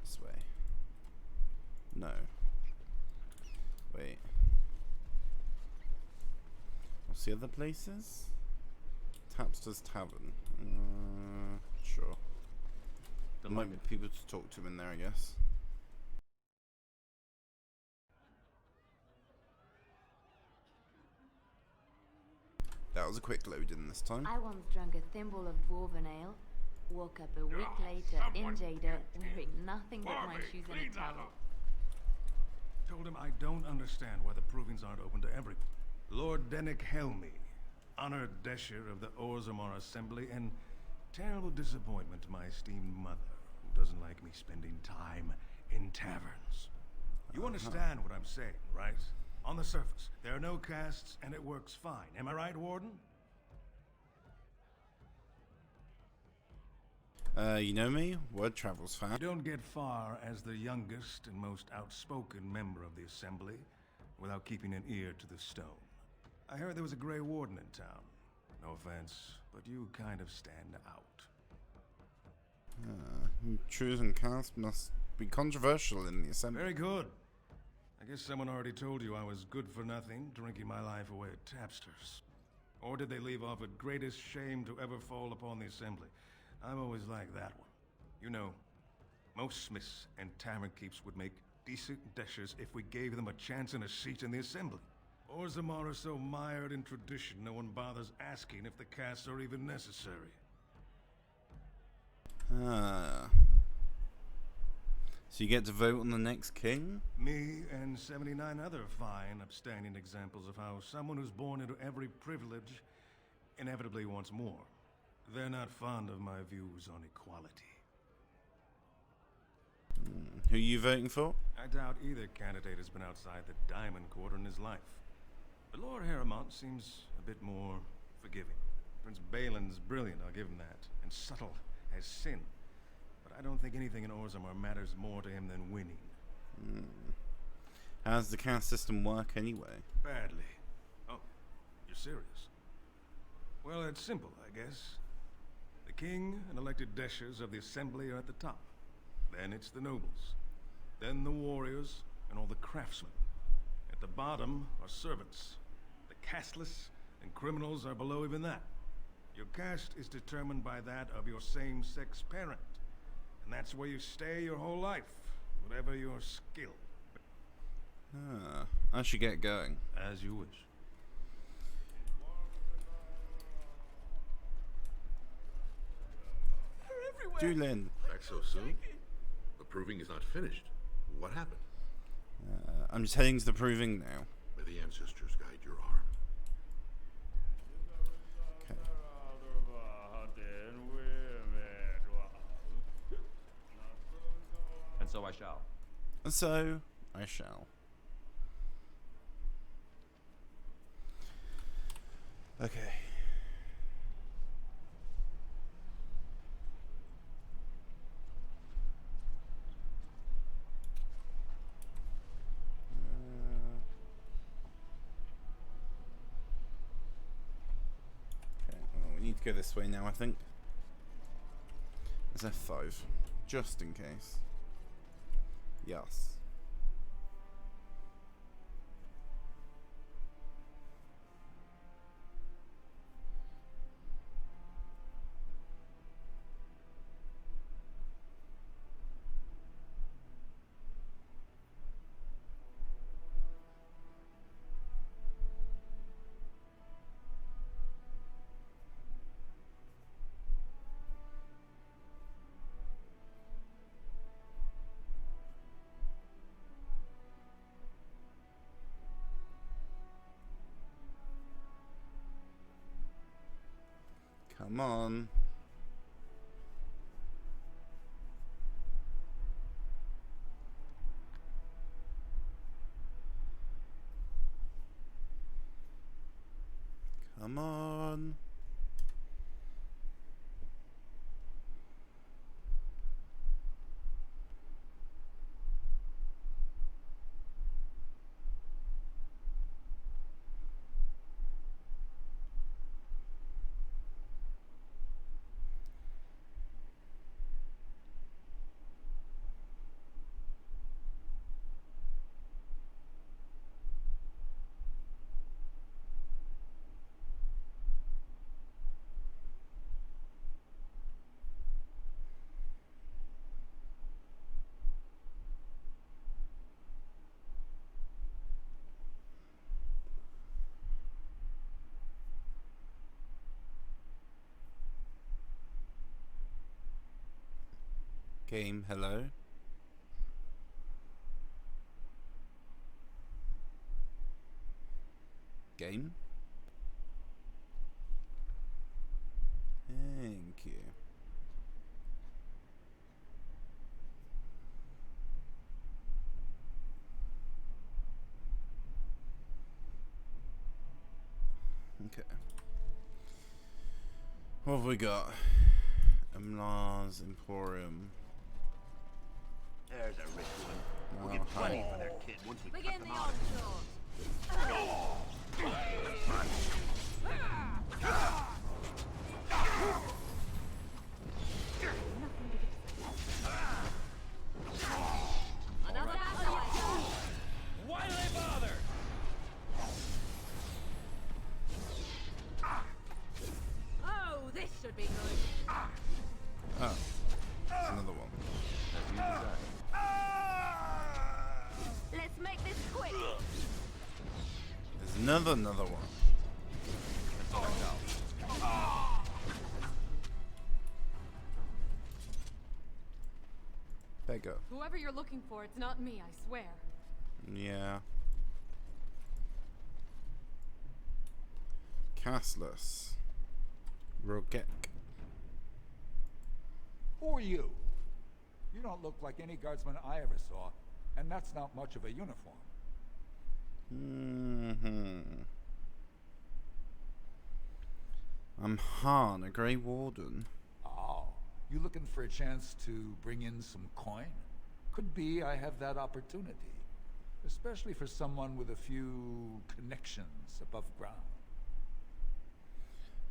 This way. No. Wait. What's the other places? Tapster's Tavern. Sure. There might be people to talk to in there, I guess. That was a quick load in this time. I once drank a thimble of dwarven ale, woke up a week later in Jada wearing nothing but my shoes and a towel. Told him I don't understand why the provings aren't open to everyone. Lord Dennick Helmi, honored Desher of the Orzammar Assembly, and terrible disappointment to my esteemed mother, who doesn't like me spending time in taverns. You understand what I'm saying, right? On the surface, there are no castes, and it works fine. Am I right, Warden? You know me? Word travels fast. You don't get far as the youngest and most outspoken member of the Assembly without keeping an ear to the stone. I heard there was a Grey Warden in town. No offense, but you kind of stand out. Choosing caste must be controversial in the Assembly. Very good. I guess someone already told you I was good for nothing, drinking my life away at Tapster's. Or did they leave off at greatest shame to ever fall upon the Assembly? I've always liked that one. You know, most smiths and tavern keeps would make decent deshers if we gave them a chance and a seat in the Assembly. Orzammar are so mired in tradition, no one bothers asking if the castes are even necessary. So you get to vote on the next king? Me and 79 other fine, upstanding examples of how someone who's born into every privilege inevitably wants more. They're not fond of my views on equality. Who are you voting for? I doubt either candidate has been outside the Diamond Quarter in his life. But Lord Harrowmont seems a bit more forgiving. Prince Balin's brilliant, I'll give him that, and subtle as sin. But I don't think anything in Orzammar matters more to him than winning. How does the caste system work anyway? Badly. Oh, you're serious? Well, it's simple, I guess. The king and elected deshers of the Assembly are at the top. Then it's the nobles. Then the warriors and all the craftsmen. At the bottom are servants. The casteless and criminals are below even that. Your caste is determined by that of your same-sex parent. And that's where you stay your whole life, whatever your skill. I should get going. As you wish. Julin. Back so soon? The proving is not finished. What happened? I'm just heading to the proving now. May the ancestors guide your arm. And so I shall. And so I shall. Okay. We need to go this way now, I think. There's F5, just in case. Yes. Come on. Come on. Game, hello. Game. Thank you. Okay. What have we got? Umlar's Emporium. There's a rich one. We'll get plenty for their kid once we cut them out. Why do they bother? Oh, this should be good. Oh, it's another one. As you desire. Let's make this quick. There's another one. Beggar. Whoever you're looking for, it's not me, I swear. Yeah. Castless. Rogek. Who are you? You don't look like any guardsman I ever saw, and that's not much of a uniform. I'm Han, a Grey Warden. Oh, you looking for a chance to bring in some coin? Could be I have that opportunity. Especially for someone with a few connections above ground.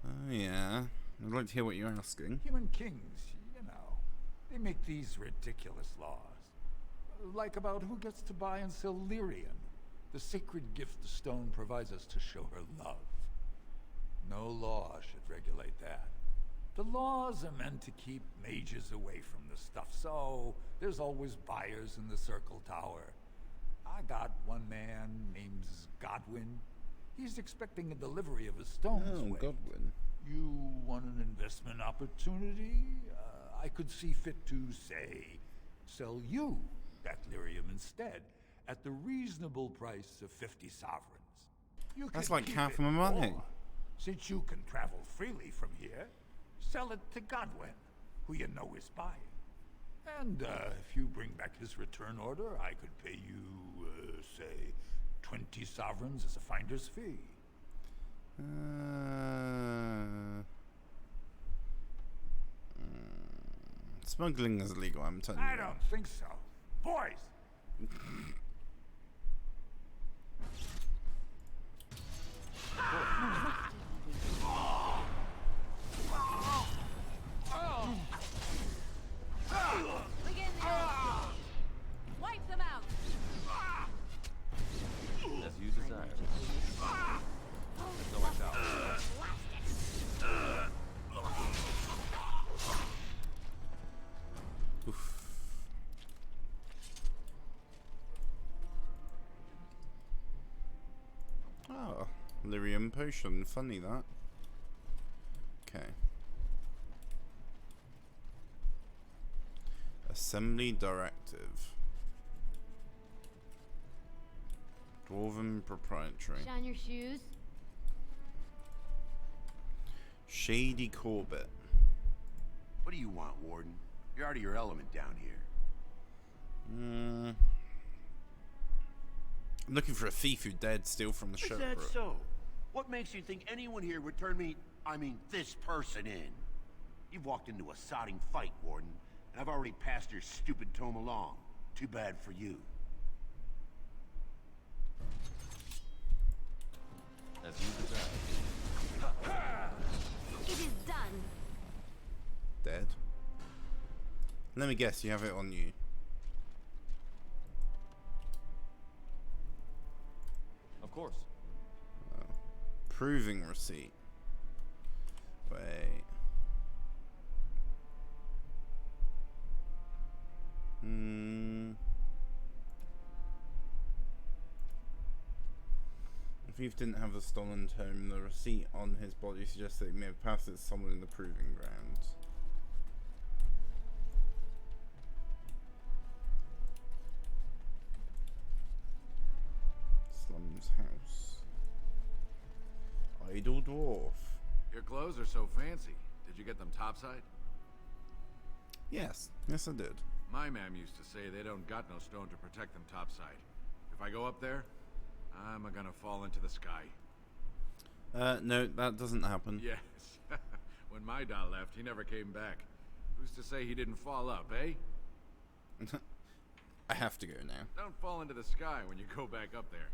Oh yeah. I'd like to hear what you're asking. Human kings, you know, they make these ridiculous laws. Like about who gets to buy and sell lyrium, the sacred gift the stone provides us to show her love. No law should regulate that. The laws are meant to keep mages away from the stuff, so there's always buyers in the Circle Tower. I got one man named Godwin. He's expecting a delivery of a stone's weight. Godwin. You want an investment opportunity? I could see fit to, say, sell you that lyrium instead at the reasonable price of 50 sovereigns. You That's can like keep half it, my money. or, since you can travel freely from here, sell it to Godwin, who you know is buying. And if you bring back his return order, I could pay you, say, 20 sovereigns as a finder's fee. Smuggling is illegal, I'm telling you. I don't think so. Boys! Begin the onslaught. Wipe them out. As you desire. So I shall. Oh, lyrium potion. Funny that. Okay. Assembly Directive. Dwarven Proprietary. Shine your shoes. Shady Corbett. What do you want, Warden? You're out of your element down here. I'm looking for a thief who dared steal from the Is shop. that so? What makes you think anyone here would turn me, this person in? You've walked into a sodding fight, Warden, and I've already passed your stupid tome along. Too bad for you. As you desire. It is done. Dead. Let me guess, you have it on you. Of course. Oh. Proving receipt. Wait. If Eve didn't have the stolen tome, the receipt on his body suggests that he may have passed it to someone in the proving grounds. Idle dwarf. Your clothes are so fancy. Did you get them topside? Yes, I did. My mam used to say they don't got no stone to protect them topside. If I go up there, I'm gonna fall into the sky. No, that doesn't happen. Yes. When my dad left, he never came back. Who's to say he didn't fall up, eh? I have to go now. Don't fall into the sky when you go back up there.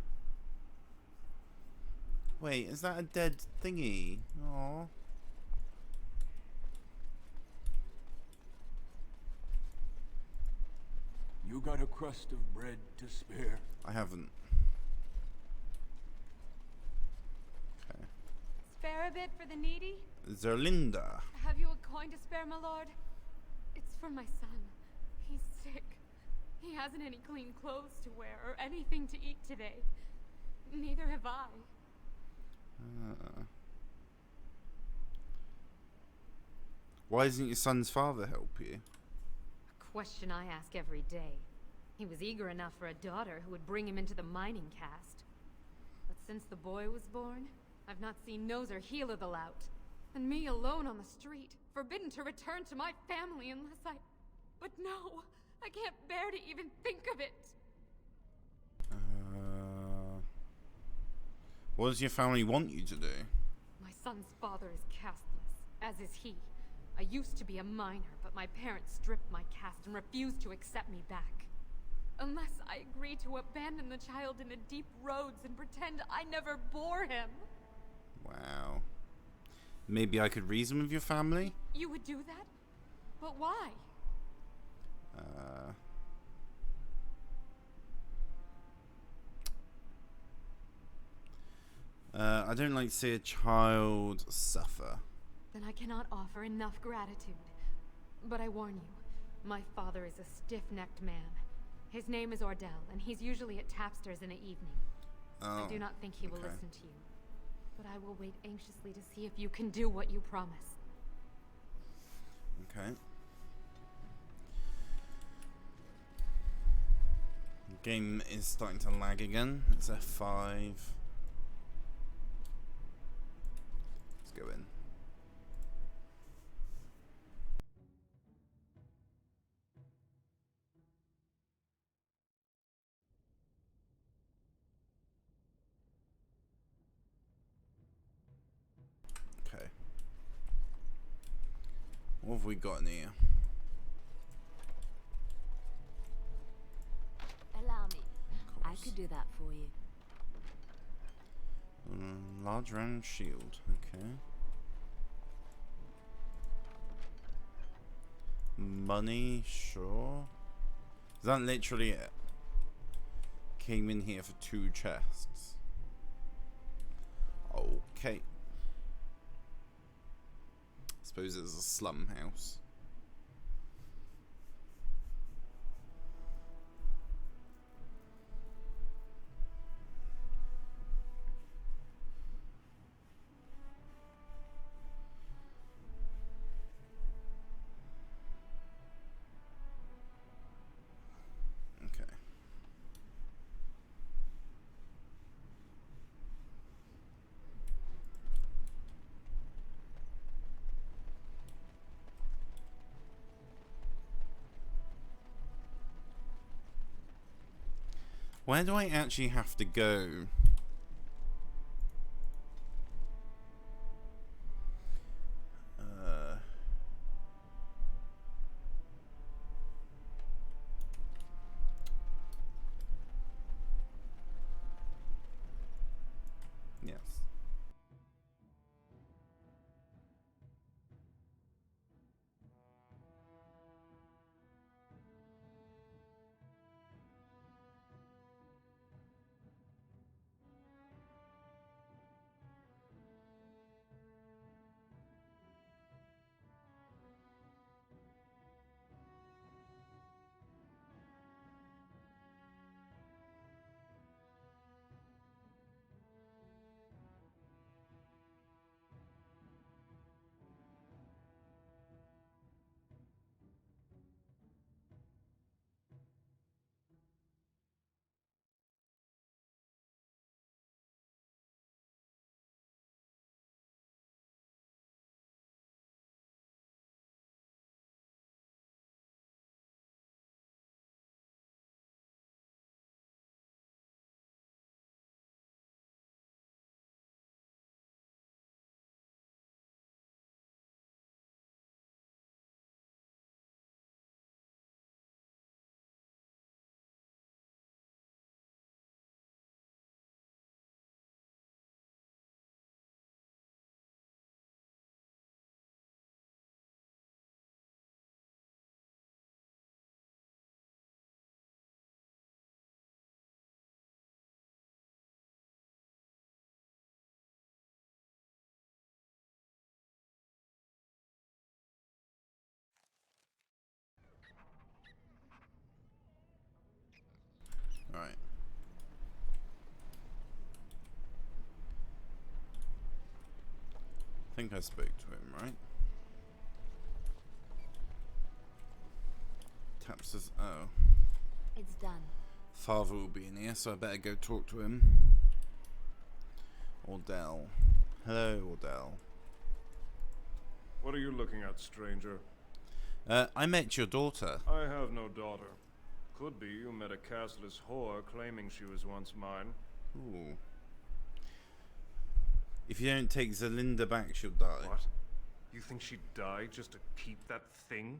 Wait, is that a dead thingy? Aww. You got a crust of bread to spare? I haven't. Okay. Spare a bit for the needy? Zerlinda. Have you a coin to spare, my lord? It's for my son. He's sick. He hasn't any clean clothes to wear or anything to eat today. Neither have I. Why doesn't your son's father help you? A question I ask every day. He was eager enough for a daughter who would bring him into the mining caste. But since the boy was born, I've not seen nose or heel of the lout. And me alone on the street, forbidden to return to my family unless I... But no! I can't bear to even think of it! What does your family want you to do? My son's father is casteless, as is he. I used to be a miner, but my parents stripped my caste and refused to accept me back. Unless I agree to abandon the child in the deep roads and pretend I never bore him. Wow. Maybe I could reason with your family? You would do that? But why? I don't like to see a child suffer. Then I cannot offer enough gratitude. But I warn you, my father is a stiff-necked man. His name is Ordell, and he's usually at Tapster's in the evening. I do not think he will listen to you. But I will wait anxiously to see if you can do what you promise. Okay. The game is starting to lag again. It's F5. Let's go in. Okay. What have we got in here? Allow me. I could do that for you. Large round shield. Okay. Money, sure. Is that literally it? Came in here for 2 chests. Okay. Suppose it's a slum house. Okay. Where do I actually have to go? Yes. think I spoke to him, right? Tap says, oh. It's done. Father will be in here, so I better go talk to him. Ordell. Hello, Ordell. What are you looking at, stranger? I met your daughter. I have no daughter. Could be you met a castless whore claiming she was once mine. Ooh. If you don't take Zelinda back, she'll die. What? You think she'd die just to keep that thing?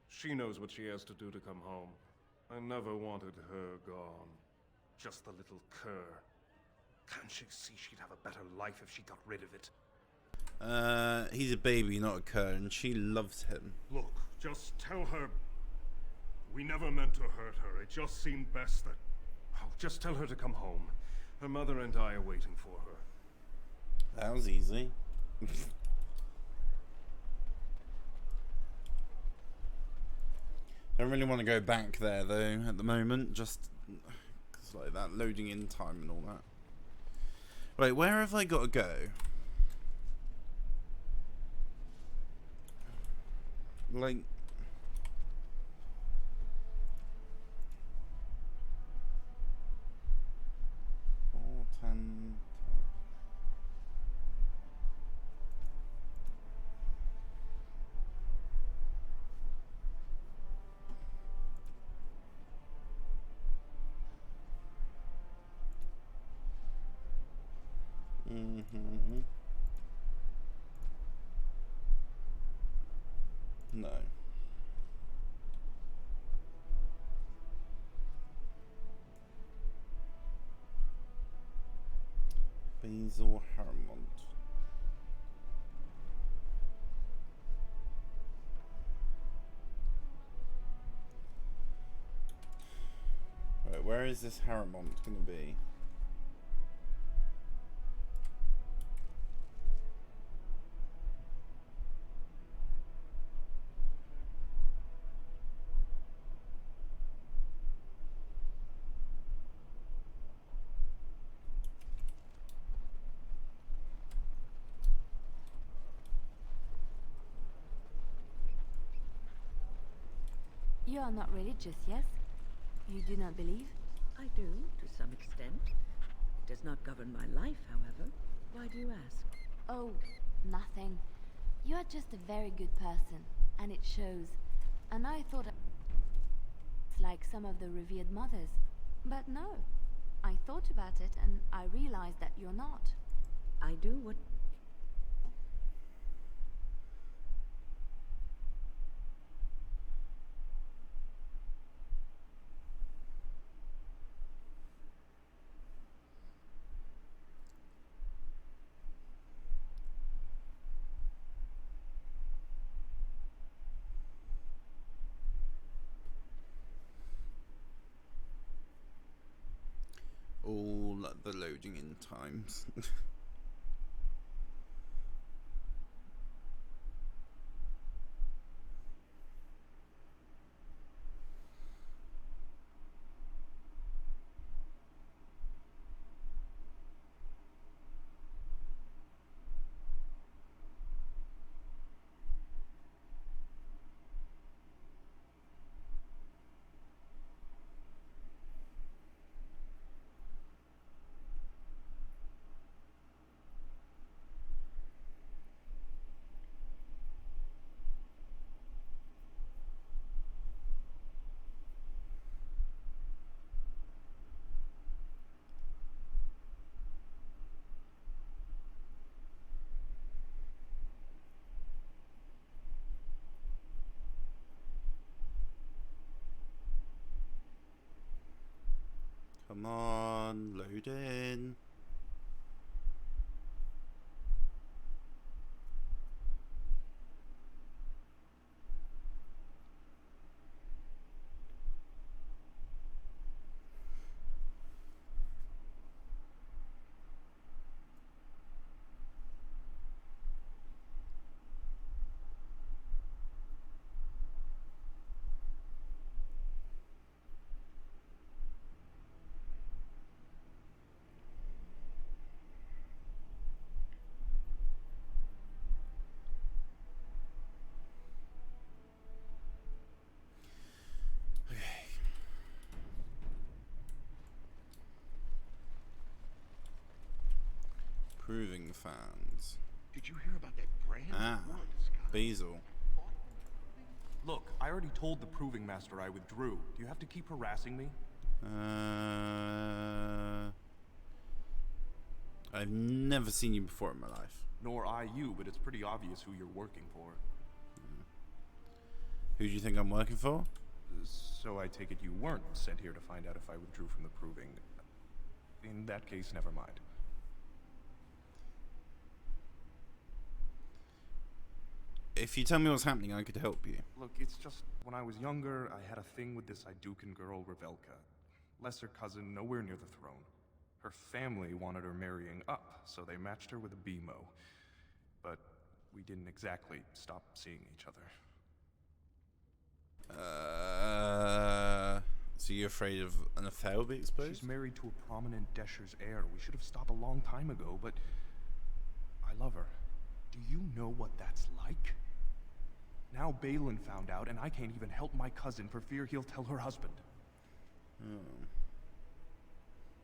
She knows what she has to do to come home. I never wanted her gone. Just the little cur. Can't she see she'd have a better life if she got rid of it? He's a baby, not a cur, and she loves him. Look, just tell her we never meant to hurt her. It just seemed best that... Oh, just tell her to come home. Her mother and I are waiting for her. That was easy. Don't really want to go back there though at the moment, just cause like that loading in time and all that. Wait, where have I got to go? Like, no. Basil Harmont. Right, where is this Harmont gonna be? You are not religious, yes? You do not believe? I do, to some extent. It does not govern my life, however. Why do you ask? Oh, nothing. You are just a very good person, and it shows. And I thought it's like some of the revered mothers. But no. I thought about it, and I realized that you're not. I do what... All the loading in times. Come on, load in. fans. Did you hear about that brand? Ah, Basil. Look, I already told the Proving Master I withdrew. Do you have to keep harassing me? I've never seen you before in my life. Nor I you, but it's pretty obvious who you're working for. Who do you think I'm working for? So I take it you weren't sent here to find out if I withdrew from the Proving. In that case, never mind. If you tell me what's happening, I could help you. Look, it's just, when I was younger, I had a thing with this Idukan girl, Revelka. Lesser cousin, nowhere near the throne. Her family wanted her marrying up, so they matched her with a BMO. But we didn't exactly stop seeing each other. So you're afraid of an affair will be exposed? She's married to a prominent Desher's heir. We should have stopped a long time ago, but I love her. Do you know what that's like? Now Balin found out, and I can't even help my cousin for fear he'll tell her husband. Oh.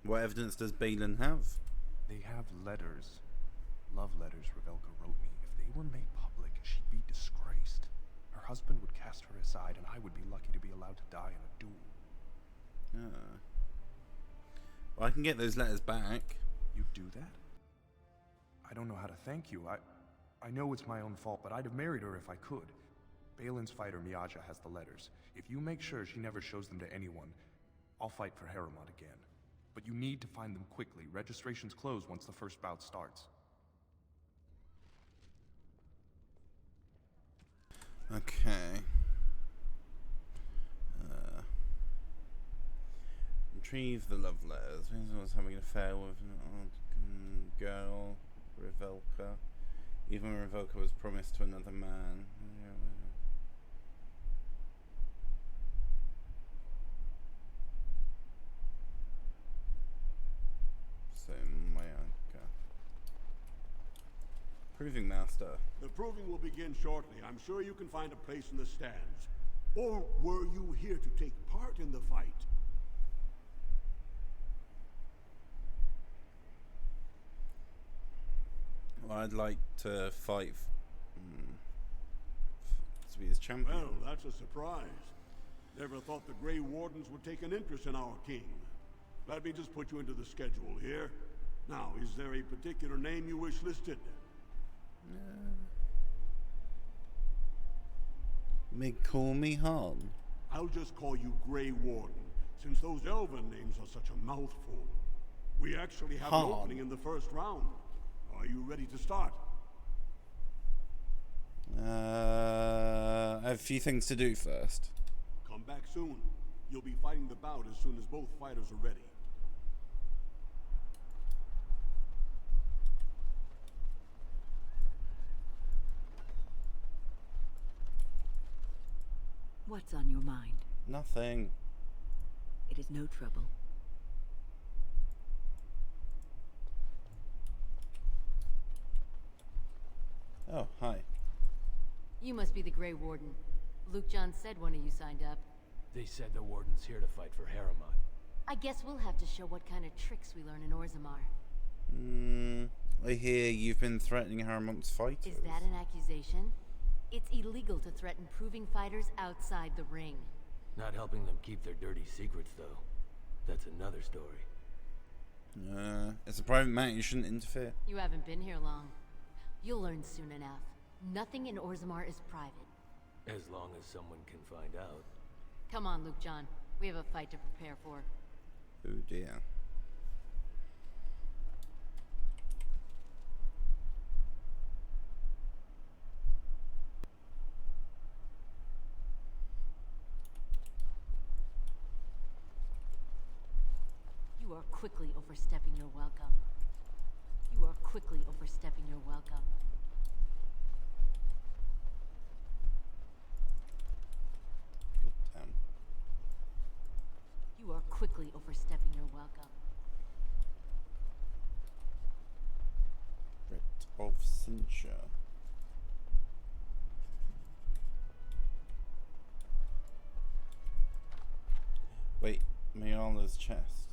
What evidence does Balin have? They have letters. Love letters Revelka wrote me. If they were made public, she'd be disgraced. Her husband would cast her aside, and I would be lucky to be allowed to die in a duel. Ah. Well, I can get those letters back. You do that? I don't know how to thank you. I know it's my own fault, but I'd have married her if I could. Balin's fighter Miaja has the letters. If you make sure she never shows them to anyone, I'll fight for Haremon again. But you need to find them quickly. Registrations close once the first bout starts. Okay. Retrieve the love letters. Basil was having an affair with an girl, Revelka. Even Revelka was promised to another man. So, Mayaka. Proving Master. The proving will begin shortly. I'm sure you can find a place in the stands. Or were you here to take part in the fight? Well, I'd like to fight to be his champion. Well, that's a surprise. Never thought the Grey Wardens would take an interest in our king. Let me just put you into the schedule here. Now, is there a particular name you wish listed? May call me Han. I'll just call you Grey Warden, since those elven names are such a mouthful. We actually have an opening in the first round. Are you ready to start? I have a few things to do first. Come back soon. You'll be fighting the bout as soon as both fighters are ready. What's on your mind? Nothing. It is no trouble. Oh, hi. You must be the Grey Warden. Luke John said one of you signed up. They said the Warden's here to fight for Haremon. I guess we'll have to show what kind of tricks we learn in Orzammar. I hear you've been threatening Haramont's fighters. Is that an accusation? It's illegal to threaten proving fighters outside the ring. Not helping them keep their dirty secrets, though. That's another story. It's a private matter. You shouldn't interfere. You haven't been here long. You'll learn soon enough. Nothing in Orzammar is private. As long as someone can find out. Come on, Luke John. We have a fight to prepare for. Oh dear. You are quickly overstepping your welcome. You are quickly overstepping your welcome. Damn. You are quickly overstepping your welcome. Writ of censure. Wait, Mayala's chest.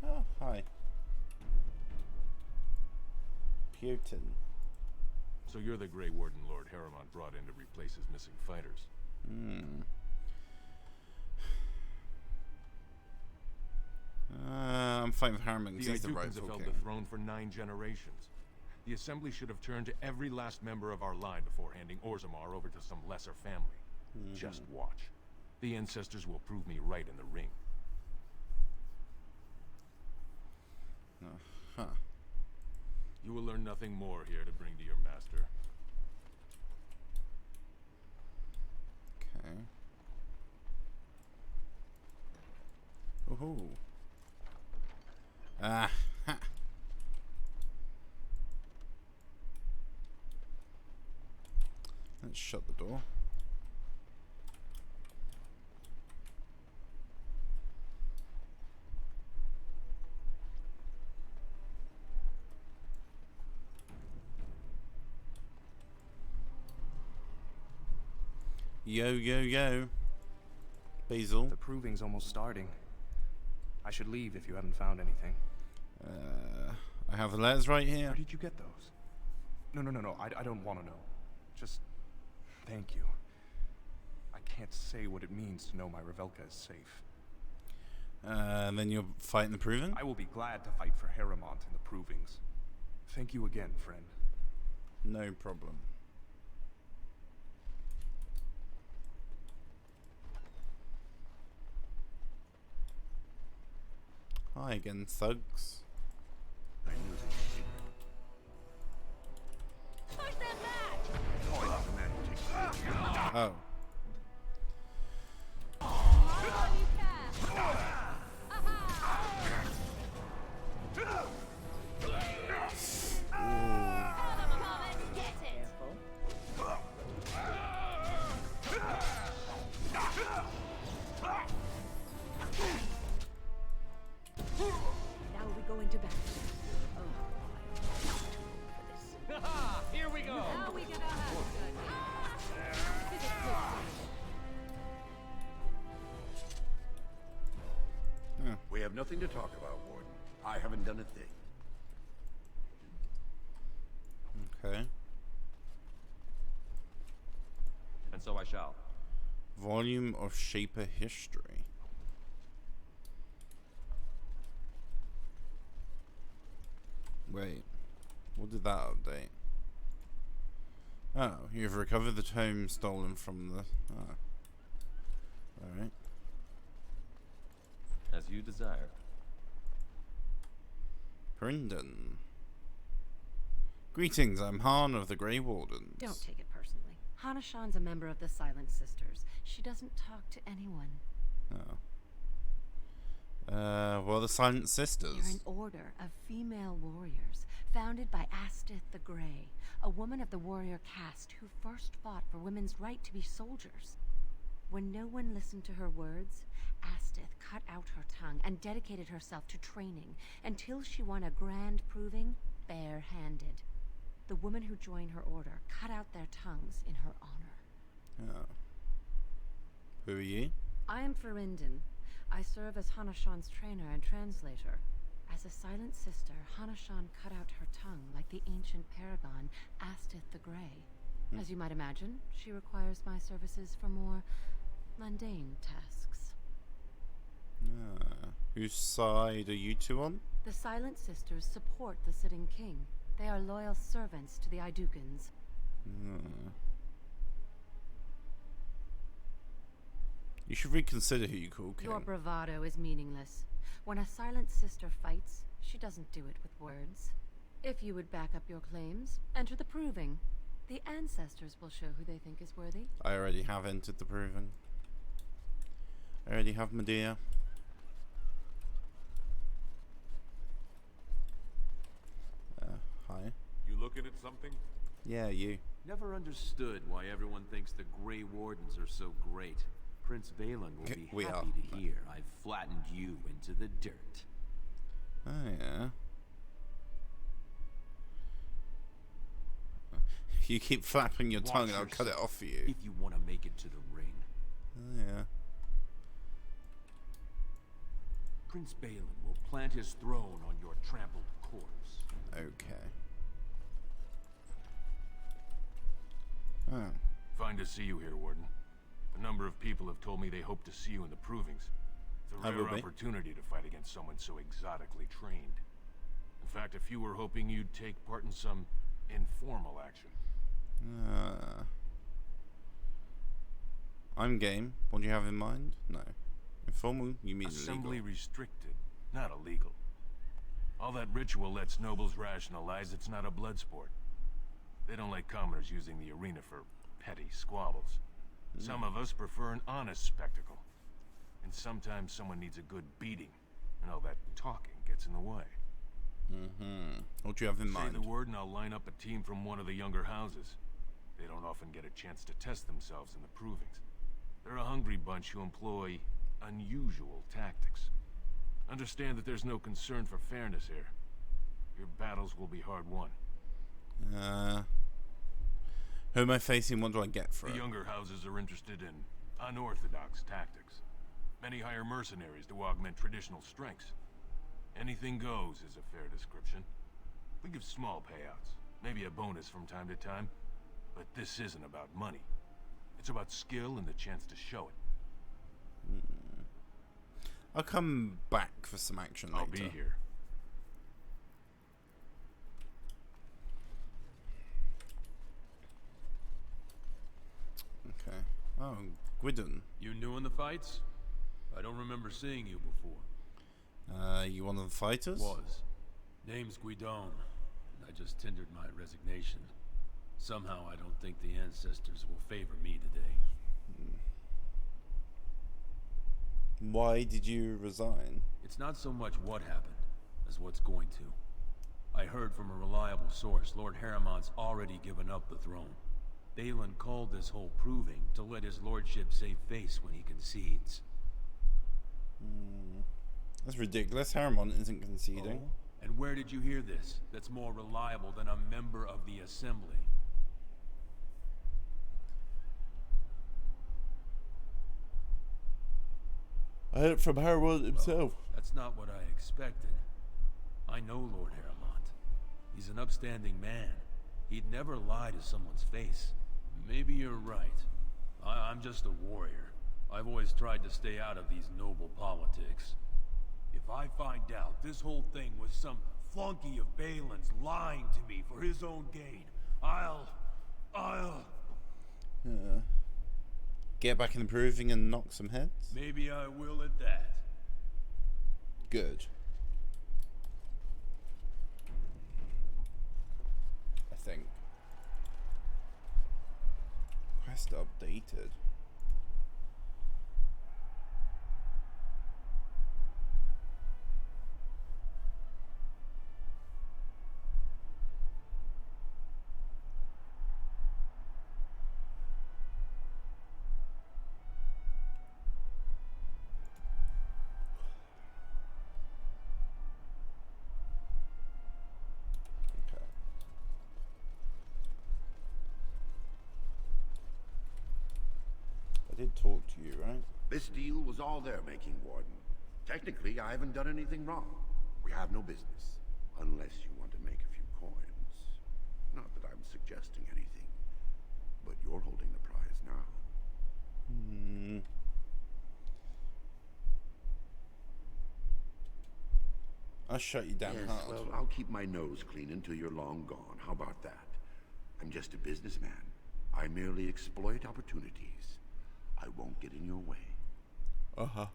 Oh, hi. Jotun. So you're the Grey Warden Lord Harriman brought in to replace his missing fighters. I'm fighting with Harriman because The he's the Aedukans rightful have held king. the throne for 9 generations. The Assembly should have turned to every last member of our line before handing Orzammar over to some lesser family. Just watch. The ancestors will prove me right in the ring. Huh. You will learn nothing more here to bring to your master. Okay. Ooh. Ah. Ha. Let's shut the door. Yo, yo, yo. Basil. The proving's almost starting. I should leave if you haven't found anything. I have the letters right here. Where did you get those? No. I don't want to know. Just thank you. I can't say what it means to know my Revelka is safe. Then you're fighting the Proving? I will be glad to fight for Harrimont in the Provings. Thank you again, friend. No problem. Hi again, thugs. I knew this secret. Push them back! Oh, the man who takes the Oh. Now we go into battle. Oh, I'm too old for this. Here we go! Now we get a house. We have nothing to talk about, Warden. I haven't done a thing. Okay. And so I shall. Volume of Shaper History. Wait. What did that update? Oh, you've recovered the tome stolen from the... Oh. Alright. As you desire. Pryndon. Greetings, I'm Han of the Grey Wardens. Don't take it personally. Hana-shan's a member of the Silent Sisters. She doesn't talk to anyone. Oh. Well, the Silent They're Sisters. an order of female warriors, founded by Astith the Grey, a woman of the warrior caste who first fought for women's right to be soldiers. When no one listened to her words, Astith cut out her tongue and dedicated herself to training until she won a grand proving bare-handed. The women who joined her order cut out their tongues in her honor. Oh. Who are you? I am Pryndon. I serve as Hana-shan's trainer and translator. As a Silent Sister, Hana-shan cut out her tongue like the ancient paragon Astith the Grey. As you might imagine, she requires my services for more mundane tasks. Whose side are you two on? The Silent Sisters support the sitting king. They are loyal servants to the Aedukans. You should reconsider who you call king. Your bravado is meaningless. When a Silent Sister fights, she doesn't do it with words. If you would back up your claims, enter the proving. The ancestors will show who they think is worthy. I already have entered the Proving. I already have Medea. Hi. You looking at something? Yeah, you. Never understood why everyone thinks the Grey Wardens are so great. Prince Balin will be We happy are. to hear I've flattened you into the dirt. Oh, yeah. You keep flapping your Watch tongue and I'll cut it yourself off for you. If you want to make it to the ring. Oh, yeah. Prince Balin will plant his throne on your trampled corpse. Okay. Oh. Fine to see you here, Warden. A number of people have told me they hope to see you in the provings. It's a I will rare be. opportunity to fight against someone so exotically trained. In fact, a few were hoping you'd take part in some informal action. I'm game. What do you have in mind? No. Informal? You mean Assembly illegal? restricted, not illegal. All that ritual lets nobles rationalize it's not a blood sport. They don't like commoners using the arena for petty squabbles. Some of us prefer an honest spectacle. And sometimes someone needs a good beating, and all that talking gets in the way. What do you have in mind? Say the word and I'll line up a team from one of the younger houses. They don't often get a chance to test themselves in the provings. They're a hungry bunch who employ unusual tactics. Understand that there's no concern for fairness here. Your battles will be hard won. Who am I facing? What do I get for The it? younger houses are interested in unorthodox tactics. Many hire mercenaries to augment traditional strengths. Anything goes is a fair description. We give small payouts, maybe a bonus from time to time, but this isn't about money. It's about skill and the chance to show it. I'll come back for some action later. I'll be here. Okay. Oh, Gwydon. You new in the fights? I don't remember seeing you before. You one of the fighters? Was. Name's Guidon. I just tendered my resignation. Somehow I don't think the ancestors will favor me today. Why did you resign? It's not so much what happened, as what's going to. I heard from a reliable source Lord Harriman's already given up the throne. Balin called this whole proving to let his lordship save face when he concedes. That's ridiculous. Harriman isn't conceding. Oh? And where did you hear this? That's more reliable than a member of the Assembly. I heard it from Harriman himself. That's not what I expected. I know Lord Harriman. He's an upstanding man. He'd never lie to someone's face. Maybe you're right. I'm just a warrior. I've always tried to stay out of these noble politics. If I find out this whole thing was some flunky of Balin's lying to me for his own gain, I'll... Get back in the proving and knock some heads? Maybe I will at that. Good. I think. Quest updated. I did talk to you, right? This deal was all their making, Warden. Technically, I haven't done anything wrong. We have no business. Unless you want to make a few coins. Not that I'm suggesting anything. But you're holding the prize now. I'll shut you down Yes, hard. well, I'll keep my nose clean until you're long gone. How about that? I'm just a businessman. I merely exploit opportunities. I won't get in your way. Uh-huh.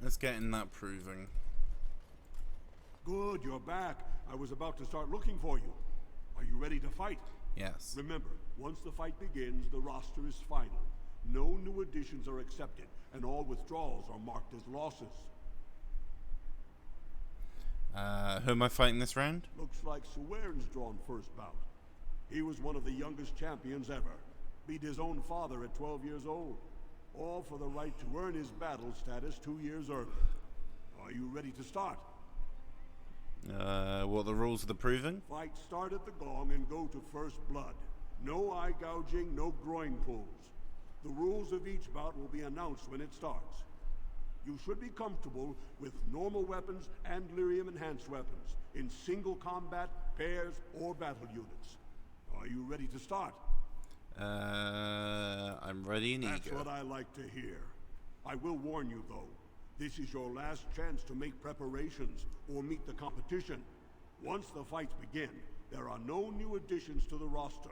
Let's get in that proving. Good, you're back. I was about to start looking for you. Are you ready to fight? Yes. Remember, once the fight begins, the roster is final. No new additions are accepted, and all withdrawals are marked as losses. Who am I fighting this round? Looks like Suern's drawn first bout. He was one of the youngest champions ever. Beat his own father at 12 years old. All for the right to earn his battle status 2 years early. Are you ready to start? What are the rules of the proving? Fight start at the gong and go to first blood. No eye gouging, no groin pulls. The rules of each bout will be announced when it starts. you should be comfortable with normal weapons and lyrium enhanced weapons in single combat, pairs, or battle units. Are you ready to start? I'm ready and That's eager. what I like to hear. I will warn you, though. This is your last chance to make preparations or meet the competition. Once the fights begin, there are no new additions to the roster.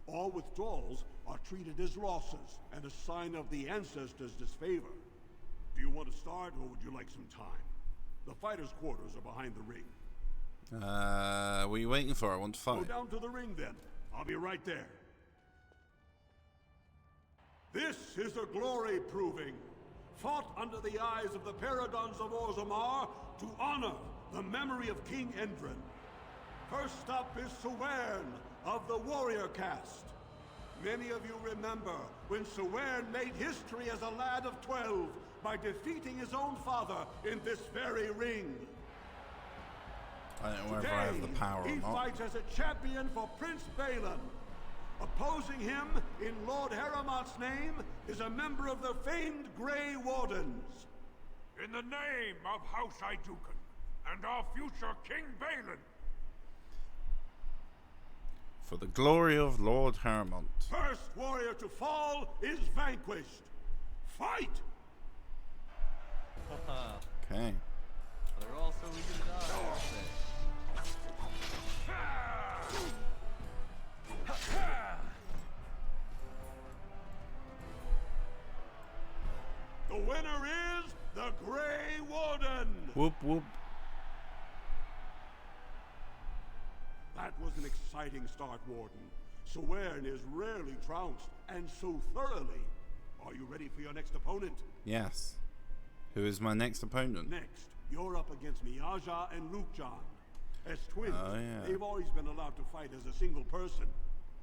All withdrawals are treated as losses and a sign of the ancestors' disfavor. Do you want to start, or would you like some time? The fighters' quarters are behind the ring. What are you waiting for? I want to Go fight. down to the ring, then. I'll be right there. This is a glory proving, fought under the eyes of the Paragons of Orzammar to honor the memory of King Endrin. First up is Sewern of the Warrior Caste. Many of you remember when Sewern made history as a lad of 12 by defeating his own father in this very ring. I don't know whether I have the power or He not. fights as a champion for Prince Balin. Opposing him, in Lord Haramont's name, is a member of the famed Grey Wardens. In the name of House Iduken and our future King Balin. For the glory of Lord Haramont. First warrior to fall is vanquished. Fight! Okay. They're all so easy to die, aren't they? The winner is the Grey Warden! Whoop whoop. That was an exciting start, Warden. Sewern is rarely trounced, and so thoroughly. Are you ready for your next opponent? Yes. Who is my next opponent? Next, you're up against Miaja and Lukejan. As twins, Oh, yeah. they've always been allowed to fight as a single person.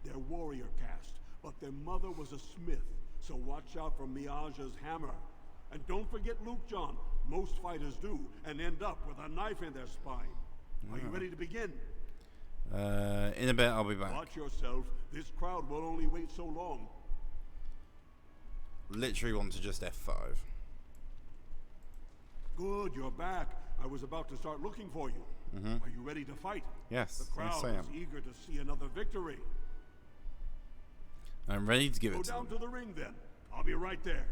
They're warrior caste, but their mother was a smith, so watch out for Miaja's hammer. And don't forget Lukejan. Most fighters do, and end up with a knife in their spine. Are you Ah. ready to begin? In a bit, I'll be back. Watch yourself. This crowd will only wait so long. Literally want to just F5. Good, you're back. I was about to start looking for you. Mhm. Are you ready to fight? Yes, The crowd yes I is am. eager to see another victory. I'm ready to give Go it to down them. to the ring then. I'll be right there.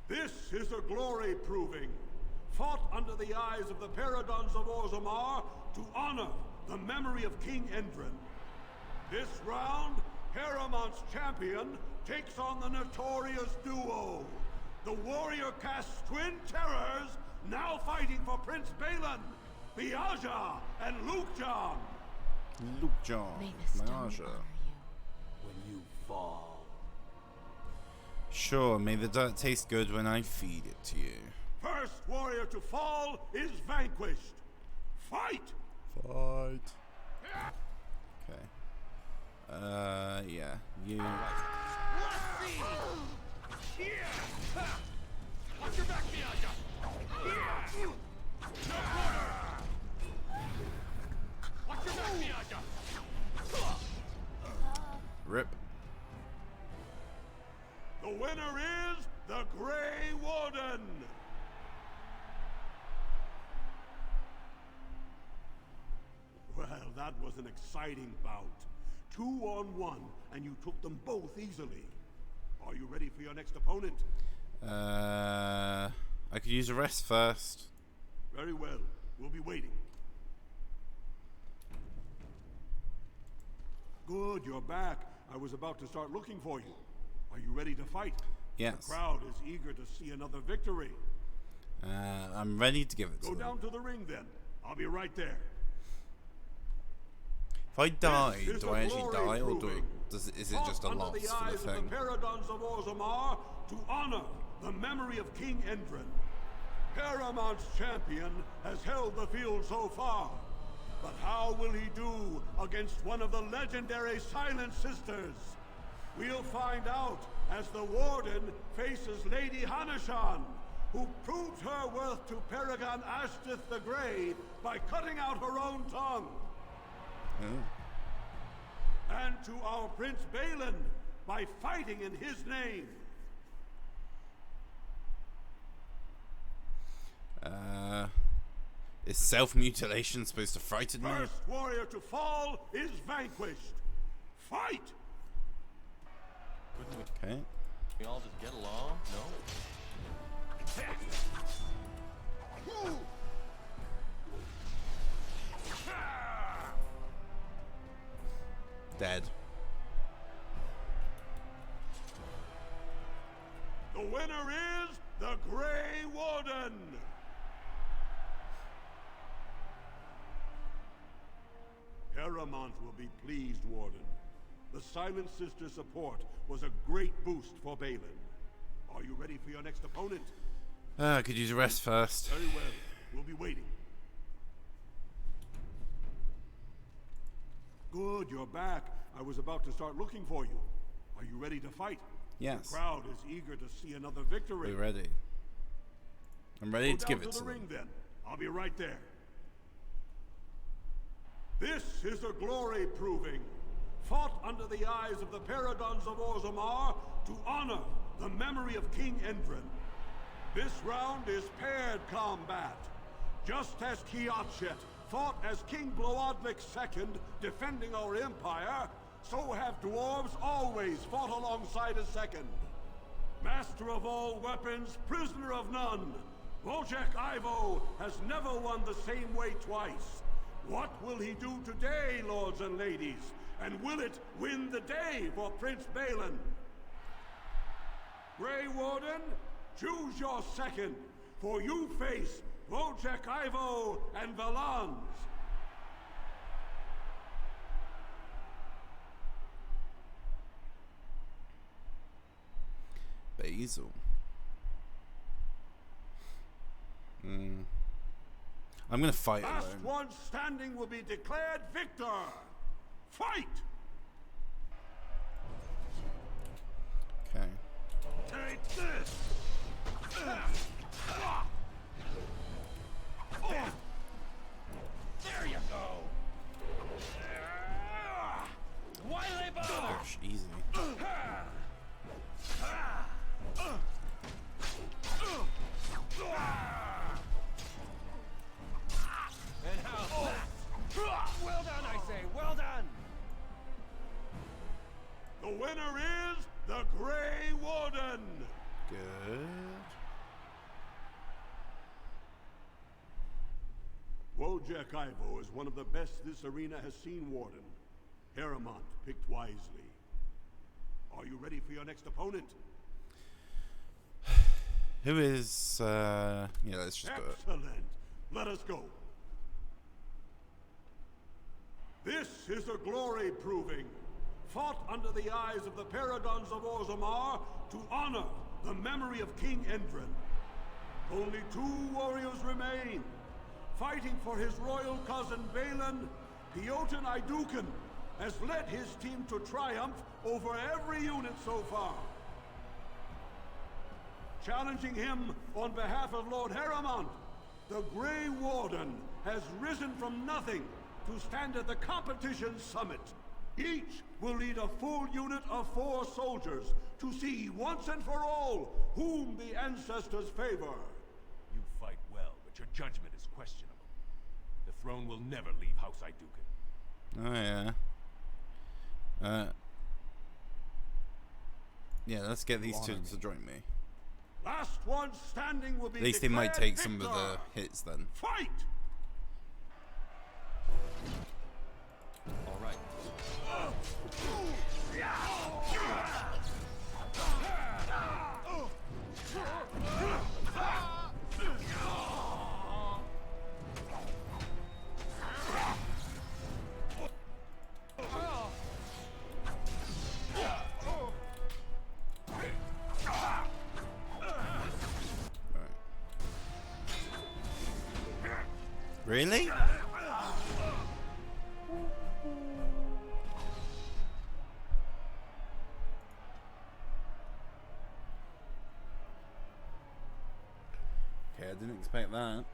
This is a glory proving, fought under the eyes of the Paragons of Orzammar to honor the memory of King Endrin. This round, Haramont's champion takes on the notorious duo, the warrior caste twin terrors, now fighting for Prince Balin, Miaja and Lukejan. Lukejan. May the stone Miaja. honor When you fall. Sure, may the dirt taste good when I feed it to you. First warrior to fall is vanquished. Fight! Fight. Okay. Yeah. You. Watch your back, Miaja! No corner! Watch your back, Miaja! Rip. The winner is the Grey Warden! Well, that was an exciting bout. 2-on-1, and you took them both easily. Are you ready for your next opponent? I could use a rest first. Very well. We'll be waiting. Good, you're back. I was about to start looking for you. Are you ready to fight? Yes. The crowd is eager to see another victory. I'm ready to give it to Go them. down to the ring then. I'll be right there. If I die, This is do a I actually glory die, or proving. is it just a Fought loss under the for the eyes of thing? the Paragons of Orzammar to honor the memory of King Endrin. Haramont's champion has held the field so far, but how will he do against one of the legendary Silent Sisters? We'll find out as the Warden faces Lady Hanashan, who proved her worth to Paragon Ashtith the Grey by cutting out her own tongue. And to our Prince Balin by fighting in his name. Is self-mutilation supposed to frighten me? First warrior to fall is vanquished. Fight! Okay. We all just get along? No? Dead. The winner is the Grey Warden! Paramount will be pleased, Warden. The Silent Sister support was a great boost for Balin. Are you ready for your next opponent? I could use a rest first. Very well. We'll be waiting. Good, you're back. I was about to start looking for you. Are you ready to fight? Yes. The crowd is eager to see another victory. We're ready. I'm ready Go to down give it to to the ring them. then. I'll be right there. This is a glory proving, fought under the eyes of the Paragons of Orzammar to honor the memory of King Endrin. This round is paired combat. Just as Kiatchet fought as King Bloodlik II defending our empire, so have dwarves always fought alongside a second. Master of all weapons, prisoner of none, Wojciech Ivo has never won the same way twice. What will he do today, lords and ladies? And will it win the day for Prince Balin? Grey Warden, choose your second, for you face Wojciech Ivo and Valans. Basil. I'm gonna fight Last alone. one standing will be declared victor. Fight! Okay. Take this! There you go! Why they bother? Gosh, easy. And how? Well done, I say. Well done. The winner is the Grey Warden. Good. Wojciech Ivo is one of the best this arena has seen, Warden. Paramount picked wisely. Are you ready for your next opponent? Who is, yeah, let's just do it. Excellent. Let us go. This is a glory proving, fought under the eyes of the Paragons of Orzammar to honor the memory of King Endrin. Only 2 warriors remain. Fighting for his royal cousin Balin, Piotr Idukan has led his team to triumph over every unit so far. Challenging him on behalf of Lord Harrimont, the Grey Warden has risen from nothing to stand at the competition summit. Each will lead a full unit of 4 soldiers to see once and for all whom the ancestors favor. You fight well, but your judgment is questionable. The throne will never leave House Idukan. Oh yeah. Yeah, let's get these two to join me. Last one standing will be At least they might declared take some of victor. the hits then. Fight! All right. Really? Okay, I didn't expect that.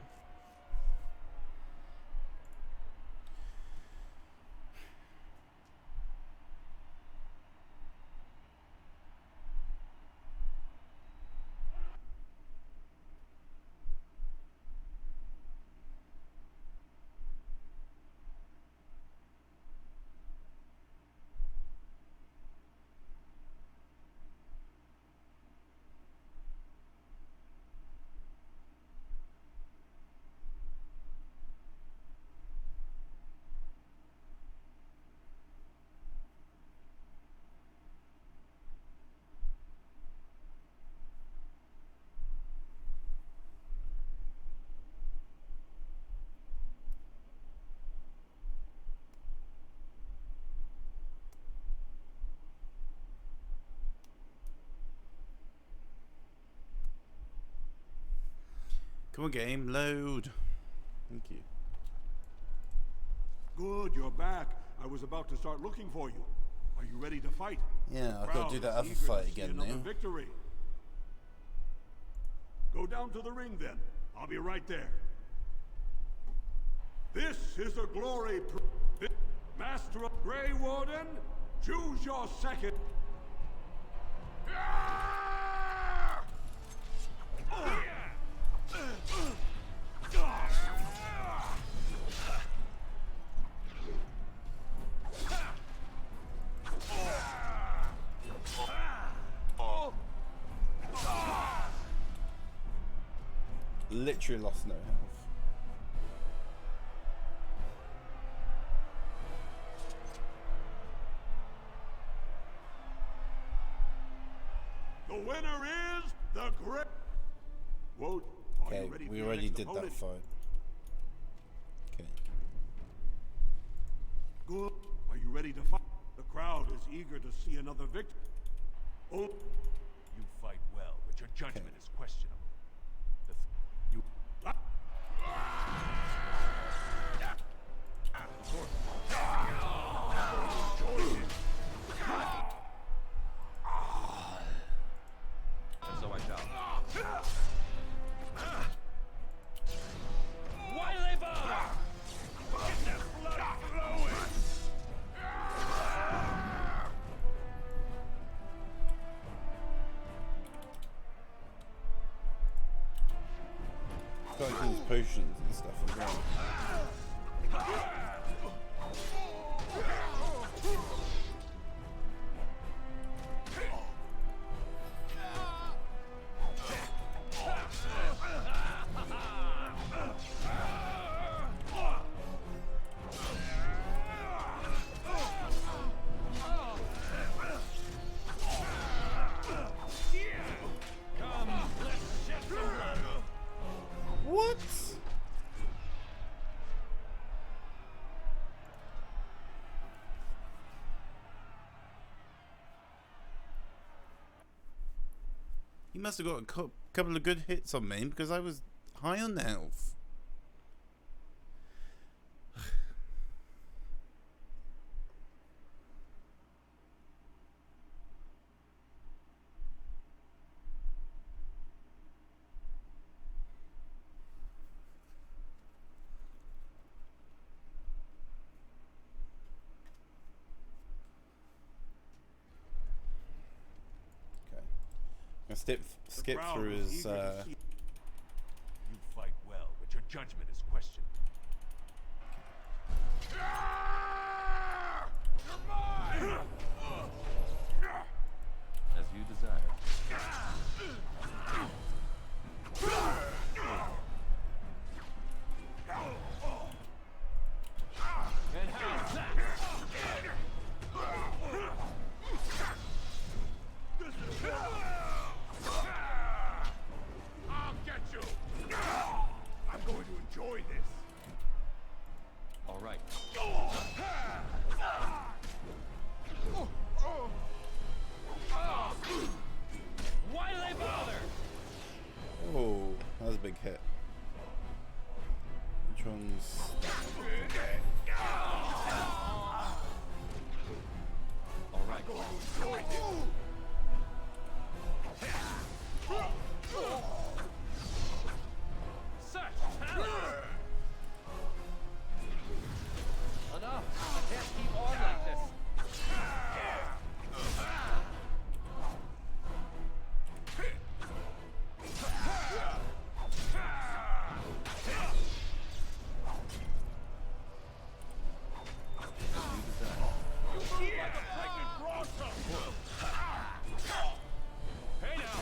Come on, game, load. Thank you. Good, you're back. I was about to start looking for you. Are you ready to fight? Yeah, I've got to do that other Eager to fight see again another now. Victory. Go down to the ring then. I'll be right there. This is the glory. Master of Grey Warden, choose your second. Literally lost no health. The winner is the Great. Whoa. Okay, we already did that fight. Okay. Good. Are you ready to fight? The crowd is eager to see another victor. Oh. You fight well, but your judgment is questionable. You. And so I shall. Why do they bother? Get that blood flowing! Got to use potions and stuff as well. What? He must have got a couple of good hits on me because I was high on health. I skip through his. You fight well, but your judgment is questionable. As you desire. And how's that? I'll get you. I'm going to enjoy this. All right. Why do they bother? Oh, that was a big hit. Which one's? All right. Such talent! Enough! I can't keep on like this. Hey now!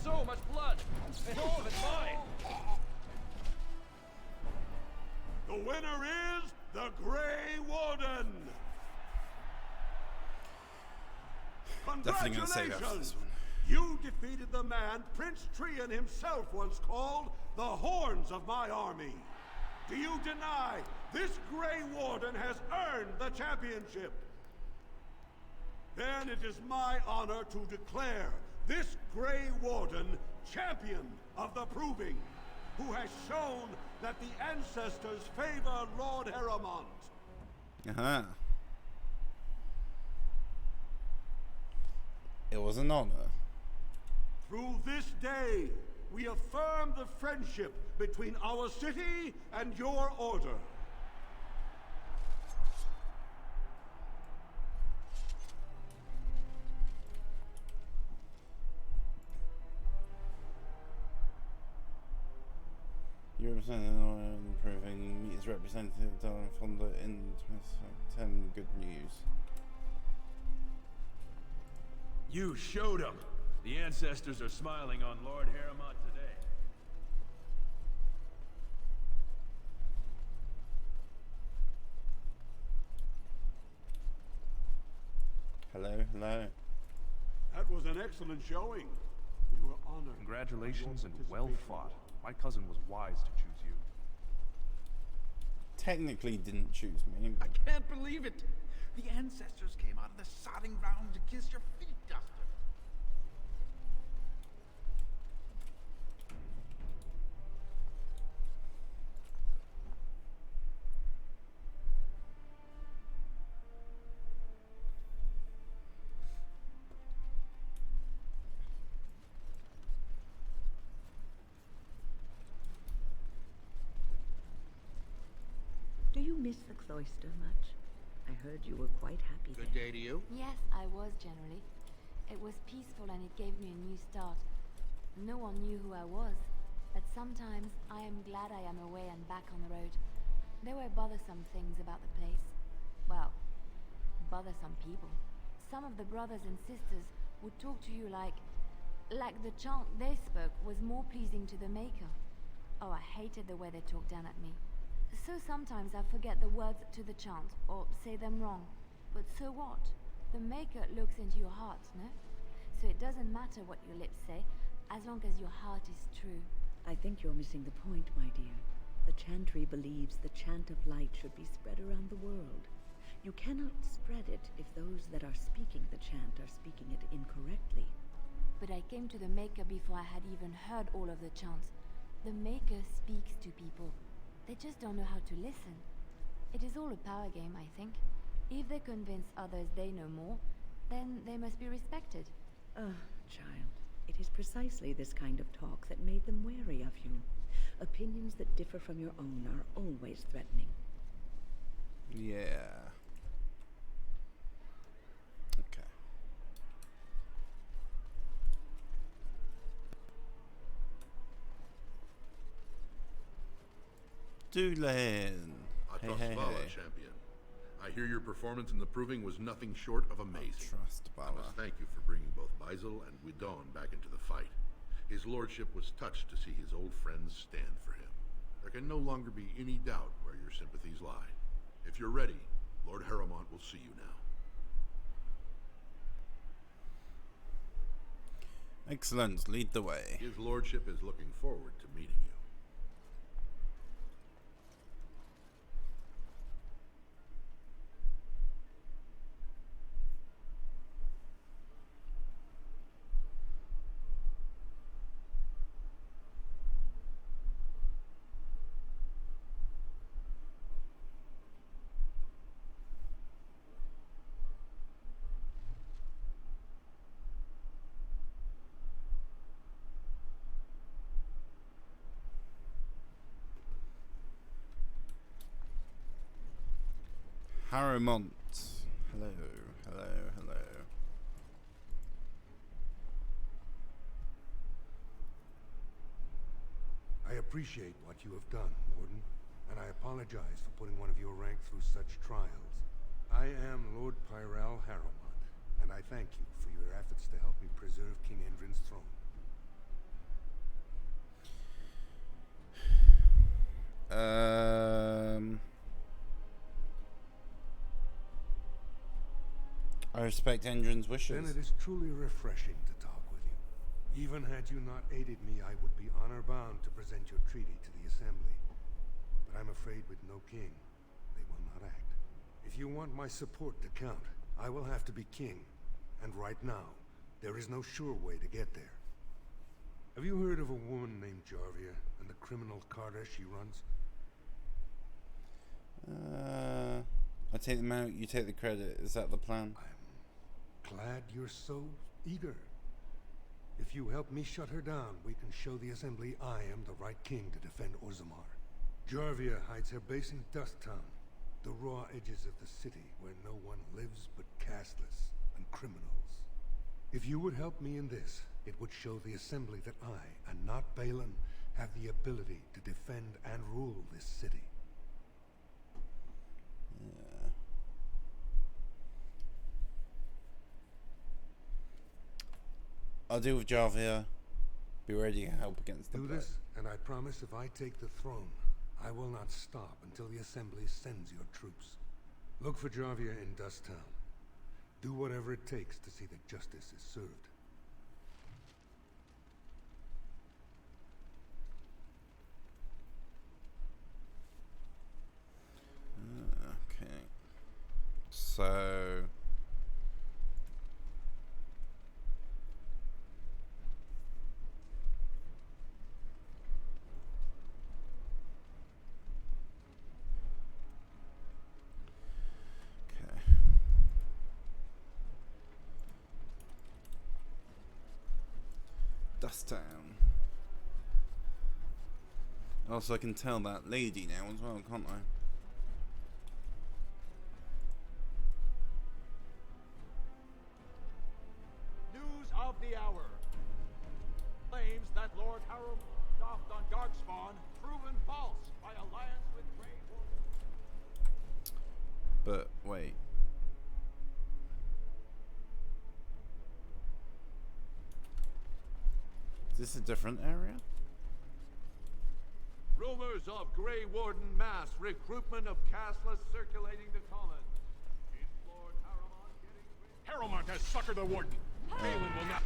So much blood! And all of it mine! The winner is the Grey Warden. Definitely gonna save after this one. You defeated the man Prince Trian himself once called the Horns of my army. Do you deny This Grey Warden has earned the championship. Then it is my honor to declare this Grey Warden champion of the Proving, who has shown that the ancestors favor Lord Heremont. Uh-huh. It was an honor. Through this day, we affirm the friendship between our city and your order. You represent an Proving meets representative from the in 10 good news. You showed them. The ancestors are smiling on Lord Heremont today. Hello, hello. That was an excellent showing. We were honored. Congratulations and well fought. My cousin was wise to choose you. Technically didn't choose me. I can't believe it. The ancestors came out of the sodding ground to kiss your feet, Duster. Do you miss the cloister much? I heard you were quite happy Good day to you. Yes, I was generally. It was peaceful and it gave me a new start. No one knew who I was, but sometimes I am glad I am away and back on the road. There were bothersome things about the place. Well, bothersome people. Some of the brothers and sisters would talk to you like the chant they spoke was more pleasing to the Maker. Oh, I hated the way they talked down at me. So sometimes I forget the words to the chant, or say them wrong. But so what? The Maker looks into your heart, no? So it doesn't matter what your lips say, as long as your heart is true. I think you're missing the point, my dear. The Chantry believes the chant of light should be spread around the world. You cannot spread it if those that are speaking the chant are speaking it incorrectly. But I came to the Maker before I had even heard all of the chants. The Maker speaks to people. They just don't know how to listen. It is all a power game, I think. If they convince others they know more, then they must be respected. Child, it is precisely this kind of talk that made them wary of you. Opinions that differ from your own are always threatening. Yeah. Okay. Doolin. Atrasvala, champion. I hear your performance in the Proving was nothing short of amazing. I must thank you for bringing both Baisel and Guidon back into the fight. His lordship was touched to see his old friends stand for him. There can no longer be any doubt where your sympathies lie. If you're ready, Lord Heremont will see you now. Excellent. Lead the way. His lordship is looking forward to meeting you. Heremont. Hello, hello, hello. I appreciate what you have done, Warden, and I apologize for putting one of your rank through such trials. I am Lord Pyrell Heremont, and I thank you for your efforts to help me preserve King Endrin's throne. I respect Endrin's wishes. Then it is truly refreshing to talk with you. Even had you not aided me, I would be honor-bound to present your treaty to the Assembly. But I'm afraid with no king, If you want my support to count, I will have to be king. And right now, there is no sure way to get there. Have you heard of a woman named Jarvia and the criminal Carter she runs? I take them out, you take the credit. Is that the plan? I'm glad you're so eager. If you help me shut her down, we can show the Assembly I am the right king to defend Orzammar. Jarvia hides her base in Dust Town, the raw edges of the city where no one lives but castless and criminals. If you would help me in this, it would show the Assembly that I, and not Balin, have the ability to defend and rule this city. Yeah. I'll deal with Jarvia. Be ready to help against the Do this, and I promise if I take the throne, I will not stop until the Assembly sends your troops. Look for Jarvia in Dust Town. Do whatever it takes to see that justice is served. Okay. So... Dust Town. Also, I can tell that lady now as well, can't I? News of the hour. Claims that Lord Harold doffed on Darkspawn proven false by alliance with Grey Warden. But wait. Is this a different area? Rumors of Grey Warden mass recruitment of castless circulating the commons. Is Lord Harrowmont getting rid? Harrowmont has suckered the Warden. Balin will not...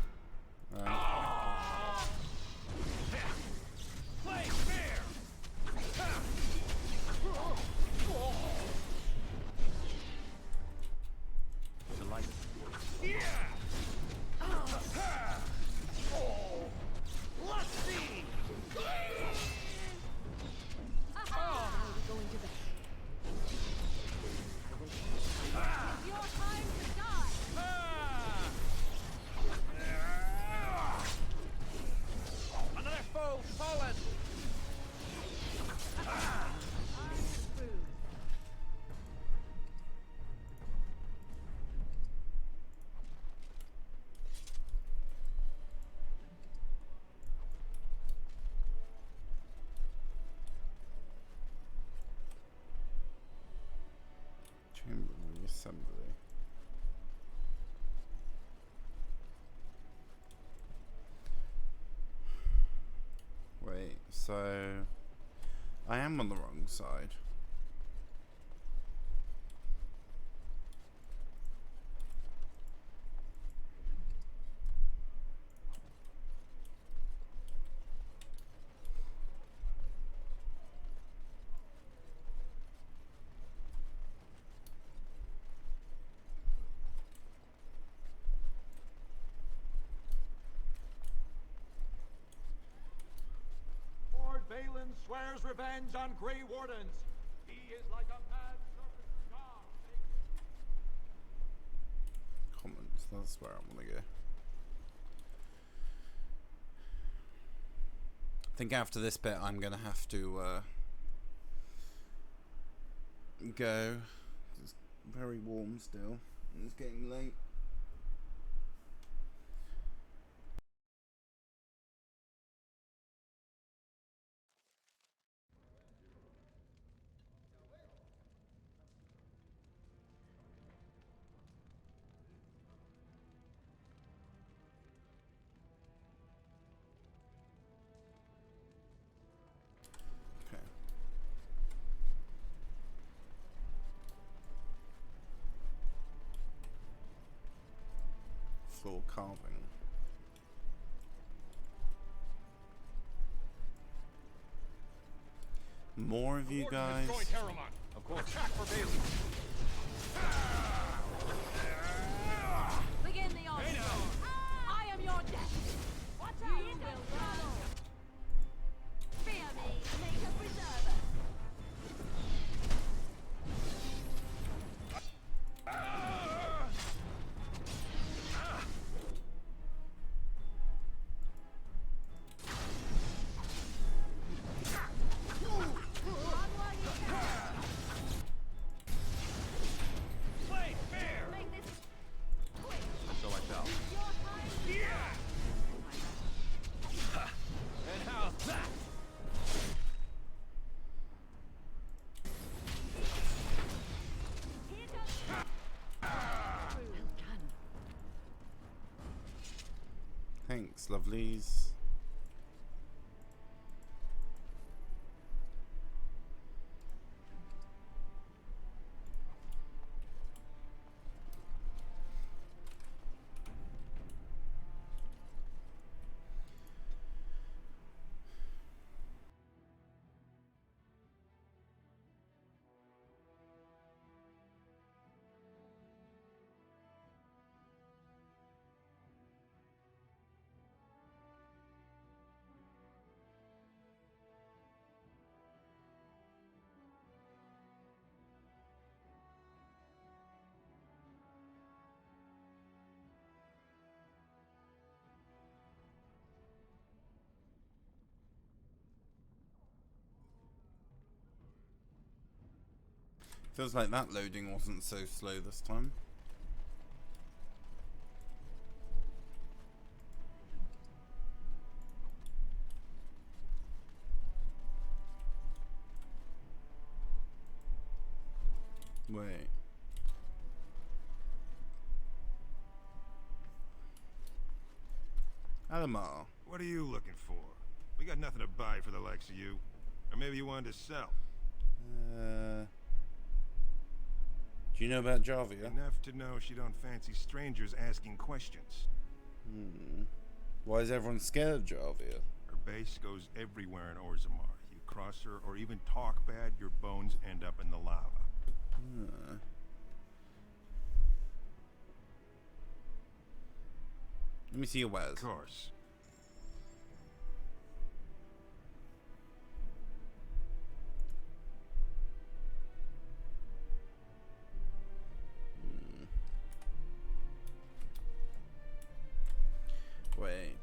Play fair! Delighted. Yeah! Let's see! Going to bed. It's your time to die. Another foe fallen! Chamber of the Assembly. Wait, so I am on the wrong side. Balin swears revenge on Grey Wardens. He is like a mad serpent god. Commons, that's where I want to go. I think after this bit I'm gonna have to go. It's very warm still, and it's getting late. Floor carving. More of you guys. Of course. Attack for Balin. Nice, lovelies. Feels like that loading wasn't so slow this time. Wait. Alamar. What are you looking for? We got nothing to buy for the likes of you. Or maybe you wanted to sell. Do you know about Jarvia? Enough to know she don't fancy strangers asking questions. Why is everyone scared of Jarvia? Her base goes everywhere in Orzammar. You cross her or even talk bad, your bones end up in the lava. Let me see your wares. Of course. Wait.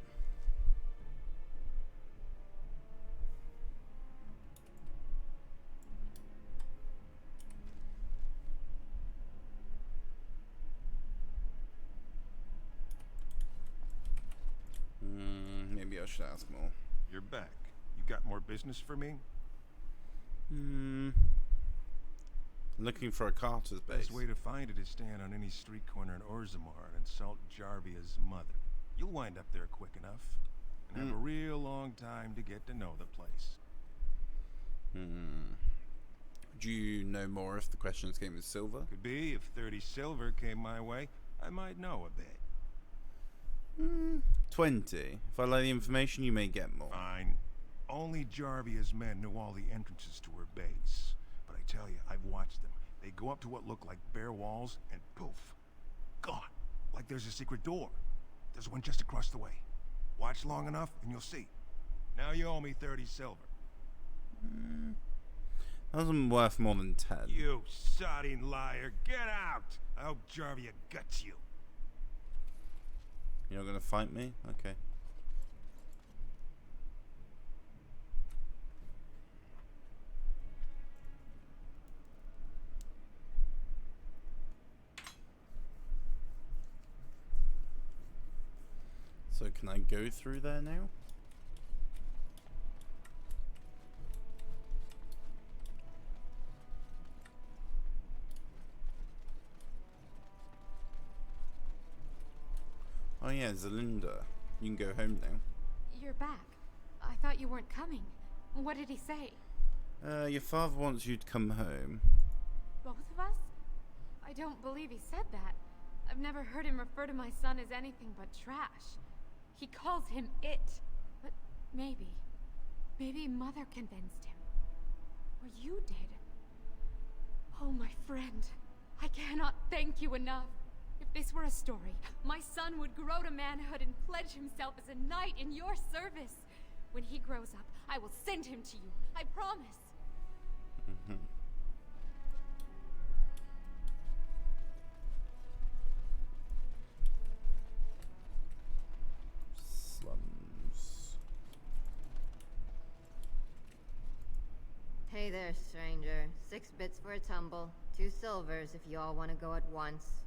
Maybe I should ask more. You're back. You got more business for me? Looking for a Carter's base. Best way to find it is stand on any street corner in Orzammar and insult Jarvia's mother. You'll wind up there quick enough, and have a real long time to get to know the place. Do you know more if the questions came with silver? Could be. If 30 silver came my way, I might know a bit. 20. If I like the information, you may get more. Fine. Only Jarvia's men know all the entrances to her base. But I tell you, I've watched them. They go up to what look like bare walls, and poof, gone. Like there's a secret door. There's one just across the way. Watch long enough, and you'll see. Now you owe me 30 silver. That wasn't worth more than 10. You sodding liar. Get out! I hope Jarvia guts you. You're not gonna fight me? Okay. So can I go through there now? Oh yeah, Zelinda. You can go home now. You're back. I thought you weren't coming. What did he say? Your father wants you to come home. Both of us? I don't believe he said that. I've never heard him refer to my son as anything but trash. He calls him it. But maybe Mother convinced him. Or you did. Oh, my friend. I cannot thank you enough. If this were a story, my son would grow to manhood and pledge himself as a knight in your service. When he grows up, I will send him to you. I promise. Slums. Hey there, stranger. 6 bits for a tumble. 2 silvers if you all want to go at once.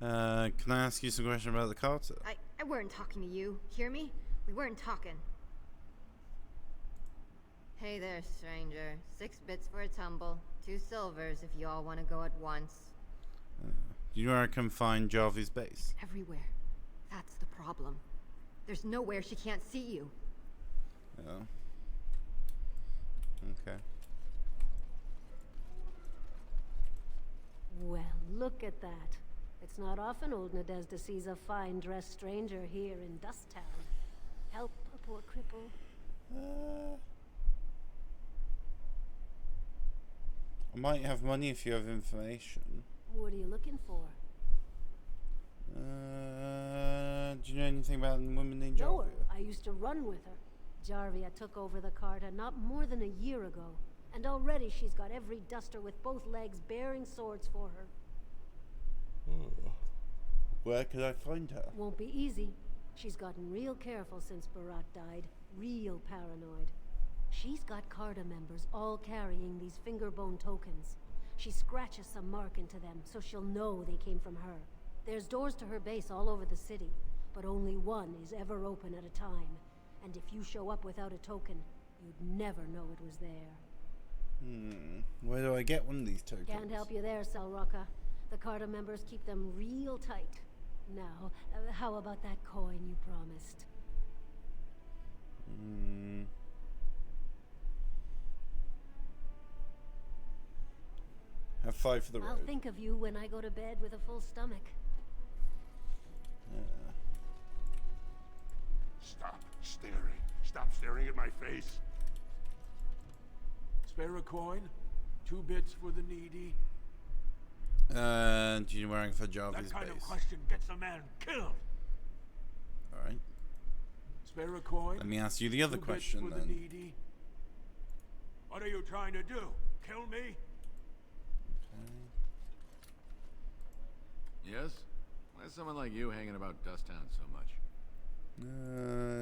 Can I ask you some questions about the Carter? I weren't talking to you. Hear me? We weren't talking. Hey there, stranger. 6 bits for a tumble. 2 silvers if you all want to go at once. Do you know where I can find Jarvia's base? Everywhere. That's the problem. There's nowhere she can't see you. Yeah. Okay. Well, look at that. It's not often old Nadezhda sees a fine-dressed stranger here in Dust Town. Help a poor cripple. I might have money if you have information. What are you looking for? Do you know anything about a woman named Know her. Jarvia? I used to run with her. Jarvia took over the Carta not more than a year ago. And already she's got every duster with both legs bearing swords for her. Where could I find her? Won't be easy. She's gotten real careful since Barat died. Real paranoid. She's got Carta members all carrying these fingerbone tokens. She scratches some mark into them so she'll know they came from her. There's doors to her base all over the city, but only one is ever open at a time. And if you show up without a token, you'd never know it was there. Where do I get one of these tokens? Can't help you there, Salraka. The Carta members keep them real tight. Now, how about that coin you promised? Have 5 for the road. I'll think of you when I go to bed with a full stomach. Stop staring. Stop staring at my face. Spare a coin? 2 bits for the needy? Do you know where I can find Jarvia's That kind base? of question gets a man killed. Alright. Spare a coin? Let me ask you the other 2 bits question for the then. needy? What are you trying to do? Kill me? Yes? Why is someone like you hanging about Dust Town so much?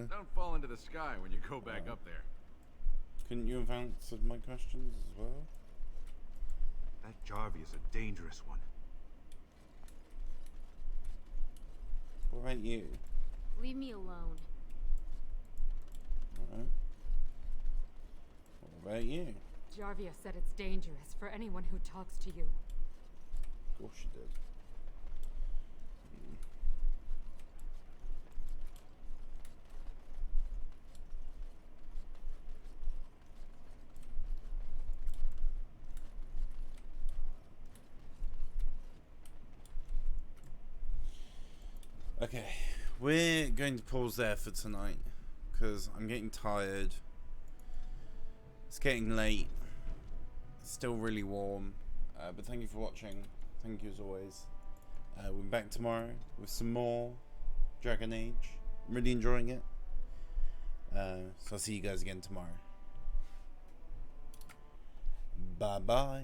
Don't fall into the sky when you go back up there. Couldn't you have answered my questions as well? That Jarvia's a dangerous one. What about you? Leave me alone. Alright. What about you? Jarvia said it's dangerous for anyone who talks to you. Of course she did. Okay, we're going to pause there for tonight because I'm getting tired. It's getting late. It's still really warm. But thank you for watching. Thank you as always. We'll be back tomorrow with some more Dragon Age. I'm really enjoying it. So I'll see you guys again tomorrow. Bye bye.